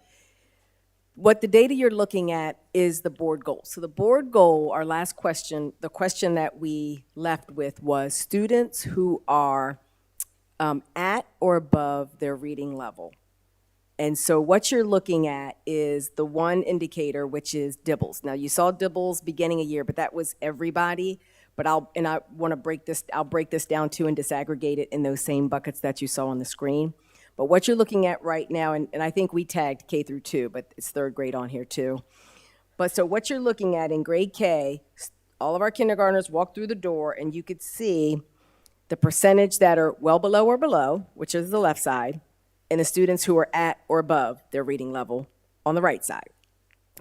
what the data you're looking at is the board goal. So the board goal, our last question, the question that we left with was students who are at or above their reading level. And so what you're looking at is the one indicator, which is DIBELS. Now you saw DIBELS beginning of year, but that was everybody. But I'll break this down too and disaggregate it in those same buckets that you saw on the screen. But what you're looking at right now, and I think we tagged K through 2, but it's third grade on here too. But so what you're looking at in grade K, all of our kindergartners walk through the door and you could see the percentage that are well below or below, which is the left side, and the students who are at or above their reading level on the right side.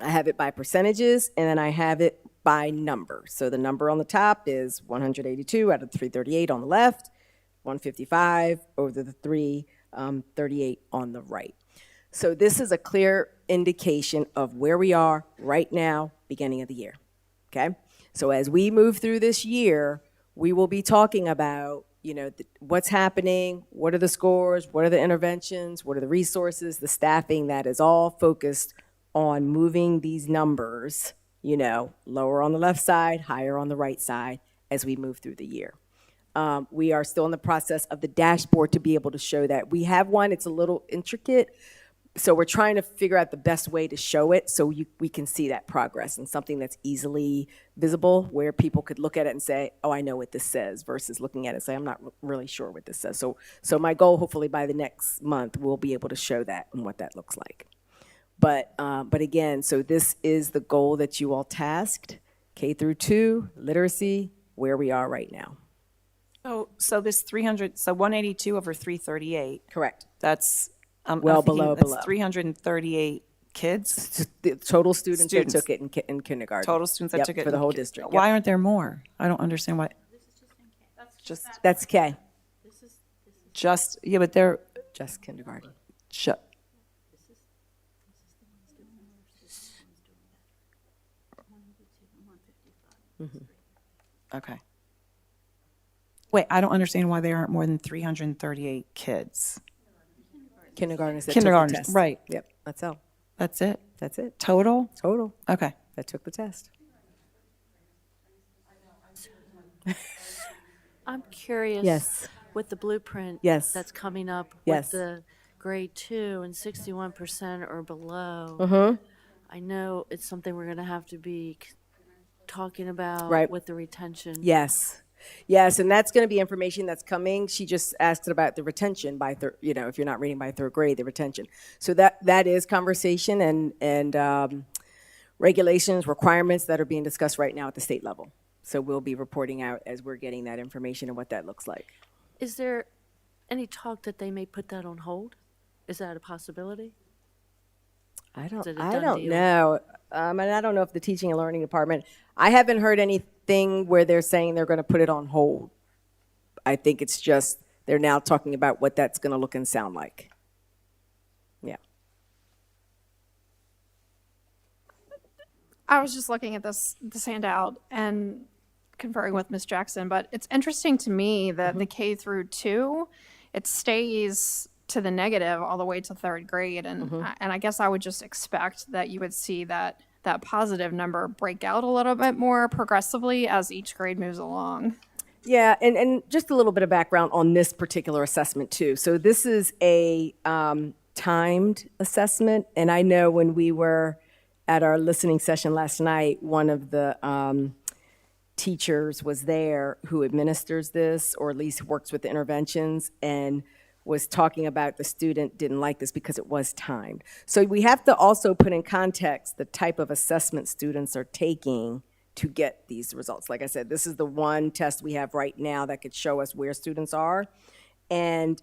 I have it by percentages, and then I have it by number. So the number on the top is 182 out of 338 on the left, 155 over the 338 on the right. So this is a clear indication of where we are right now, beginning of the year, okay? So as we move through this year, we will be talking about, what's happening, what are the scores, what are the interventions, what are the resources, the staffing, that is all focused on moving these numbers, lower on the left side, higher on the right side as we move through the year. We are still in the process of the dashboard to be able to show that. We have one, it's a little intricate, So we're trying to figure out the best way to show it so we can see that progress and something that's easily visible where people could look at it and say, oh, I know what this says, versus looking at it and say, I'm not really sure what this says. So my goal, hopefully by the next month, we'll be able to show that and what that looks like. But again, so this is the goal that you all tasked, K through 2, literacy, where we are right now. So this 300, so 182 over 338. Correct. That's Well I'm thinking below. that's 338 kids. The total students that took it in kindergarten. Total students that Yep, took it for the in whole ki- district. Why Yep. aren't there more? I don't understand why. That's K, Just yeah, but they're just kindergarten. Okay. Wait, I don't understand why there aren't more than 338 kids. Kindergartners that Kindergartners, took the test. right. Yep, that's all. That's it. That's it. Total? Total Okay. that took the test. I'm curious. Yes. With the blueprint. Yes. That's coming up. Yes. With the grade 2 and 61% or below. Mm-hmm. I know it's something we're going to have to be talking about Right. with the retention. Yes. Yes, and that's going to be information that's coming. She just asked about the retention by if you're not reading by 3rd grade, the retention. So that is conversation and regulations, requirements that are being discussed right now at the state level. So we'll be reporting out as we're getting that information and what that looks like. Is there any talk that they may put that on hold? Is that a possibility? I Is don't it a done deal? know. And I don't know if the teaching and learning department, I haven't heard anything where they're saying they're going to put it on hold. I think it's just they're now talking about what that's going to look and sound like. Yeah. I was just looking at this handout and conferring with Ms. Jackson, but it's interesting to me that the K through 2, it stays to the negative all the way to 3rd grade, and I guess I would just expect that you would see that positive number break out a little bit more progressively as each grade moves along. Yeah, and just a little bit of background on this particular assessment too. So this is a timed assessment, and I know when we were at our listening session last night, one of the teachers was there who administers this, or at least works with the interventions, and was talking about the student didn't like this because it was timed. So we have to also put in context the type of assessment students are taking to get these results. Like I said, this is the one test we have right now that could show us where students are. And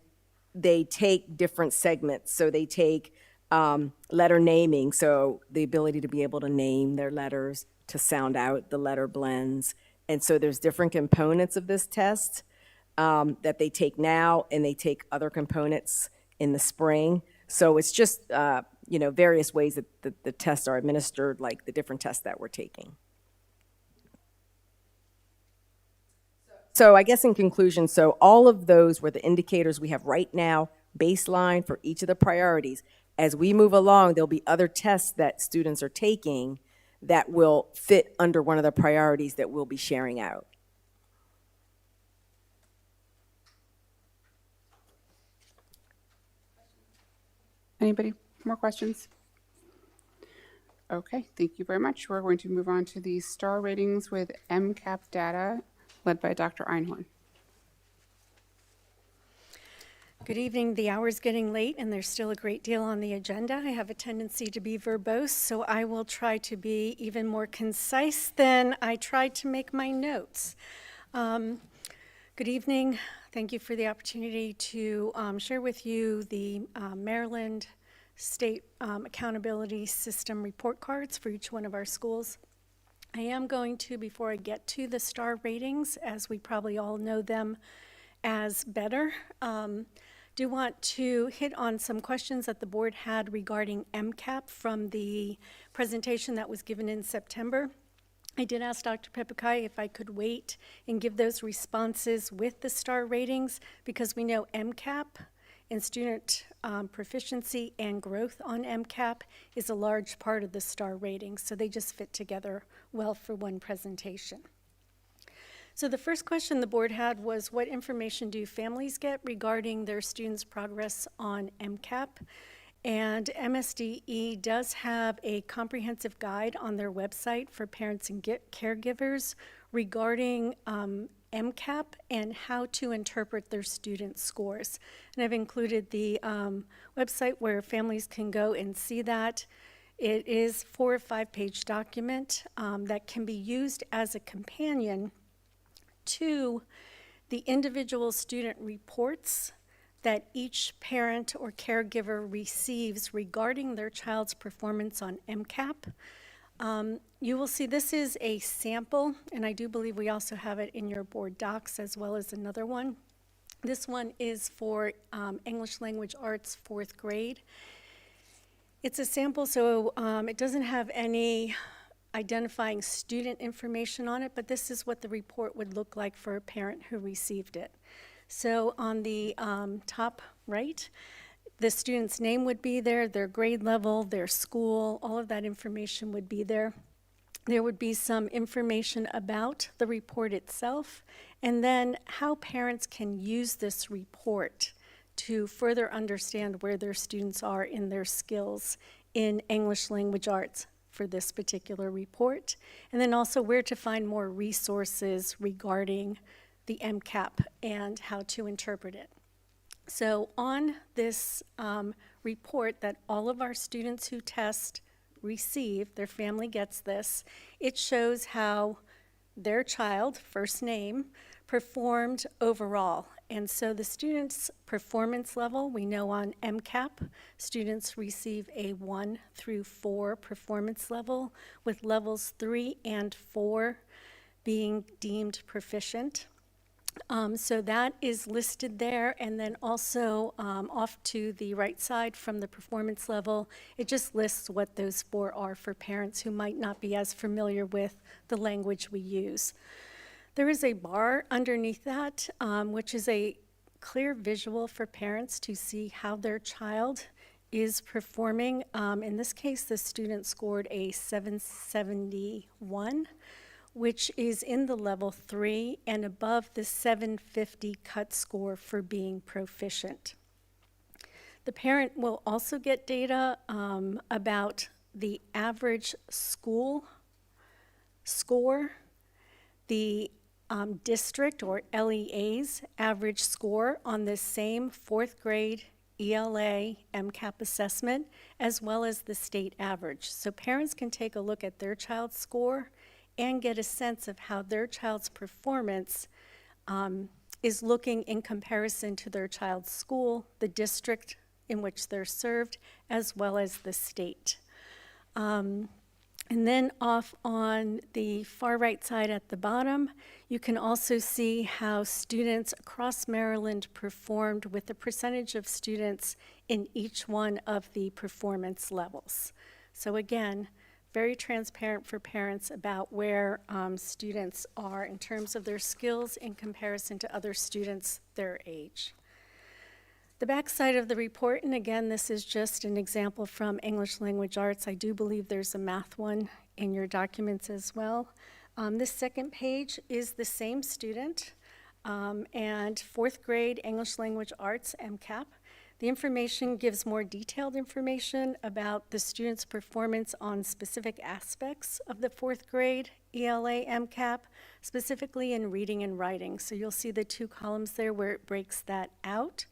they take different segments. So they take letter naming, so the ability to be able to name their letters, to sound out the letter blends. And so there's different components of this test that they take now, and they take other components in the spring. So it's just, various ways that the tests are administered, like the different tests that we're taking. So I guess in conclusion, so all of those were the indicators we have right now, baseline for each of the priorities. As we move along, there'll be other tests that students are taking that will fit under one of the priorities that we'll be sharing out. Anybody more questions? Okay, thank you very much. We're going to move on to the star ratings with MCAP data led by Dr. Einhorn. Good evening. The hour's getting late and there's still a great deal on the agenda. I have a tendency to be verbose, so I will try to be even more concise than I tried to make my notes. Good evening. Thank you for the opportunity to share with you the Maryland State Accountability System report cards for each one of our schools. I am going to, before I get to the star ratings, as we probably all know them as better, do want to hit on some questions that the board had regarding MCAP from the presentation that was given in September. I did ask Dr. Pepikai if I could wait and give those responses with the star ratings, because we know MCAP and student proficiency and growth on MCAP is a large part of the star ratings, so they just fit together well for one presentation. So the first question the board had was, what information do families get regarding their students' progress on MCAP? And MSDE does have a comprehensive guide on their website for parents and caregivers regarding MCAP and how to interpret their student scores. And I've included the website where families can go and see that. It is 4 or 5 page document that can be used as a companion to the individual student reports that each parent or caregiver receives regarding their child's performance on MCAP. You will see this is a sample, and I do believe we also have it in your board docs as well as another one. This one is for English Language Arts 4th grade. It's a sample, so it doesn't have any identifying student information on it, but this is what the report would look like for a parent who received it. So on the top right, the student's name would be there, their grade level, their school, all of that information would be there. There would be some information about the report itself, and then how parents can use this report to further understand where their students are in their skills in English Language Arts for this particular report, and then also where to find more resources regarding the MCAP and how to interpret it. So on this report that all of our students who test receive, their family gets this, it shows how their child, first name, performed overall. And so the students' performance level, we know on MCAP, students receive a 1 through 4 performance level, with levels 3 and 4 being deemed proficient. So that is listed there, and then also off to the right side from the performance level, it just lists what those 4 are for parents who might not be as familiar with the language we use. There is a bar underneath that, which is a clear visual for parents to see how their child is performing. In this case, the student scored a 771, which is in the level 3 and above the 750 cut score for being proficient. The parent will also get data about the average school score, the district or LEA's average score on this same 4th grade ELA MCAP assessment, as well as the state average. So parents can take a look at their child's score and get a sense of how their child's performance is looking in comparison to their child's school, the district in which they're served, as well as the state. And then off on the far right side at the bottom, you can also see how students across Maryland performed with the percentage of students in each one of the performance levels. So again, very transparent for parents about where students are in terms of their skills in comparison to other students their age. The back side of the report, and again, this is just an example from English Language Arts. I do believe there's a math one in your documents as well. This second page is the same student and 4th grade English Language Arts MCAP. The information gives more detailed information about the student's performance on specific aspects of the 4th grade ELA MCAP, specifically in reading and writing. So you'll see the 2 columns there where it breaks that out.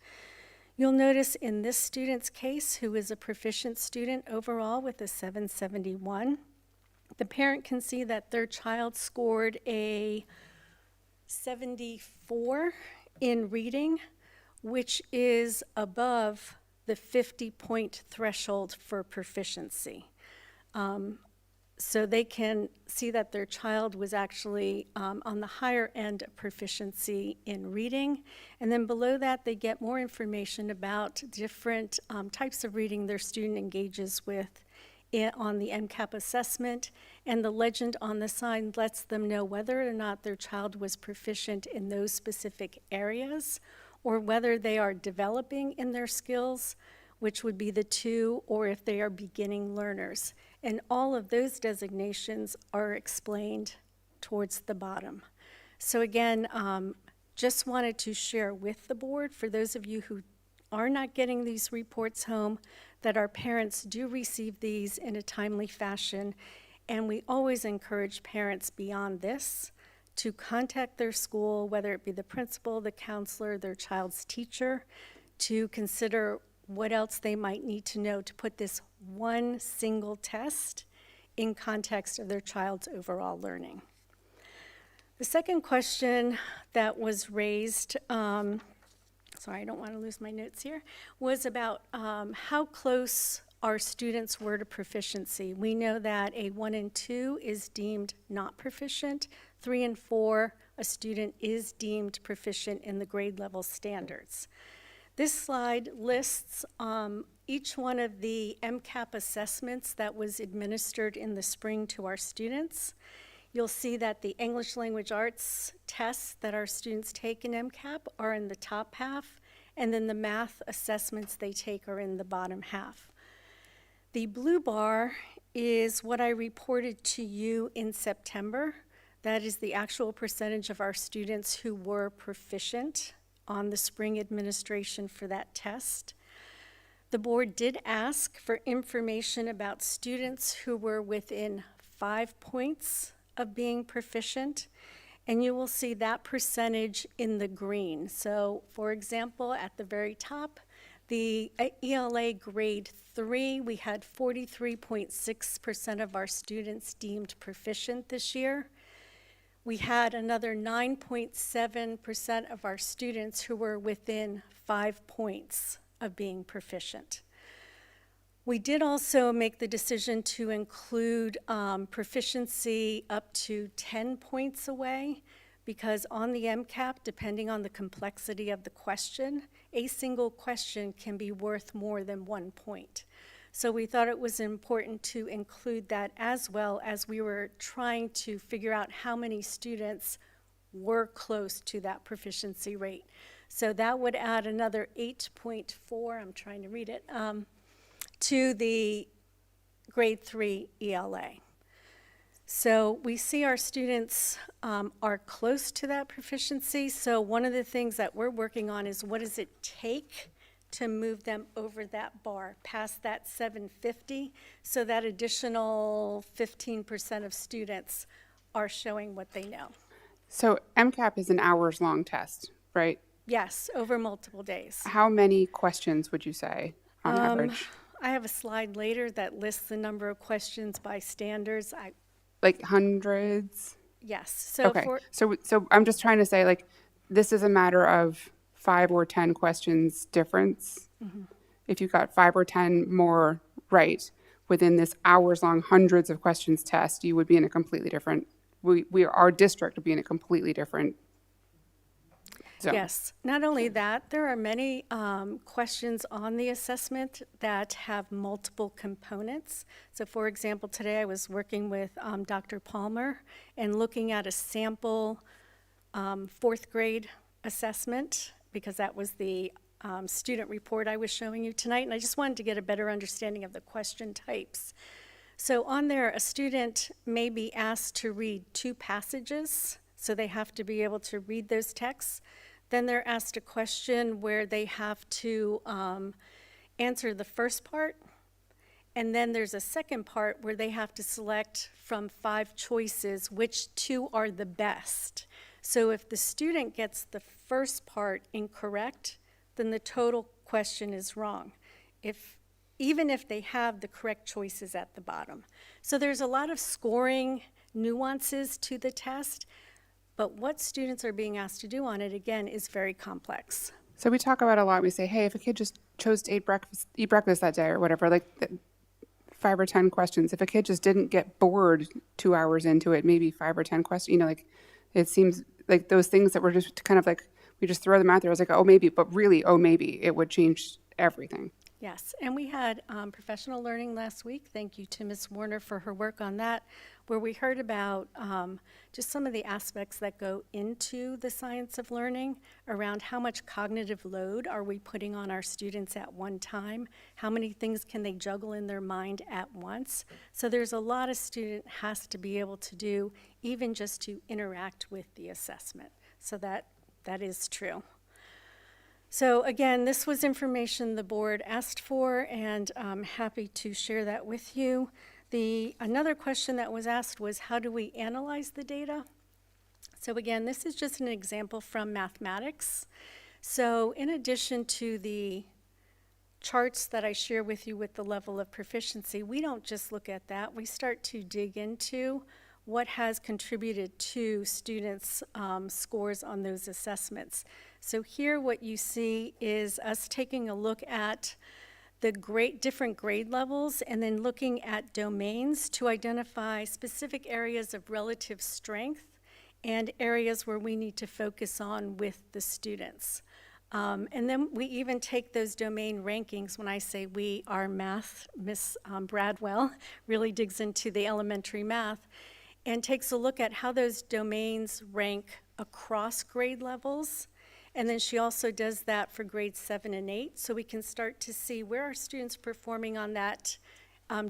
You'll notice in this student's case, who is a proficient student overall with a 771, the parent can see that their child scored a 74 in reading, which is above the 50-point threshold for proficiency. So they can see that their child was actually on the higher end of proficiency in reading. And then below that, they get more information about different types of reading their student engages with on the MCAP assessment. And the legend on the sign lets them know whether or not their child was proficient in those specific areas, or whether they are developing in their skills, which would be the 2, or if they are beginning learners. And all of those designations are explained towards the bottom. So again, just wanted to share with the board, for those of you who are not getting these reports home, that our parents do receive these in a timely fashion, and we always encourage parents beyond this to contact their school, whether it be the principal, the counselor, their child's teacher, to consider what else they might need to know to put this one single test in context of their child's overall learning. The second question that was raised, sorry, I don't want to lose my notes here, was about how close our students were to proficiency. We know that a 1 and 2 is deemed not proficient. 3 and 4, a student is deemed proficient in the grade level standards. This slide lists each one of the MCAP assessments that was administered in the spring to our students. You'll see that the English Language Arts tests that our students take in MCAP are in the top half, and then the math assessments they take are in the bottom half. The blue bar is what I reported to you in September. That is the actual percentage of our students who were proficient on the spring administration for that test. The board did ask for information about students who were within 5 points of being proficient, and you will see that percentage in the green. So, for example, at the very top, the ELA grade 3, we had 43.6% of our students deemed proficient this year. We had another 9.7% of our students who were within 5 points of being proficient. We did also make the decision to include proficiency up to 10 points away, because on the MCAP, depending on the complexity of the question, a single question can be worth more than 1 point. So we thought it was important to include that, as well as we were trying to figure out how many students were close to that proficiency rate. So that would add another 8.4, I'm trying to read it, to the grade 3 ELA. So we see our students are close to that proficiency. So one of the things that we're working on is, what does it take to move them over that bar, past that 750, so that additional 15% of students are showing what they know. So MCAP is an hours-long test, right? Yes, over multiple days. How many questions would you say on average? I have a slide later that lists the number of questions by standards. Like hundreds? Yes. So okay. So I'm just trying to say, like, this is a matter of 5 or 10 questions difference. Mm-hmm. If you got 5 or 10 more right within this hours-long hundreds of questions test, you would be in a completely different, our district would be in a completely different zone. Yes. Not only that, there are many questions on the assessment that have multiple components. So for example, today I was working with Dr. Palmer and looking at a sample 4th grade assessment, because that was the student report I was showing you tonight, and I just wanted to get a better understanding of the question types. So on there, a student may be asked to read 2 passages, so they have to be able to read those texts. Then they're asked a question where they have to answer the first part, and then there's a second part where they have to select from 5 choices which 2 are the best. So if the student gets the first part incorrect, then the total question is wrong, even if they have the correct choices at the bottom. So there's a lot of scoring nuances to the test, but what students are being asked to do on it, again, is very complex. So we talk about a lot. We say, hey, if a kid just chose to eat breakfast that day or whatever, like 5 or 10 questions. If a kid just didn't get bored 2 hours into it, maybe 5 or 10 questions, like it seems like those things that were just kind of like, we just throw them out there. I was like, oh, maybe, but really, oh, maybe it would change everything. Yes, and we had professional learning last week. Thank you to Ms. Warner for her work on that, where we heard about just some of the aspects that go into the science of learning around how much cognitive load are we putting on our students at one time, how many things can they juggle in their mind at once. So there's a lot a student has to be able to do, even just to interact with the assessment. So that is true. So again, this was information the board asked for, and I'm happy to share that with you. Another question that was asked was, how do we analyze the data? So again, this is just an example from mathematics. So in addition to the charts that I share with you with the level of proficiency, we don't just look at that. We start to dig into what has contributed to students' scores on those assessments. So here what you see is us taking a look at the different grade levels and then looking at domains to identify specific areas of relative strength and areas where we need to focus on with the students. And then we even take those domain rankings. When I say we, our math, Miss Bradwell really digs into the elementary math and takes a look at how those domains rank across grade levels. And then she also does that for grades 7 and 8, so we can start to see where are students performing on that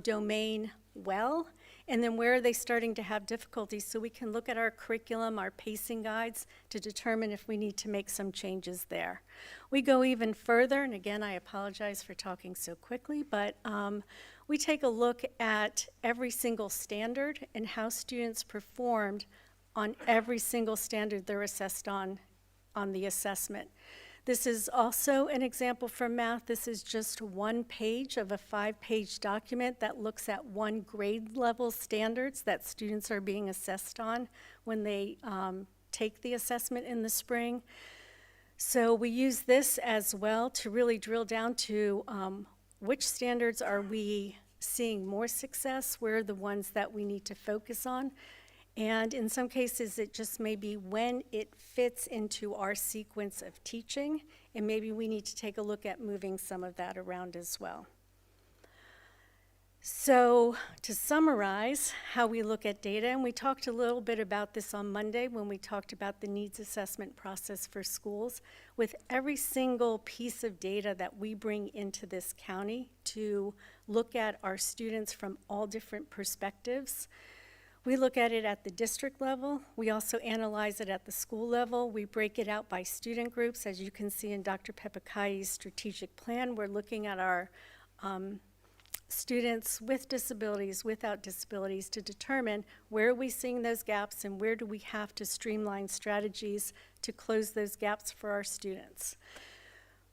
domain well, and then where are they starting to have difficulties, so we can look at our curriculum, our pacing guides, to determine if we need to make some changes there. We go even further, and again, I apologize for talking so quickly, but we take a look at every single standard and how students performed on every single standard they're assessed on the assessment. This is also an example from math. This is just one page of a 5-page document that looks at one grade level standards that students are being assessed on when they take the assessment in the spring. So we use this as well to really drill down to which standards are we seeing more success, where are the ones that we need to focus on. And in some cases, it just may be when it fits into our sequence of teaching, and maybe we need to take a look at moving some of that around as well. So to summarize how we look at data, and we talked a little bit about this on Monday when we talked about the needs assessment process for schools, with every single piece of data that we bring into this county to look at our students from all different perspectives. We look at it at the district level. We also analyze it at the school level. We break it out by student groups. As you can see in Dr. Pepakai's strategic plan, we're looking at our students with disabilities, without disabilities, to determine where are we seeing those gaps and where do we have to streamline strategies to close those gaps for our students.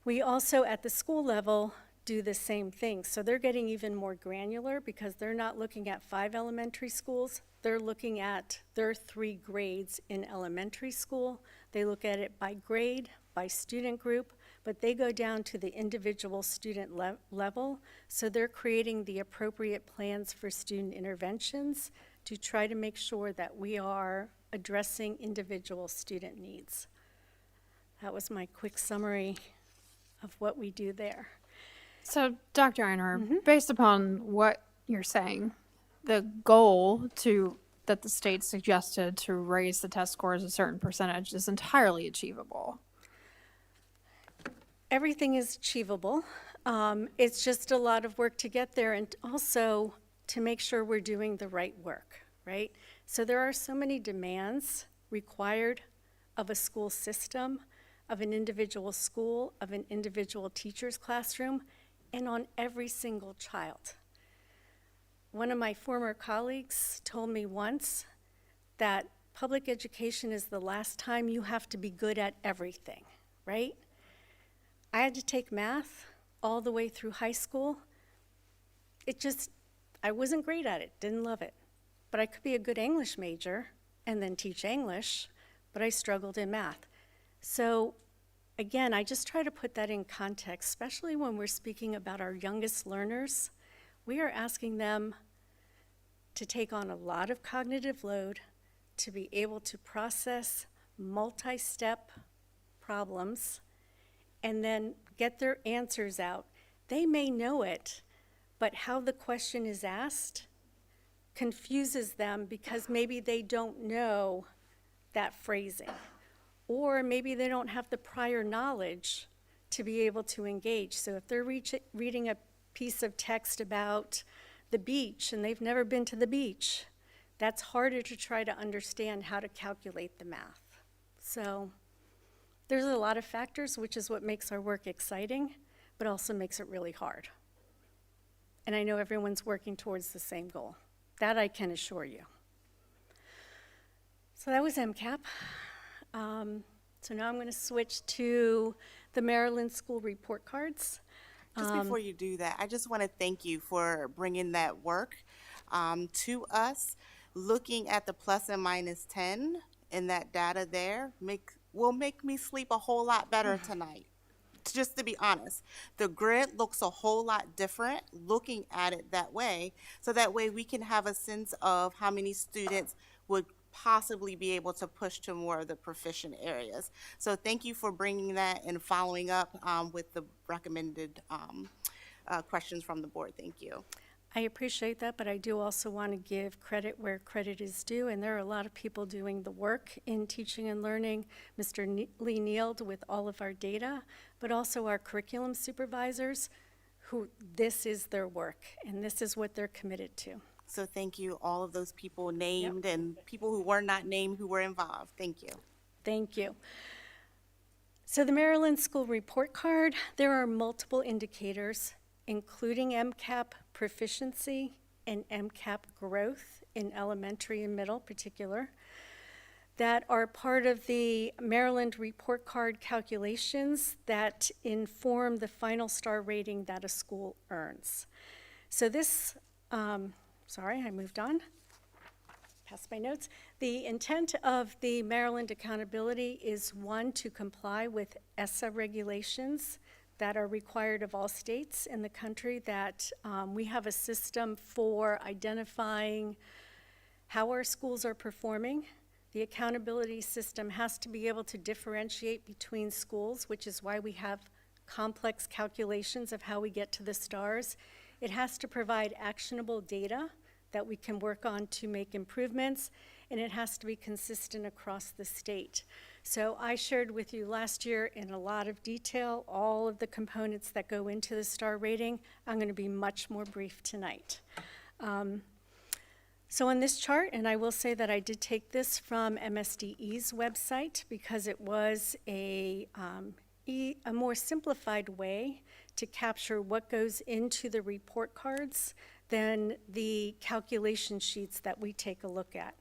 We also, at the school level, do the same thing. So they're getting even more granular because they're not looking at 5 elementary schools. They're looking at their 3 grades in elementary school. They look at it by grade, by student group, but they go down to the individual student level. So they're creating the appropriate plans for student interventions to try to make sure that we are addressing individual student needs. That was my quick summary of what we do there. So, Dr. Einhorn, based upon what you're saying, the goal that the state suggested to raise the test scores a certain percentage is entirely achievable. Everything is achievable. It's just a lot of work to get there, and also to make sure we're doing the right work, right? So there are so many demands required of a school system, of an individual school, of an individual teacher's classroom, and on every single child. One of my former colleagues told me once that public education is the last time you have to be good at everything, right? I had to take math all the way through high school. I wasn't great at it, didn't love it. But I could be a good English major and then teach English, but I struggled in math. So again, I just try to put that in context, especially when we're speaking about our youngest learners. We are asking them to take on a lot of cognitive load, to be able to process multi-step problems, and then get their answers out. They may know it, but how the question is asked confuses them because maybe they don't know that phrasing. Or maybe they don't have the prior knowledge to be able to engage. So if they're reading a piece of text about the beach and they've never been to the beach, that's harder to try to understand how to calculate the math. So There's a lot of factors, which is what makes our work exciting, but also makes it really hard. And I know everyone's working towards the same goal. That I can assure you. So that was MCAP. So now I'm going to switch to the Maryland School Report Cards. Just before you do that, I just want to thank you for bringing that work to us. Looking at the plus and minus 10 in that data there will make me sleep a whole lot better tonight. Just to be honest, the grid looks a whole lot different looking at it that way, so that way we can have a sense of how many students would possibly be able to push to more of the proficient areas. So thank you for bringing that and following up with the recommended questions from the board. Thank you. I appreciate that, but I do also want to give credit where credit is due, and there are a lot of people doing the work in teaching and learning. Mr. Lee Neild with all of our data, but also our curriculum supervisors, who this is their work, and this is what they're committed to. So thank you, all of those people named and people who were not named who were involved. Thank you. Thank you. So the Maryland School Report Card, there are multiple indicators, including MCAP proficiency and MCAP growth in elementary and middle particular, that are part of the Maryland Report Card calculations that inform the final star rating that a school earns. So this, sorry, I moved on. Past my notes. The intent of the Maryland Accountability is, one, to comply with ESSA regulations that are required of all states in the country, that we have a system for identifying how our schools are performing. The accountability system has to be able to differentiate between schools, which is why we have complex calculations of how we get to the stars. It has to provide actionable data that we can work on to make improvements, and it has to be consistent across the state. So I shared with you last year in a lot of detail all of the components that go into the star rating. I'm going to be much more brief tonight. So on this chart, and I will say that I did take this from MSDE's website because it was a more simplified way to capture what goes into the report cards than the calculation sheets that we take a look at.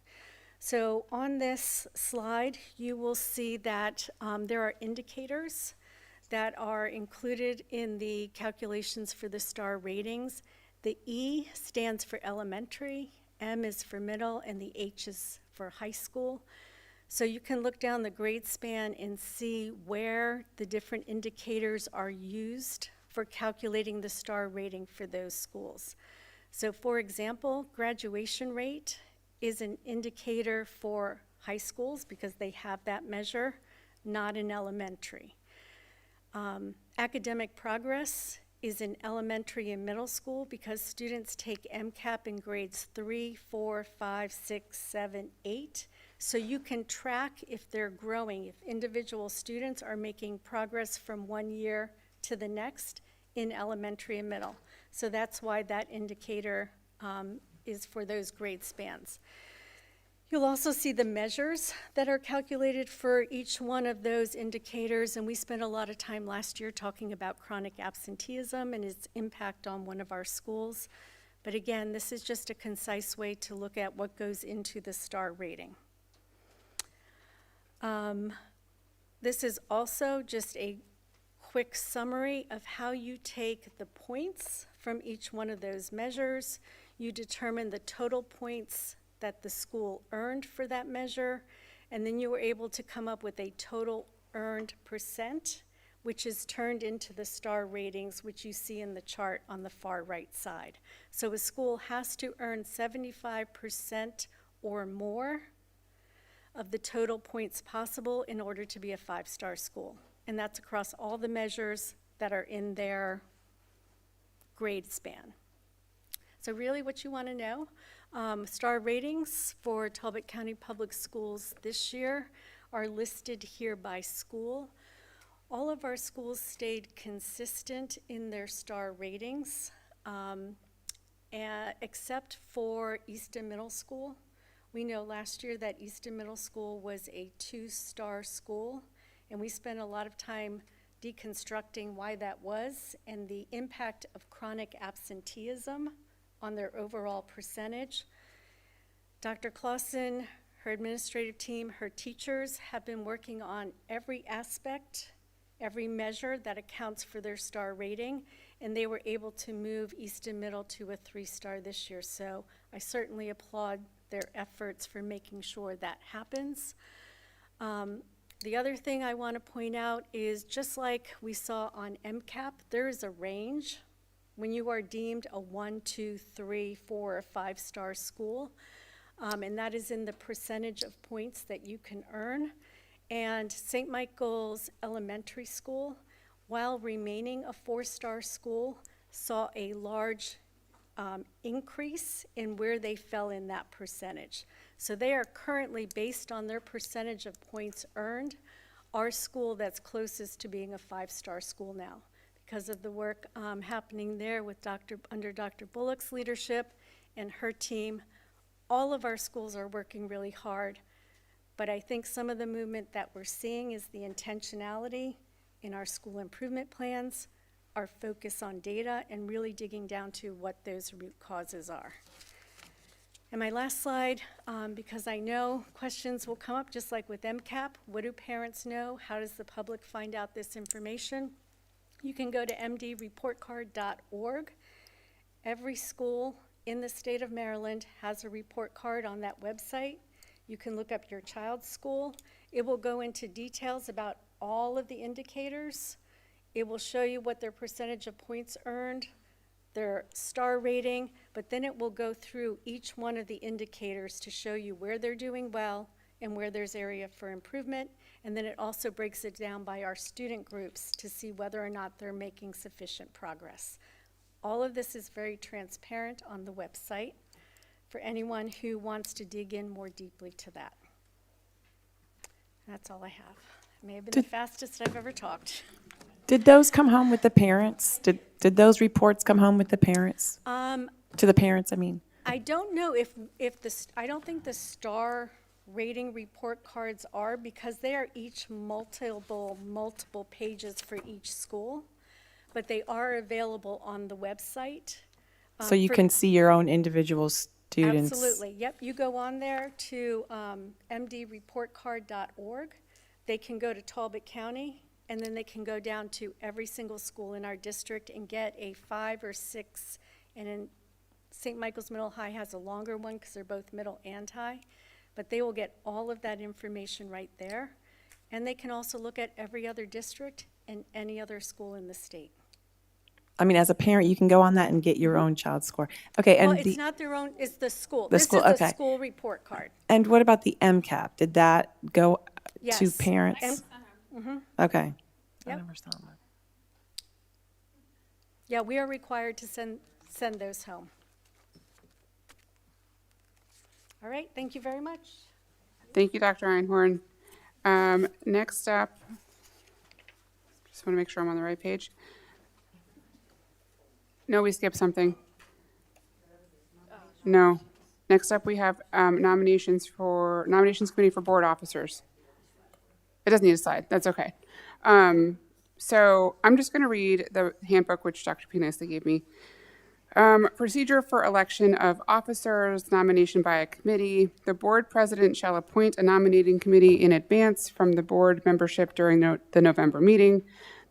So on this slide, you will see that there are indicators that are included in the calculations for the star ratings. The E stands for elementary, M is for middle, and the H is for high school. So you can look down the grade span and see where the different indicators are used for calculating the star rating for those schools. So for example, graduation rate is an indicator for high schools because they have that measure, not in elementary. Academic progress is in elementary and middle school because students take MCAP in grades 3, 4, 5, 6, 7, 8. So you can track if they're growing, if individual students are making progress from one year to the next in elementary and middle. So that's why that indicator is for those grade spans. You'll also see the measures that are calculated for each one of those indicators, and we spent a lot of time last year talking about chronic absenteeism and its impact on one of our schools. But again, this is just a concise way to look at what goes into the star rating. This is also just a quick summary of how you take the points from each one of those measures. You determine the total points that the school earned for that measure, and then you were able to come up with a total earned percent, which is turned into the star ratings, which you see in the chart on the far right side. So a school has to earn 75% or more of the total points possible in order to be a 5-star school. And that's across all the measures that are in their grade span. So really what you want to know, star ratings for Talbot County Public Schools this year are listed here by school. All of our schools stayed consistent in their star ratings, except for Easton Middle School. We know last year that Easton Middle School was a 2-star school, And we spent a lot of time deconstructing why that was and the impact of chronic absenteeism on their overall percentage. Dr. Clausen, her administrative team, her teachers have been working on every aspect, every measure that accounts for their star rating, and they were able to move Easton Middle to a 3-star this year. So I certainly applaud their efforts for making sure that happens. The other thing I want to point out is, just like we saw on MCAP, there is a range when you are deemed a 1, 2, 3, 4, or 5-star school, and that is in the percentage of points that you can earn. And St. Michael's Elementary School, while remaining a 4-star school, saw a large increase in where they fell in that percentage. So they are currently, based on their percentage of points earned, our school that's closest to being a 5-star school now, because of the work happening there with under Dr. Bullock's leadership and her team. All of our schools are working really hard, but I think some of the movement that we're seeing is the intentionality in our school improvement plans, our focus on data, and really digging down to what those root causes are. And my last slide, because I know questions will come up, just like with MCAP. What do parents know? How does the public find out this information? You can go to mdreportcard.org. Every school in the state of Maryland has a report card on that website. You can look up your child's school. It will go into details about all of the indicators. It will show you what their percentage of points earned, their star rating, but then it will go through each one of the indicators to show you where they're doing well and where there's area for improvement. And then it also breaks it down by our student groups to see whether or not they're making sufficient progress. All of this is very transparent on the website for anyone who wants to dig in more deeply to that. That's all I have. It may have been the fastest I've ever talked. Did those come home with the parents? Did those reports come home with the parents? To the parents, I mean. I don't know I don't think the star rating report cards are, because they are each multiple pages for each school, but they are available on the website. So you can see your own individual students. Absolutely, yep. You go on there to mdreportcard.org. They can go to Talbot County, and then they can go down to every single school in our district and get a 5 or 6, and in St. Michael's Middle High has a longer one because they're both middle and high, but they will get all of that information right there. And they can also look at every other district and any other school in the state. I mean, as a parent, you can go on that and get your own child score. Okay, and Well, it's not their own, it's the school. The school, This is okay. the school report card. And what about the MCAP? Did that go to Yes. parents? Mhm. Okay. I Yep. never saw that. Yeah, we are required to send those home. All right, thank you very much. Thank you, Dr. Einhorn. Next up, just want to make sure I'm on the right page. No, we skipped something. No. Next up, we have nominations committee for board officers. It doesn't need a slide. That's okay. So I'm just going to read the handbook, which Dr. P. Nicely gave me. Procedure for election of officers, nomination by a committee. The board president shall appoint a nominating committee in advance from the board membership during the November meeting.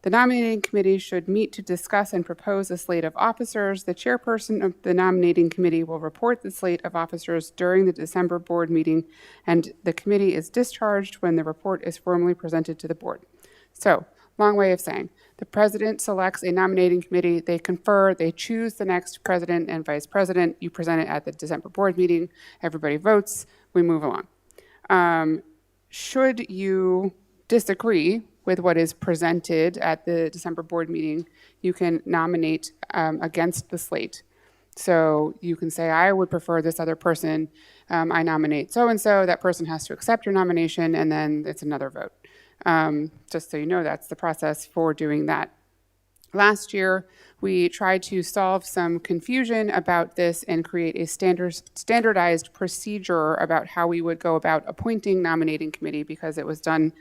The nominating committee should meet to discuss and propose a slate of officers. The chairperson of the nominating committee will report the slate of officers during the December board meeting, and the committee is discharged when the report is formally presented to the board. So, long way of saying, the president selects a nominating committee, they confer, they choose the next president and vice president, you present it at the December board meeting, everybody votes, we move along. Should you disagree with what is presented at the December board meeting, you can nominate against the slate. So you can say, I would prefer this other person, I nominate so-and-so, that person has to accept your nomination, and then it's another vote. Just so you know, that's the process for doing that. Last year, we tried to solve some confusion about this and create a standardized procedure about how we would go about appointing nominating committee, because it was done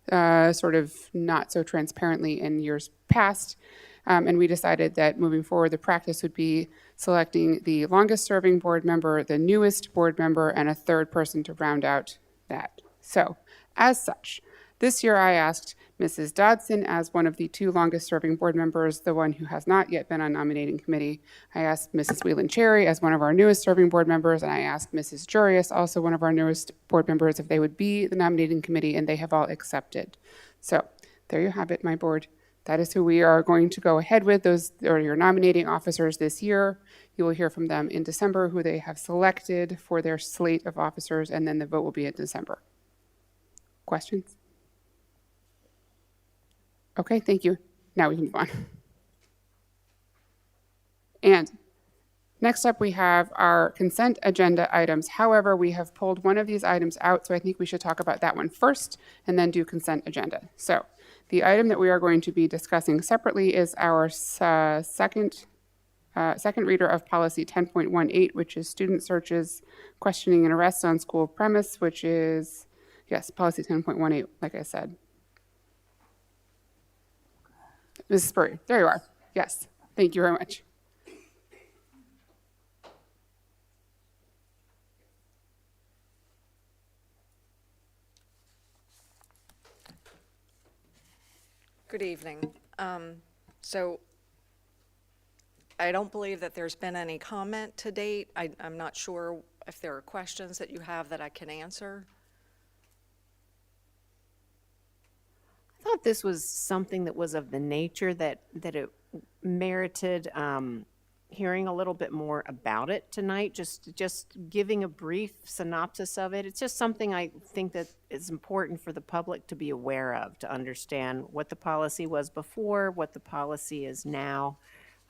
sort of not so transparently in years past. And we decided that moving forward, the practice would be selecting the longest serving board member, the newest board member, and a third person to round out that. So, as such, this year I asked Mrs. Dodson as one of the 2 longest serving board members, the one who has not yet been on nominating committee. I asked Mrs. Whelan Cherry as one of our newest serving board members, and I asked Mrs. Jurius, also one of our newest board members, if they would be the nominating committee, and they have all accepted. So, there you have it, my board. That is who we are going to go ahead with. Those are your nominating officers this year. You will hear from them in December who they have selected for their slate of officers, and then the vote will be in December. Questions? Okay, thank you. Now we can move on. And next up, we have our consent agenda items. However, we have pulled one of these items out, so I think we should talk about that one first and then do consent agenda. So the item that we are going to be discussing separately is our second reader of policy 10.18, which is student searches, questioning, and arrests on school premise, which is, yes, policy 10.18, like I said. Mrs. Spurrier, there you are. Yes, thank you very much. Good evening. So I don't believe that there's been any comment to date. I'm not sure if there are questions that you have that I can answer. I thought this was something that was of the nature that it merited hearing a little bit more about it tonight, just giving a brief synopsis of it. It's just something I think that is important for the public to be aware of, to understand what the policy was before, what the policy is now,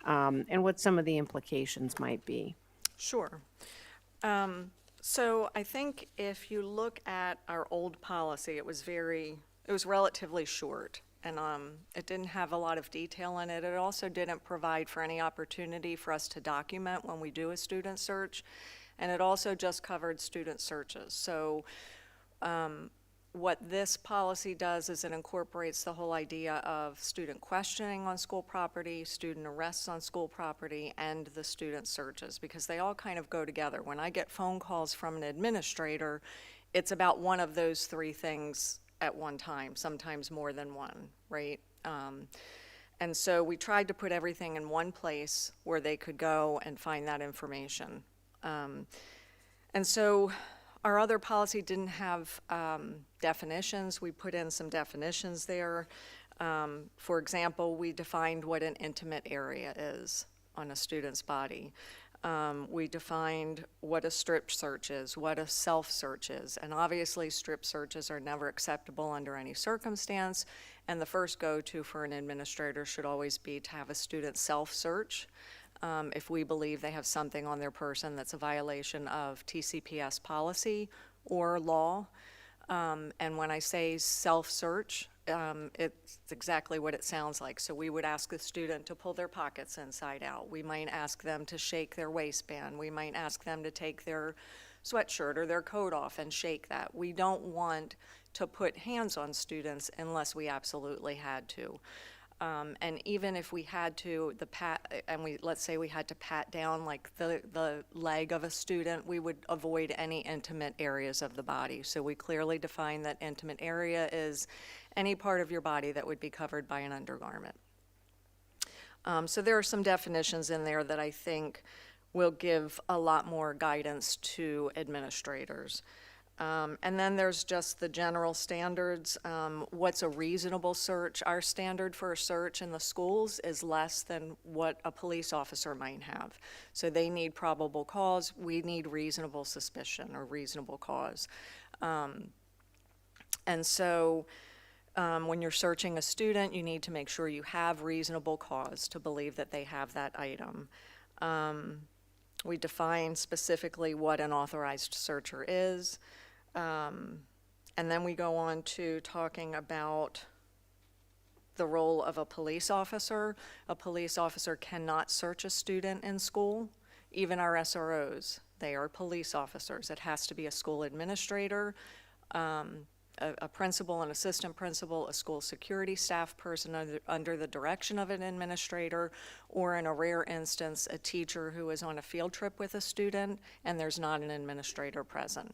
and what some of the implications might be. Sure. So I think if you look at our old policy, it was relatively short, and it didn't have a lot of detail in it. It also didn't provide for any opportunity for us to document when we do a student search, and it also just covered student searches. So what this policy does is it incorporates the whole idea of student questioning on school property, student arrests on school property, and the student searches, because they all kind of go together. When I get phone calls from an administrator, it's about one of those 3 things at one time, sometimes more than one, right? And so we tried to put everything in one place where they could go and find that information. And so our other policy didn't have definitions. We put in some definitions there. For example, we defined what an intimate area is on a student's body. We defined what a strip search is, what a self-search is, and obviously strip searches are never acceptable under any circumstance, and the first go-to for an administrator should always be to have a student self-search if we believe they have something on their person that's a violation of TCPS policy or law. And when I say self-search, it's exactly what it sounds like. So we would ask the student to pull their pockets inside out. We might ask them to shake their waistband. We might ask them to take their sweatshirt or their coat off and shake that. We don't want to put hands on students unless we absolutely had to. And even if we had to, let's say we had to pat down like the leg of a student, we would avoid any intimate areas of the body. So we clearly define that intimate area is any part of your body that would be covered by an undergarment. So there are some definitions in there that I think will give a lot more guidance to administrators. And then there's just the general standards. What's a reasonable search? Our standard for a search in the schools is less than what a police officer might have. So they need probable cause. We need reasonable suspicion or reasonable cause. And so when you're searching a student, you need to make sure you have reasonable cause to believe that they have that item. We define specifically what an authorized searcher is. And then we go on to talking about the role of a police officer. A police officer cannot search a student in school, even our SROs. They are police officers. It has to be a school administrator. a principal, an assistant principal, a school security staff person under the direction of an administrator, or in a rare instance, a teacher who is on a field trip with a student and there's not an administrator present.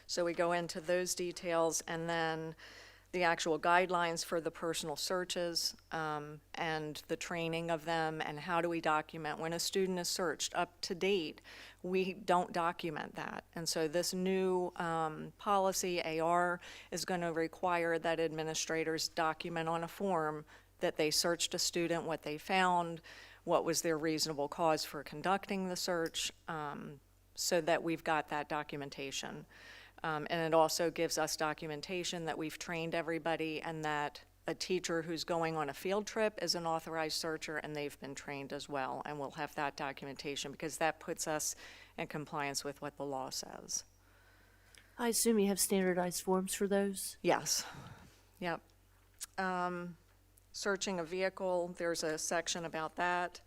So we go into those details, and then the actual guidelines for the personal searches and the training of them, and how do we document when a student is searched. Up to date, we don't document that. And so this new policy, AR, is going to require that administrators document on a form that they searched a student, what they found, what was their reasonable cause for conducting the search, so that we've got that documentation. And it also gives us documentation that we've trained everybody, and that a teacher who's going on a field trip is an authorized searcher, and they've been trained as well. And we'll have that documentation because that puts us in compliance with what the law says. I assume you have standardized forms for those? Yes. Yep. Searching a vehicle, there's a section about that.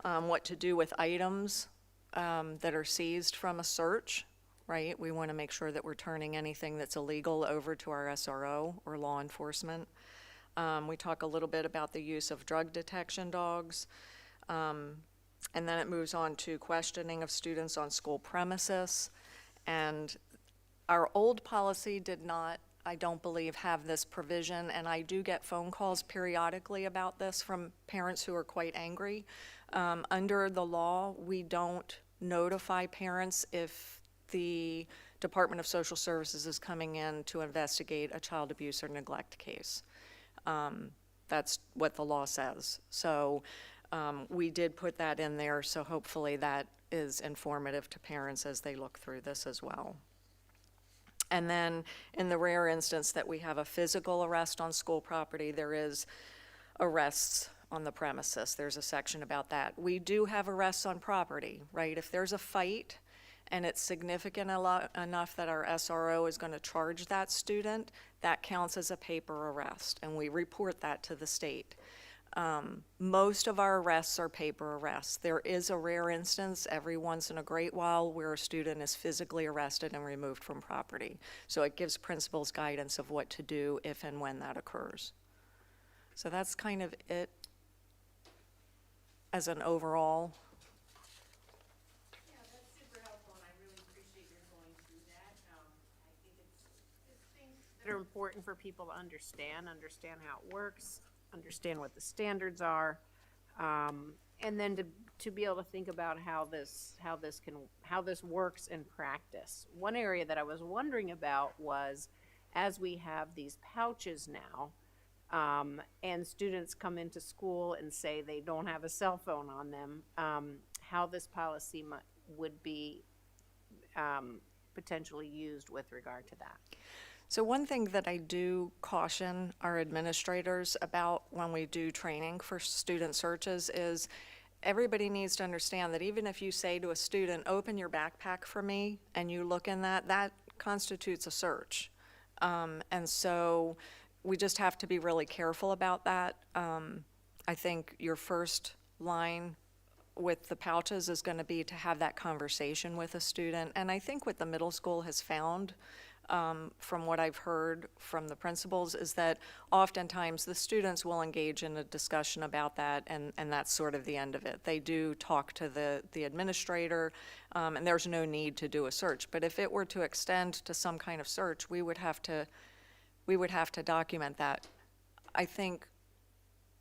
What to do with items that are seized from a search. Right? We want to make sure that we're turning anything that's illegal over to our SRO or law enforcement. We talk a little bit about the use of drug detection dogs. And then it moves on to questioning of students on school premises. And our old policy did not, I don't believe, have this provision. And I do get phone calls periodically about this from parents who are quite angry. Under the law, we don't notify parents if the Department of Social Services is coming in to investigate a child abuse or neglect case. That's what the law says. So we did put that in there, so hopefully that is informative to parents as they look through this as well. And then in the rare instance that we have a physical arrest on school property, there is arrests on the premises. There's a section about that. We do have arrests on property, right? If there's a fight and it's significant enough that our SRO is going to charge that student, that counts as a paper arrest, and we report that to the state. Most of our arrests are paper arrests. There is a rare instance every once in a great while where a student is physically arrested and removed from property. So it gives principals guidance of what to do if and when that occurs. So that's kind of it as an overall. That are important for people to understand how it works, understand what the standards are, and then to be able to think about how this works in practice. One area that I was wondering about was, as we have these pouches now, and students come into school and say they don't have a cell phone on them, how this policy would be potentially used with regard to that. So one thing that I do caution our administrators about when we do training for student searches is everybody needs to understand that even if you say to a student, open your backpack for me, and you look in that constitutes a search. And so we just have to be really careful about that. I think your first line with the pouches is going to be to have that conversation with a student. And I think what the middle school has found, from what I've heard from the principals, is that oftentimes the students will engage in a discussion about that, and that's sort of the end of it. They do talk to the administrator, and there's no need to do a search. But if it were to extend to some kind of search, we would have to document that. I think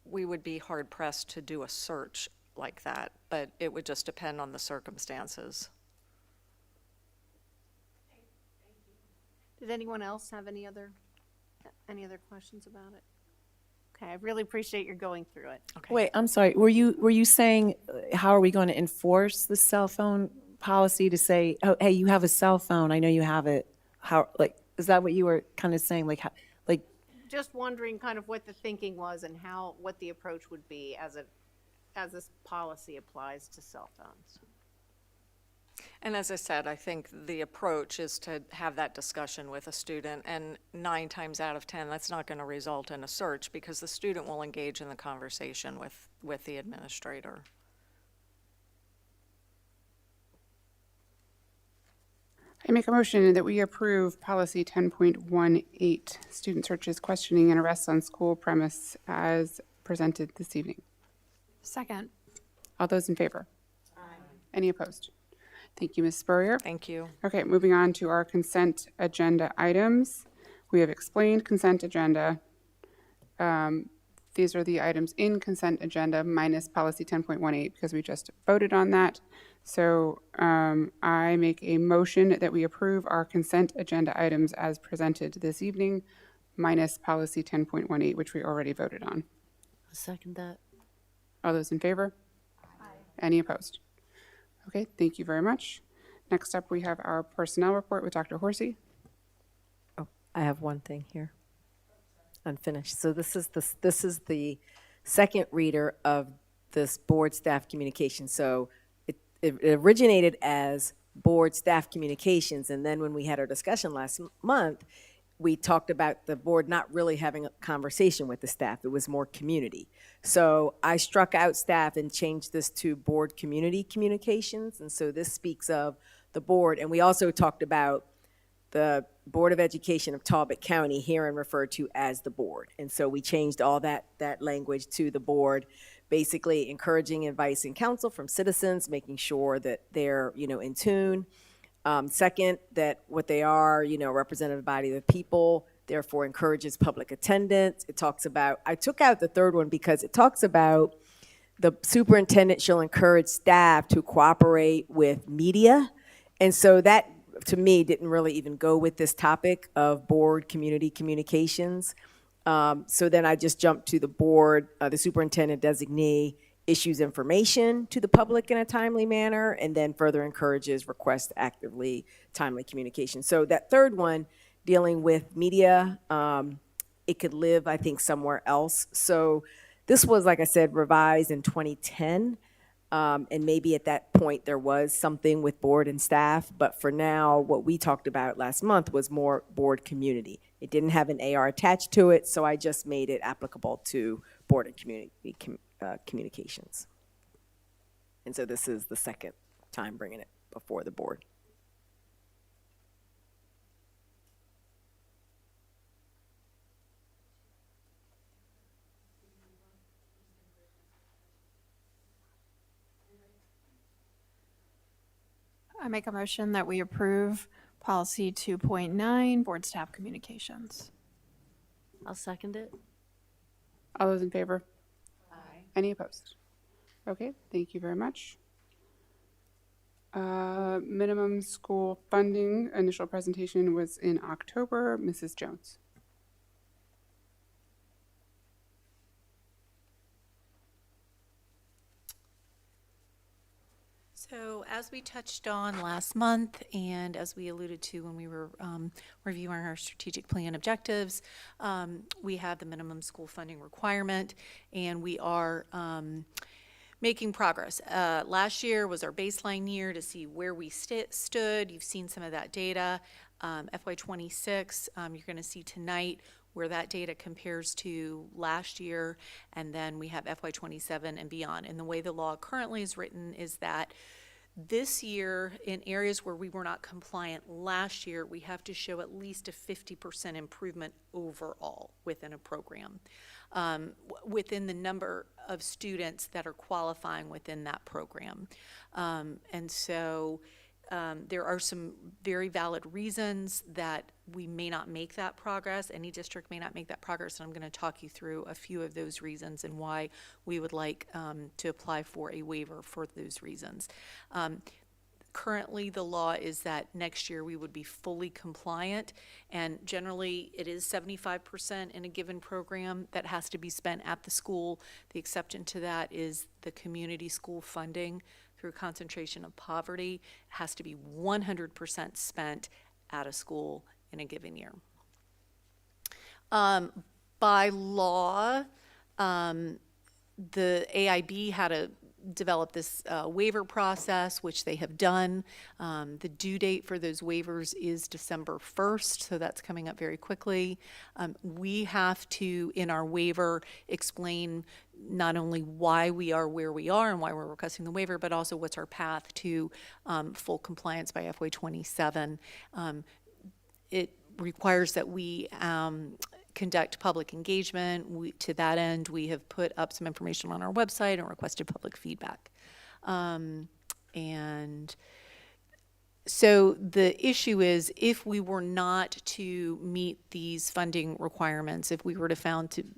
we would be hard pressed to do a search like that, but it would just depend on the circumstances. Did anyone else have any other questions about it? Okay, I really appreciate your going through it. Okay. Wait, I'm sorry. Were you saying how are we going to enforce the cell phone policy to say, oh, hey, you have a cell phone, I know you have it. How, like, is that what you were kind of saying? Like, how, like, Just wondering kind of what the thinking was and what the approach would be as this policy applies to cell phones. And as I said, I think the approach is to have that discussion with a student, and 9 times out of 10, that's not going to result in a search because the student will engage in the conversation with the administrator. I make a motion that we approve policy 10.18, student searches, questioning, and arrests on school premise as presented this evening. Second. All those in favor? Aye. Any opposed? Thank you, Ms. Spurrier. Thank you. Okay, moving on to our consent agenda items. We have explained consent agenda. These are the items in consent agenda minus policy 10.18 because we just voted on that. So I make a motion that we approve our consent agenda items as presented this evening minus policy 10.18, which we already voted on. I'll second that. All those in favor? Aye. Any opposed? Okay, thank you very much. Next up, we have our personnel report with Dr. Horsey. Oh, I have one thing here. Unfinished. So this is the second reader of this board staff communication. So it originated as board staff communications, and then when we had our discussion last month, we talked about the board not really having a conversation with the staff. It was more community. So I struck out staff and changed this to board community communications. And so this speaks of the board. And we also talked about the Board of Education of Talbot County, herein referred to as the board. And so we changed all that language to the board, basically encouraging advice and counsel from citizens, making sure that they're, in tune. Second, that what they are, representative body of the people, therefore encourages public attendance. It talks about, I took out the third one because it talks about the superintendent shall encourage staff to cooperate with media. And so that, to me, didn't really even go with this topic of board community communications. So then I just jumped to the board, the superintendent designee issues information to the public in a timely manner, and then further encourages request actively timely communication. So that third one, dealing with media, it could live, I think, somewhere else. So this was, like I said, revised in 2010. And maybe at that point there was something with board and staff, but for now, what we talked about last month was more board community. It didn't have an AR attached to it, so I just made it applicable to board and community communications. And so this is the second time bringing it before the board. I make a motion that we approve policy 2.9, board staff communications. I'll second it. All those in favor? Aye. Any opposed? Okay, thank you very much. Minimum school funding, initial presentation was in October. Mrs. Jones. So as we touched on last month, and as we alluded to when we were reviewing our strategic plan objectives, we have the minimum school funding requirement, and we are making progress. Last year was our baseline year to see where we stood. You've seen some of that data. FY26, you're going to see tonight where that data compares to last year, and then we have FY27 and beyond. And the way the law currently is written is that this year, in areas where we were not compliant last year, we have to show at least a 50% improvement overall within a program, within the number of students that are qualifying within that program. And so there are some very valid reasons that we may not make that progress. Any district may not make that progress, and I'm going to talk you through a few of those reasons and why we would like to apply for a waiver for those reasons. Currently, the law is that next year we would be fully compliant, and generally it is 75% in a given program that has to be spent at the school. The exception to that is the community school funding through concentration of poverty. It has to be 100% spent at a school in a given year. By law, the AIB had a develop this waiver process, which they have done. The due date for those waivers is December 1st, so that's coming up very quickly. We have to, in our waiver, explain not only why we are where we are and why we're requesting the waiver, but also what's our path to full compliance by FY27. It requires that we conduct public engagement. To that end, we have put up some information on our website and requested public feedback. And so the issue is, if we were not to meet these funding requirements, if we were to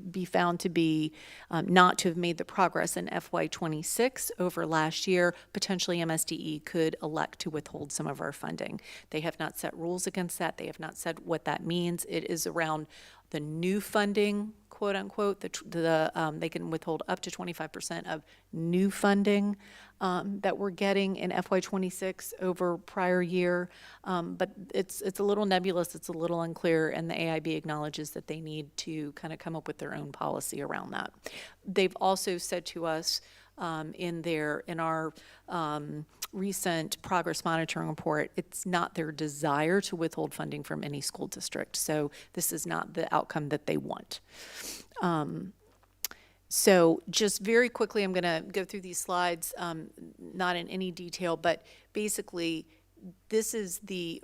be found to be not to have made the progress in FY26 over last year, potentially MSDE could elect to withhold some of our funding. They have not set rules against that. They have not said what that means. It is around the new funding, quote unquote. They can withhold up to 25% of new funding that we're getting in FY26 over prior year. But it's a little nebulous, it's a little unclear, and the AIB acknowledges that they need to kind of come up with their own policy around that. They've also said to us in our recent progress monitoring report, it's not their desire to withhold funding from any school district. So this is not the outcome that they want. So just very quickly, I'm going to go through these slides, not in any detail, but basically this is these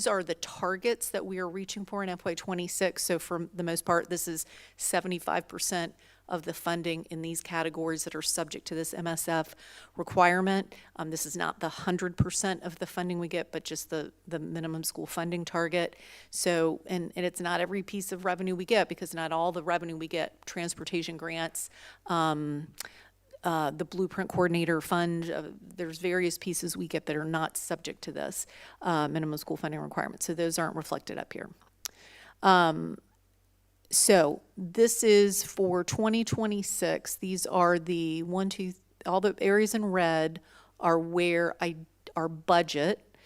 are the targets that we are reaching for in FY26. So for the most part, this is 75% of the funding in these categories that are subject to this MSF requirement. This is not the 100% of the funding we get, but just the minimum school funding target. So, and it's not every piece of revenue we get, because not all the revenue we get, transportation grants, the Blueprint Coordinator Fund, there's various pieces we get that are not subject to this minimum school funding requirement. So those aren't reflected up here. So this is for 2026. These are all the areas in red are where our budget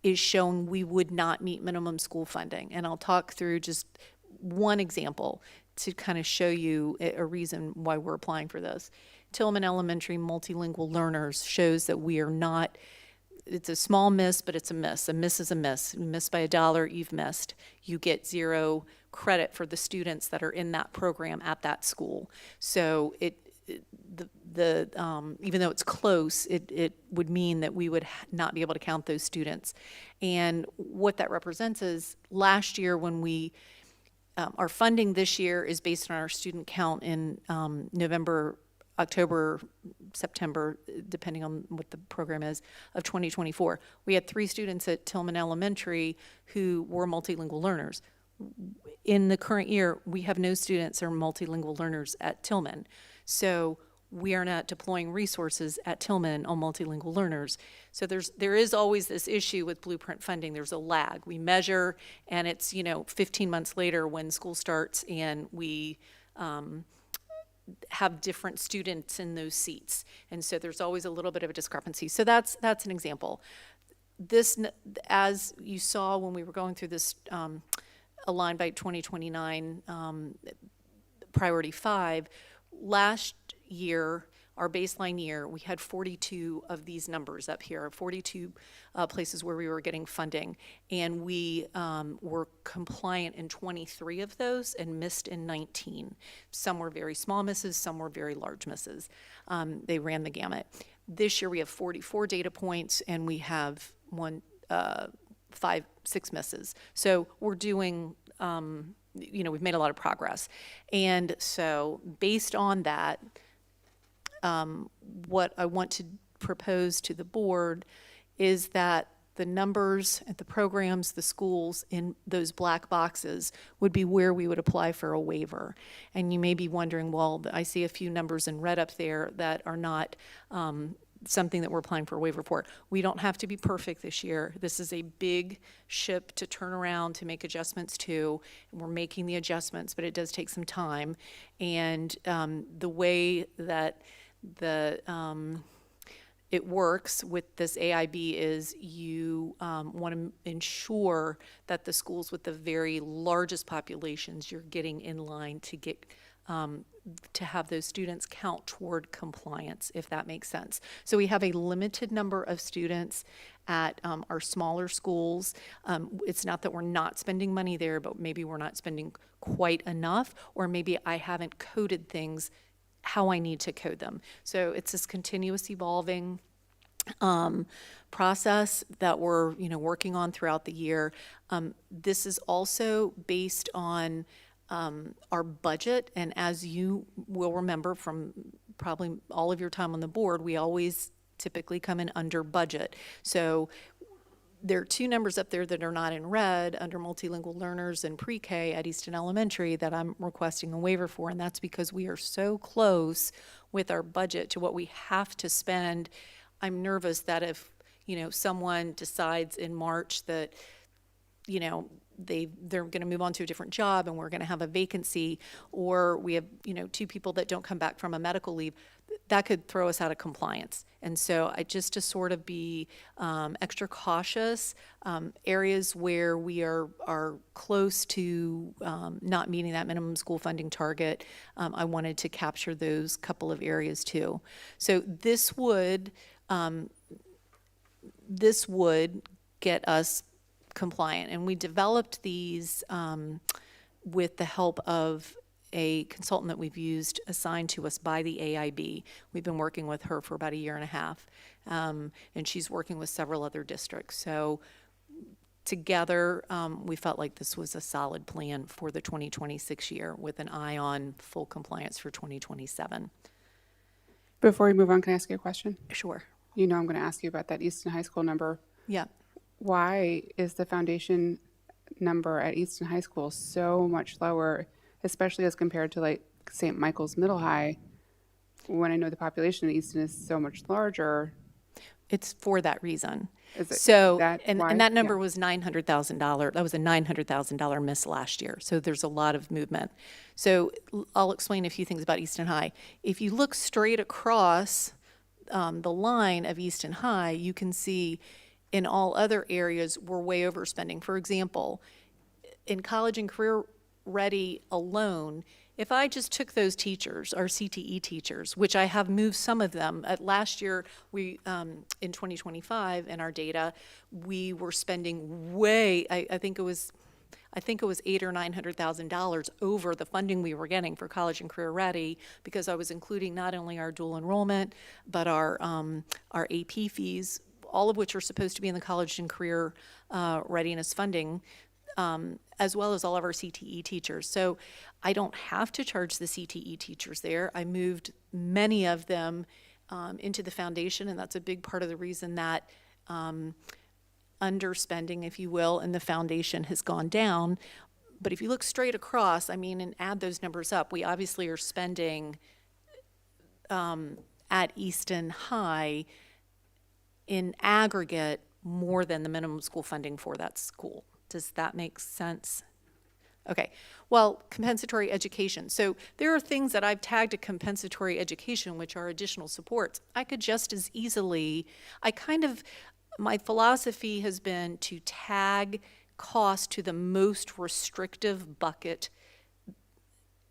is showing we would not meet minimum school funding. And I'll talk through just one example to kind of show you a reason why we're applying for this. Tillman Elementary multilingual learners shows that we are not, it's a small miss, but it's a miss. A miss is a miss. You miss by $1, you've missed. You get 0 credit for the students that are in that program at that school. So even though it's close, it would mean that we would not be able to count those students. And what that represents is, last year when we, our funding this year is based on our student count in November, October, September, depending on what the program is, of 2024. We had 3 students at Tillman Elementary who were multilingual learners. In the current year, we have no students who are multilingual learners at Tillman. So we are not deploying resources at Tillman on multilingual learners. So there is always this issue with Blueprint funding. There's a lag. We measure, and it's 15 months later when school starts, and we have different students in those seats. And so there's always a little bit of a discrepancy. So that's an example. This, as you saw when we were going through this Align by 2029 Priority 5, last year, our baseline year, we had 42 of these numbers up here, 42 places where we were getting funding. And we were compliant in 23 of those and missed in 19. Some were very small misses, some were very large misses. They ran the gamut. This year we have 44 data points, and we have 6 misses. So we're doing, we've made a lot of progress. And so based on that, what I want to propose to the board is that the numbers at the programs, the schools in those black boxes would be where we would apply for a waiver. And you may be wondering, well, I see a few numbers in red up there that are not something that we're applying for a waiver for. We don't have to be perfect this year. This is a big ship to turn around, to make adjustments to, and we're making the adjustments, but it does take some time. And the way that it works with this AIB is you want to ensure that the schools with the very largest populations, you're getting in line to get to have those students count toward compliance, if that makes sense. So we have a limited number of students at our smaller schools. It's not that we're not spending money there, but maybe we're not spending quite enough, or maybe I haven't coded things how I need to code them. So it's this continuous evolving process that we're working on throughout the year. This is also based on our budget, and as you will remember from probably all of your time on the board, we always typically come in under budget. So there are two numbers up there that are not in red under multilingual learners and pre-K at Easton Elementary that I'm requesting a waiver for, and that's because we are so close with our budget to what we have to spend. I'm nervous that if someone decides in March that they're going to move on to a different job and we're going to have a vacancy, or we have two people that don't come back from a medical leave, that could throw us out of compliance. And so just to sort of be extra cautious, areas where we are close to not meeting that minimum school funding target, I wanted to capture those couple of areas too. So this would get us compliant, and we developed these with the help of a consultant that we've used assigned to us by the AIB. We've been working with her for about a year and a half, and she's working with several other districts. So together, we felt like this was a solid plan for the 2026 year with an eye on full compliance for 2027. Before we move on, can I ask you a question? Sure. I'm going to ask you about that Easton High School number. Yeah. Why is the foundation number at Easton High School so much lower, especially as compared to like St. Michael's Middle High, when I know the population at Easton is so much larger? It's for that reason. Is it So, that and why? that number Yeah. was $900,000. That was a $900,000 miss last year. So there's a lot of movement. So I'll explain a few things about Easton High. If you look straight across the line of Easton High, you can see in all other areas we're way overspending. For example, in college and career ready alone, if I just took those teachers, our CTE teachers, which I have moved some of them, last year we, in 2025 in our data, we were spending way, I think it was $800,000 or $900,000 over the funding we were getting for college and career ready, because I was including not only our dual enrollment, but our AP fees, all of which are supposed to be in the college and career readiness funding, as well as all of our CTE teachers. So I don't have to charge the CTE teachers there. I moved many of them into the foundation, and that's a big part of the reason that underspending, if you will, in the foundation has gone down. But if you look straight across, and add those numbers up, we obviously are spending at Easton High in aggregate more than the minimum school funding for that school. Does that make sense? Okay, well, compensatory education. So there are things that I've tagged to compensatory education, which are additional supports. I could just as easily, my philosophy has been to tag cost to the most restrictive bucket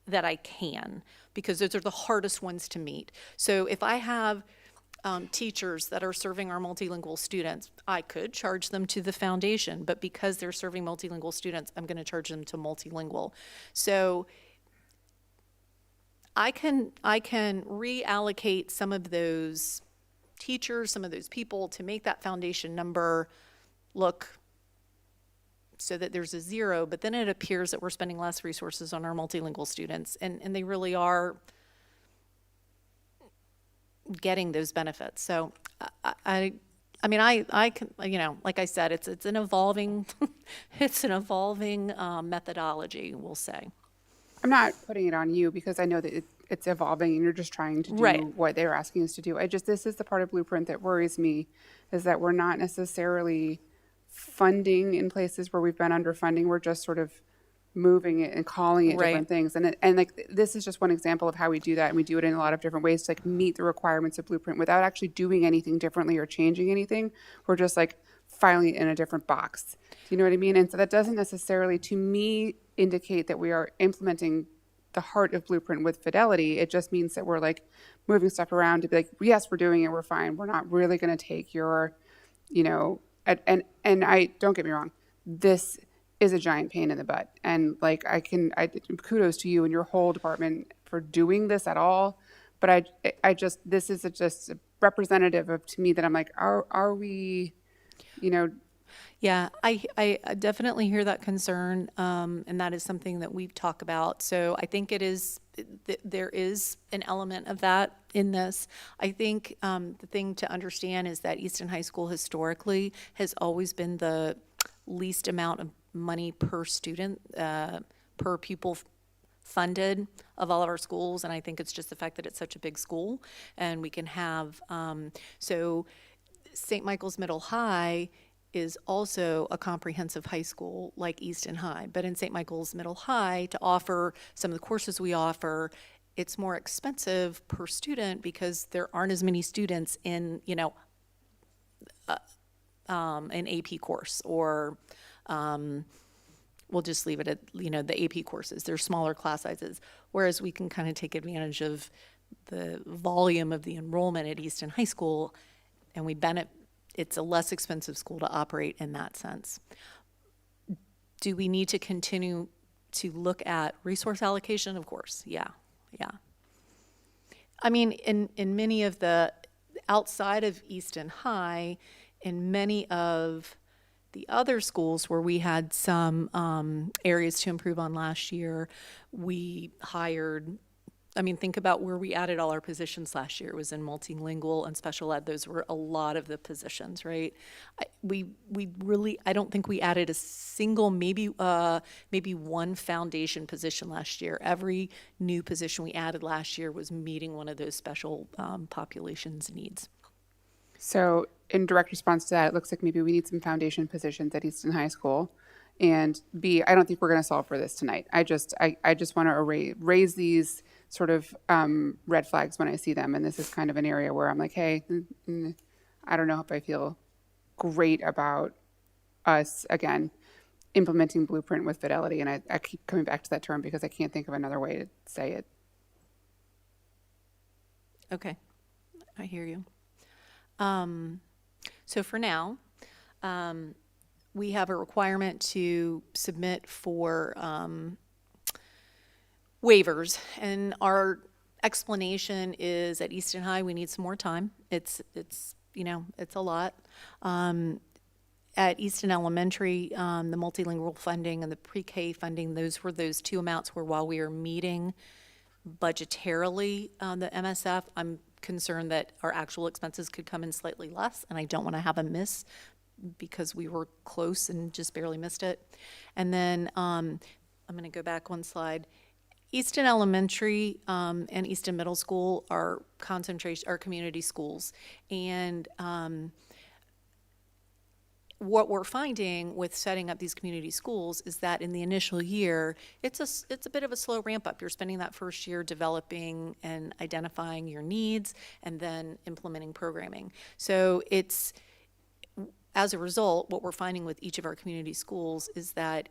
that I can, because those are the hardest ones to meet. So if I have teachers that are serving our multilingual students, I could charge them to the foundation, but because they're serving multilingual students, I'm going to charge them to multilingual. So I can reallocate some of those teachers, some of those people, to make that foundation number look so that there's a zero, but then it appears that we're spending less resources on our multilingual students, and they really are getting those benefits. So I can, like I said, it's an evolving methodology, we'll say. I'm not putting it on you, because I know that it's evolving and you're just trying to do Right. what they're asking us to do. This is the part of Blueprint that worries me, is that we're not necessarily funding in places where we've been underfunding. We're just sort of moving it and calling it Right. different things. And this is just one example of how we do that. And we do it in a lot of different ways to meet the requirements of Blueprint without actually doing anything differently or changing anything. We're just filing it in a different box. Do you know what I mean? And so that doesn't necessarily, to me, indicate that we are implementing the heart of Blueprint with Fidelity. It just means that we're like moving stuff around to be like, yes, we're doing it, we're fine. We're not really going to take your, you know, and I don't get me wrong, this is a giant pain in the butt. And like I kudos to you and your whole department for doing this at all. But I just, this is just a representative of to me that I'm like, are we, you know. Yeah, I definitely hear that concern, and that is something that we've talked about. So I think there is an element of that in this. I think the thing to understand is that Easton High School historically has always been the least amount of money per student, per pupil funded of all of our schools, and I think it's just the fact that it's such a big school, and we can have, so St. Michael's Middle High is also a comprehensive high school like Easton High. But in St. Michael's Middle High, to offer some of the courses we offer, it's more expensive per student because there aren't as many students in, you know, an AP course, or we'll just leave it at, you know, the AP courses. They're smaller class sizes, whereas we can kind of take advantage of the volume of the enrollment at Easton High School, and we benefit. It's a less expensive school to operate in that sense. Do we need to continue to look at resource allocation? Of course, yeah. I mean, in many of the, outside of Easton High, in many of the other schools where we had some areas to improve on last year, we hired, I mean, think about where we added all our positions last year. It was in multilingual and special ed. Those were a lot of the positions, right? We really, I don't think we added a single, maybe one foundation position last year. Every new position we added last year was meeting one of those special populations' needs. So in direct response to that, it looks like maybe we need some foundation positions at Easton High School. And B, I don't think we're going to solve for this tonight. I just want to raise these sort of red flags when I see them. And this is kind of an area where I'm like, hey, I don't know if I feel great about us, again, implementing Blueprint with Fidelity. And I keep coming back to that term because I can't think of another way to say it. Okay, I hear you. So for now, we have a requirement to submit for waivers, and our explanation is at Easton High we need some more time. It's you know, it's a lot. At Easton Elementary, the multilingual funding and the pre-K funding, those were those two amounts where while we are meeting budgetarily the MSF, I'm concerned that our actual expenses could come in slightly less, and I don't want to have a miss because we were close and just barely missed it. And then I'm going to go back one slide. Easton Elementary and Easton Middle School are community schools, and what we're finding with setting up these community schools is that in the initial year, it's a bit of a slow ramp up. You're spending that first year developing and identifying your needs and then implementing programming. So as a result, what we're finding with each of our community schools is that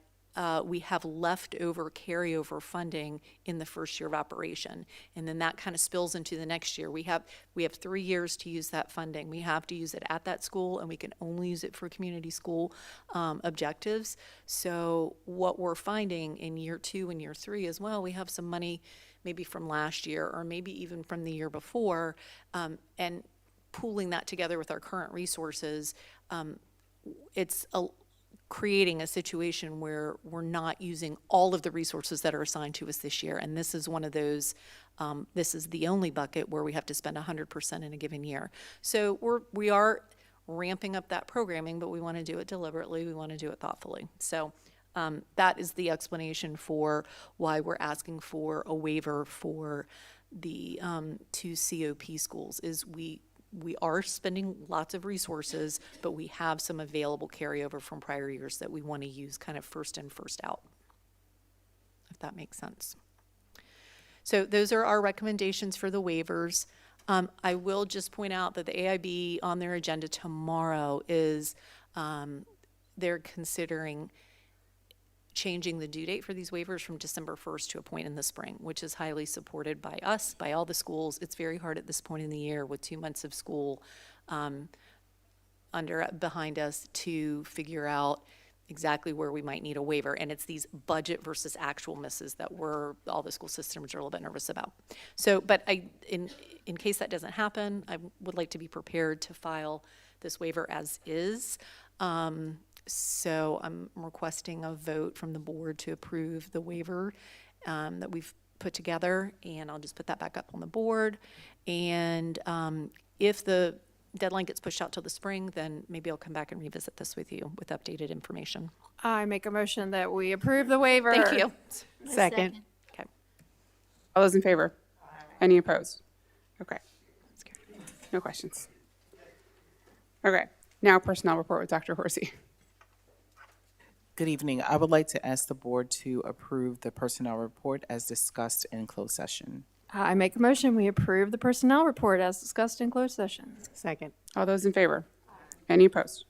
we have leftover carryover funding in the first year of operation, and then that kind of spills into the next year. We have 3 years to use that funding. We have to use it at that school, and we can only use it for community school objectives. So what we're finding in year 2 and year 3 as well, we have some money maybe from last year or maybe even from the year before, and pooling that together with our current resources, it's creating a situation where we're not using all of the resources that are assigned to us this year. And this is one of those, this is the only bucket where we have to spend 100% in a given year. So we are ramping up that programming, but we want to do it deliberately. We want to do it thoughtfully. So that is the explanation for why we're asking for a waiver for the 2 COP schools. Is we are spending lots of resources, but we have some available carryover from prior years that we want to use kind of first in, first out, if that makes sense. So those are our recommendations for the waivers. I will just point out that the AIB on their agenda tomorrow is they're considering changing the due date for these waivers from December 1st to a point in the spring, which is highly supported by us, by all the schools. It's very hard at this point in the year with 2 months of school behind us to figure out exactly where we might need a waiver. And it's these budget versus actual misses that all the school systems are a little bit nervous about. So, but in case that doesn't happen, I would like to be prepared to file this waiver as is. So I'm requesting a vote from the board to approve the waiver that we've put together, and I'll just put that back up on the board. And if the deadline gets pushed out till the spring, then maybe I'll come back and revisit this with you with updated information. I make a motion that we approve the waiver. Thank you. Second. Okay. All those in favor? Any opposed? Okay. No questions. Okay. Now personnel report with Dr. Horsey. Good evening. I would like to ask the board to approve the personnel report as discussed in closed session. I make a motion we approve the personnel report as discussed in closed session. Second. All those in favor? Any opposed?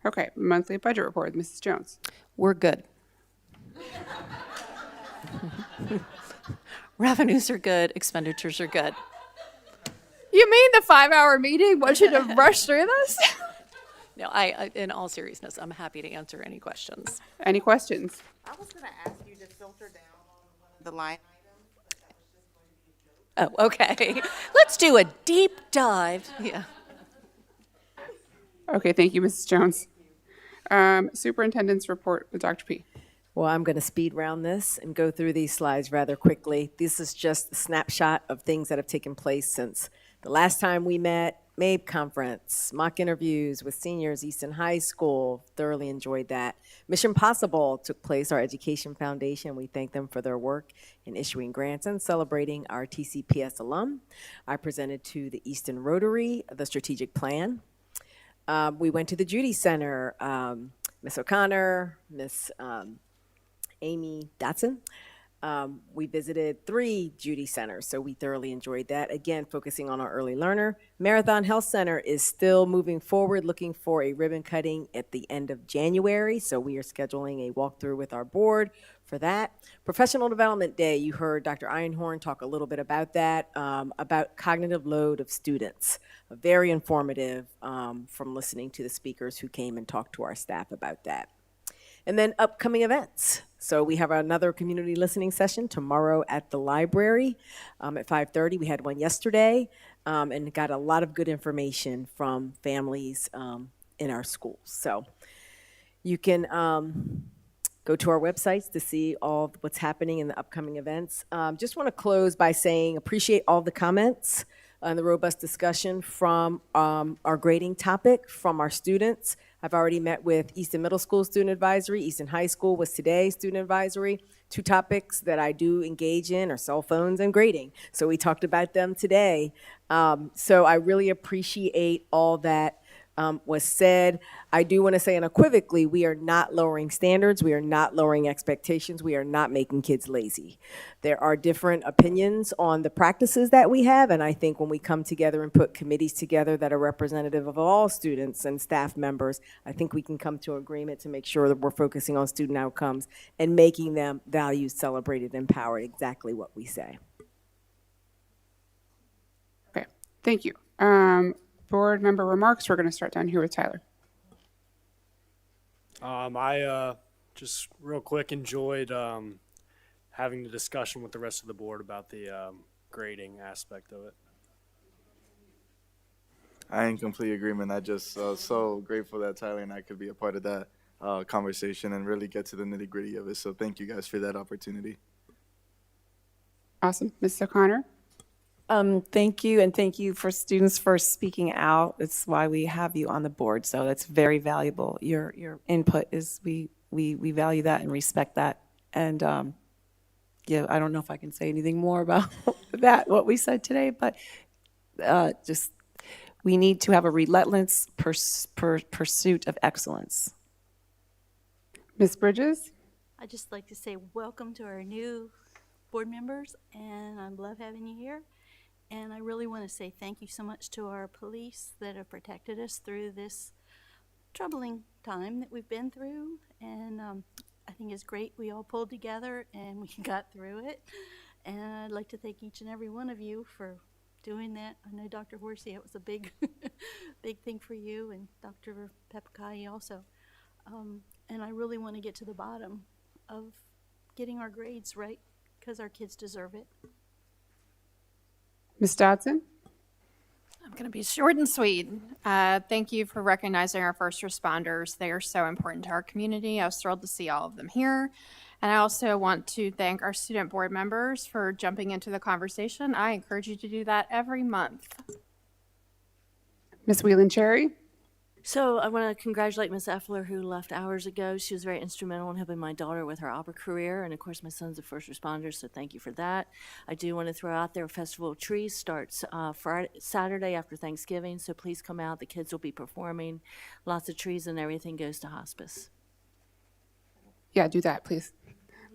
Okay. Monthly budget report, Mrs. Jones. We're good. Revenues are good, expenditures are good. You mean the 5-hour meeting? Want you to rush through this? No, I, in all seriousness, I'm happy to answer any questions. Any questions? I was going to ask you to filter down on one of the line Oh, okay. Let's do a deep dive. Yeah. Okay. Thank you, Mrs. Jones. Superintendent's report with Dr. P. Well, I'm going to speed round this and go through these slides rather quickly. This is just a snapshot of things that have taken place since the last time we met. MABE conference, mock interviews with seniors, Easton High School, thoroughly enjoyed that. Mission Possible took place, our education foundation. We thank them for their work in issuing grants and celebrating our TCPS alum. I presented to the Easton Rotary the strategic plan. We went to the Judy Center, Miss O'Connor, Miss Amy Dotson. We visited 3 Judy Centers, so we thoroughly enjoyed that. Again, focusing on our early learner. Marathon Health Center is still moving forward, looking for a ribbon cutting at the end of January, so we are scheduling a walkthrough with our board for that. Professional Development Day, you heard Dr. Einhorn talk a little bit about that, about cognitive load of students. Very informative from listening to the speakers who came and talked to our staff about that. And then upcoming events. So we have another community listening session tomorrow at the library at 5:30. We had one yesterday and got a lot of good information from families in our schools. So you can go to our websites to see all what's happening in the upcoming events. Just want to close by saying appreciate all the comments and the robust discussion from our grading topic from our students. I've already met with Easton Middle School Student Advisory. Easton High School was today Student Advisory. 2 topics that I do engage in are cell phones and grading. So we talked about them today. So I really appreciate all that was said. I do want to say unequivocally, we are not lowering standards. We are not lowering expectations. We are not making kids lazy. There are different opinions on the practices that we have, and I think when we come together and put committees together that are representative of all students and staff members, I think we can come to an agreement to make sure that we're focusing on student outcomes and making them valued, celebrated, empowered, exactly what we say. Okay. Thank you. Board member remarks. We're going to start down here with Tyler. I just real quick enjoyed having the discussion with the rest of the board about the grading aspect of it. I in complete agreement. I just so grateful that Tyler and I could be a part of that conversation and really get to the nitty gritty of it. So thank you guys for that opportunity. Awesome. Ms. O'Connor. Thank you, and thank you for students for speaking out. It's why we have you on the board, so that's very valuable. Your input is, we value that and respect that. And yeah, I don't know if I can say anything more about that, what we said today, but just we need to have a relentless pursuit of excellence. Ms. Bridges. I'd just like to say welcome to our new board members, and I love having you here. And I really want to say thank you so much to our police that have protected us through this troubling time that we've been through. And I think it's great we all pulled together and we got through it. And I'd like to thank each and every one of you for doing that. I know Dr. Horsey, it was a big, big thing for you, and Dr. Pepikai also. And I really want to get to the bottom of getting our grades right, because our kids deserve it. Ms. Dodson? I'm going to be short and sweet. Thank you for recognizing our first responders. They are so important to our community. I was thrilled to see all of them here. And I also want to thank our student board members for jumping into the conversation. I encourage you to do that every month. Ms. Whelan-Cherry? So I want to congratulate Miss Effler, who left hours ago. She was very instrumental in helping my daughter with her opera career, and of course my son's a first responder, so thank you for that. I do want to throw out there, Festival of Trees starts Saturday after Thanksgiving, so please come out. The kids will be performing. Lots of trees and everything goes to hospice. Yeah, do that, please.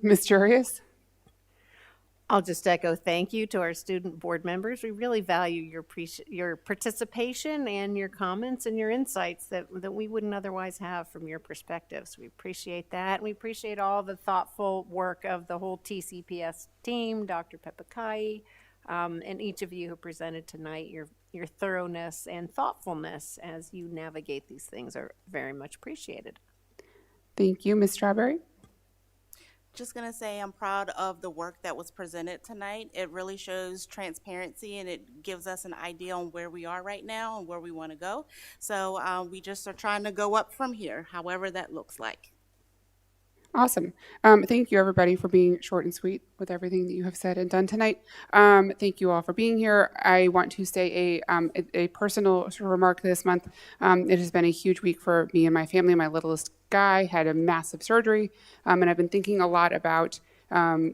Ms. Jurius? I'll just echo thank you to our student board members. We really value your participation and your comments and your insights that we wouldn't otherwise have from your perspectives. We appreciate that. We appreciate all the thoughtful work of the whole TCPS team, Dr. Pepikai, and each of you who presented tonight. Your thoroughness and thoughtfulness as you navigate these things are very much appreciated. Thank you. Ms. Strawberry? Just going to say I'm proud of the work that was presented tonight. It really shows transparency, and it gives us an idea on where we are right now and where we want to go. So we just are trying to go up from here, however that looks like. Awesome. Thank you, everybody, for being short and sweet with everything that you have said and done tonight. Thank you all for being here. I want to say a personal sort of remark this month. It has been a huge week for me and my family. My littlest guy had a massive surgery, and I've been thinking a lot about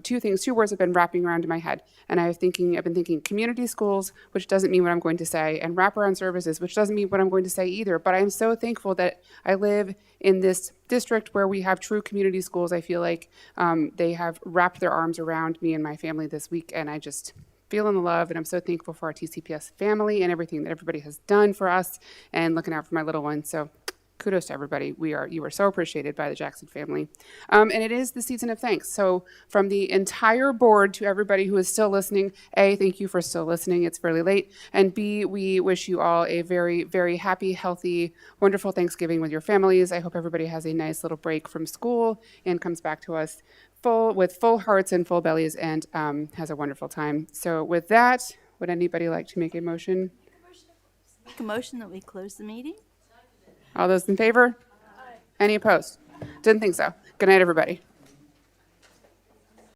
two things. Two words have been wrapping around in my head, and I've been thinking community schools, which doesn't mean what I'm going to say, and wraparound services, which doesn't mean what I'm going to say either. But I'm so thankful that I live in this district where we have true community schools. I feel like they have wrapped their arms around me and my family this week, and I just feeling the love, and I'm so thankful for our TCPS family and everything that everybody has done for us and looking out for my little one. So kudos to everybody. You are so appreciated by the Jackson family. And it is the season of thanks. So from the entire board to everybody who is still listening, A, thank you for still listening. It's fairly late. And B, we wish you all a very, very happy, healthy, wonderful Thanksgiving with your families. I hope everybody has a nice little break from school and comes back to us with full hearts and full bellies and has a wonderful time. So with that, would anybody like to make a motion? Make a motion that we close the meeting. All those in favor? Aye. Any opposed? Didn't think so. Good night, everybody.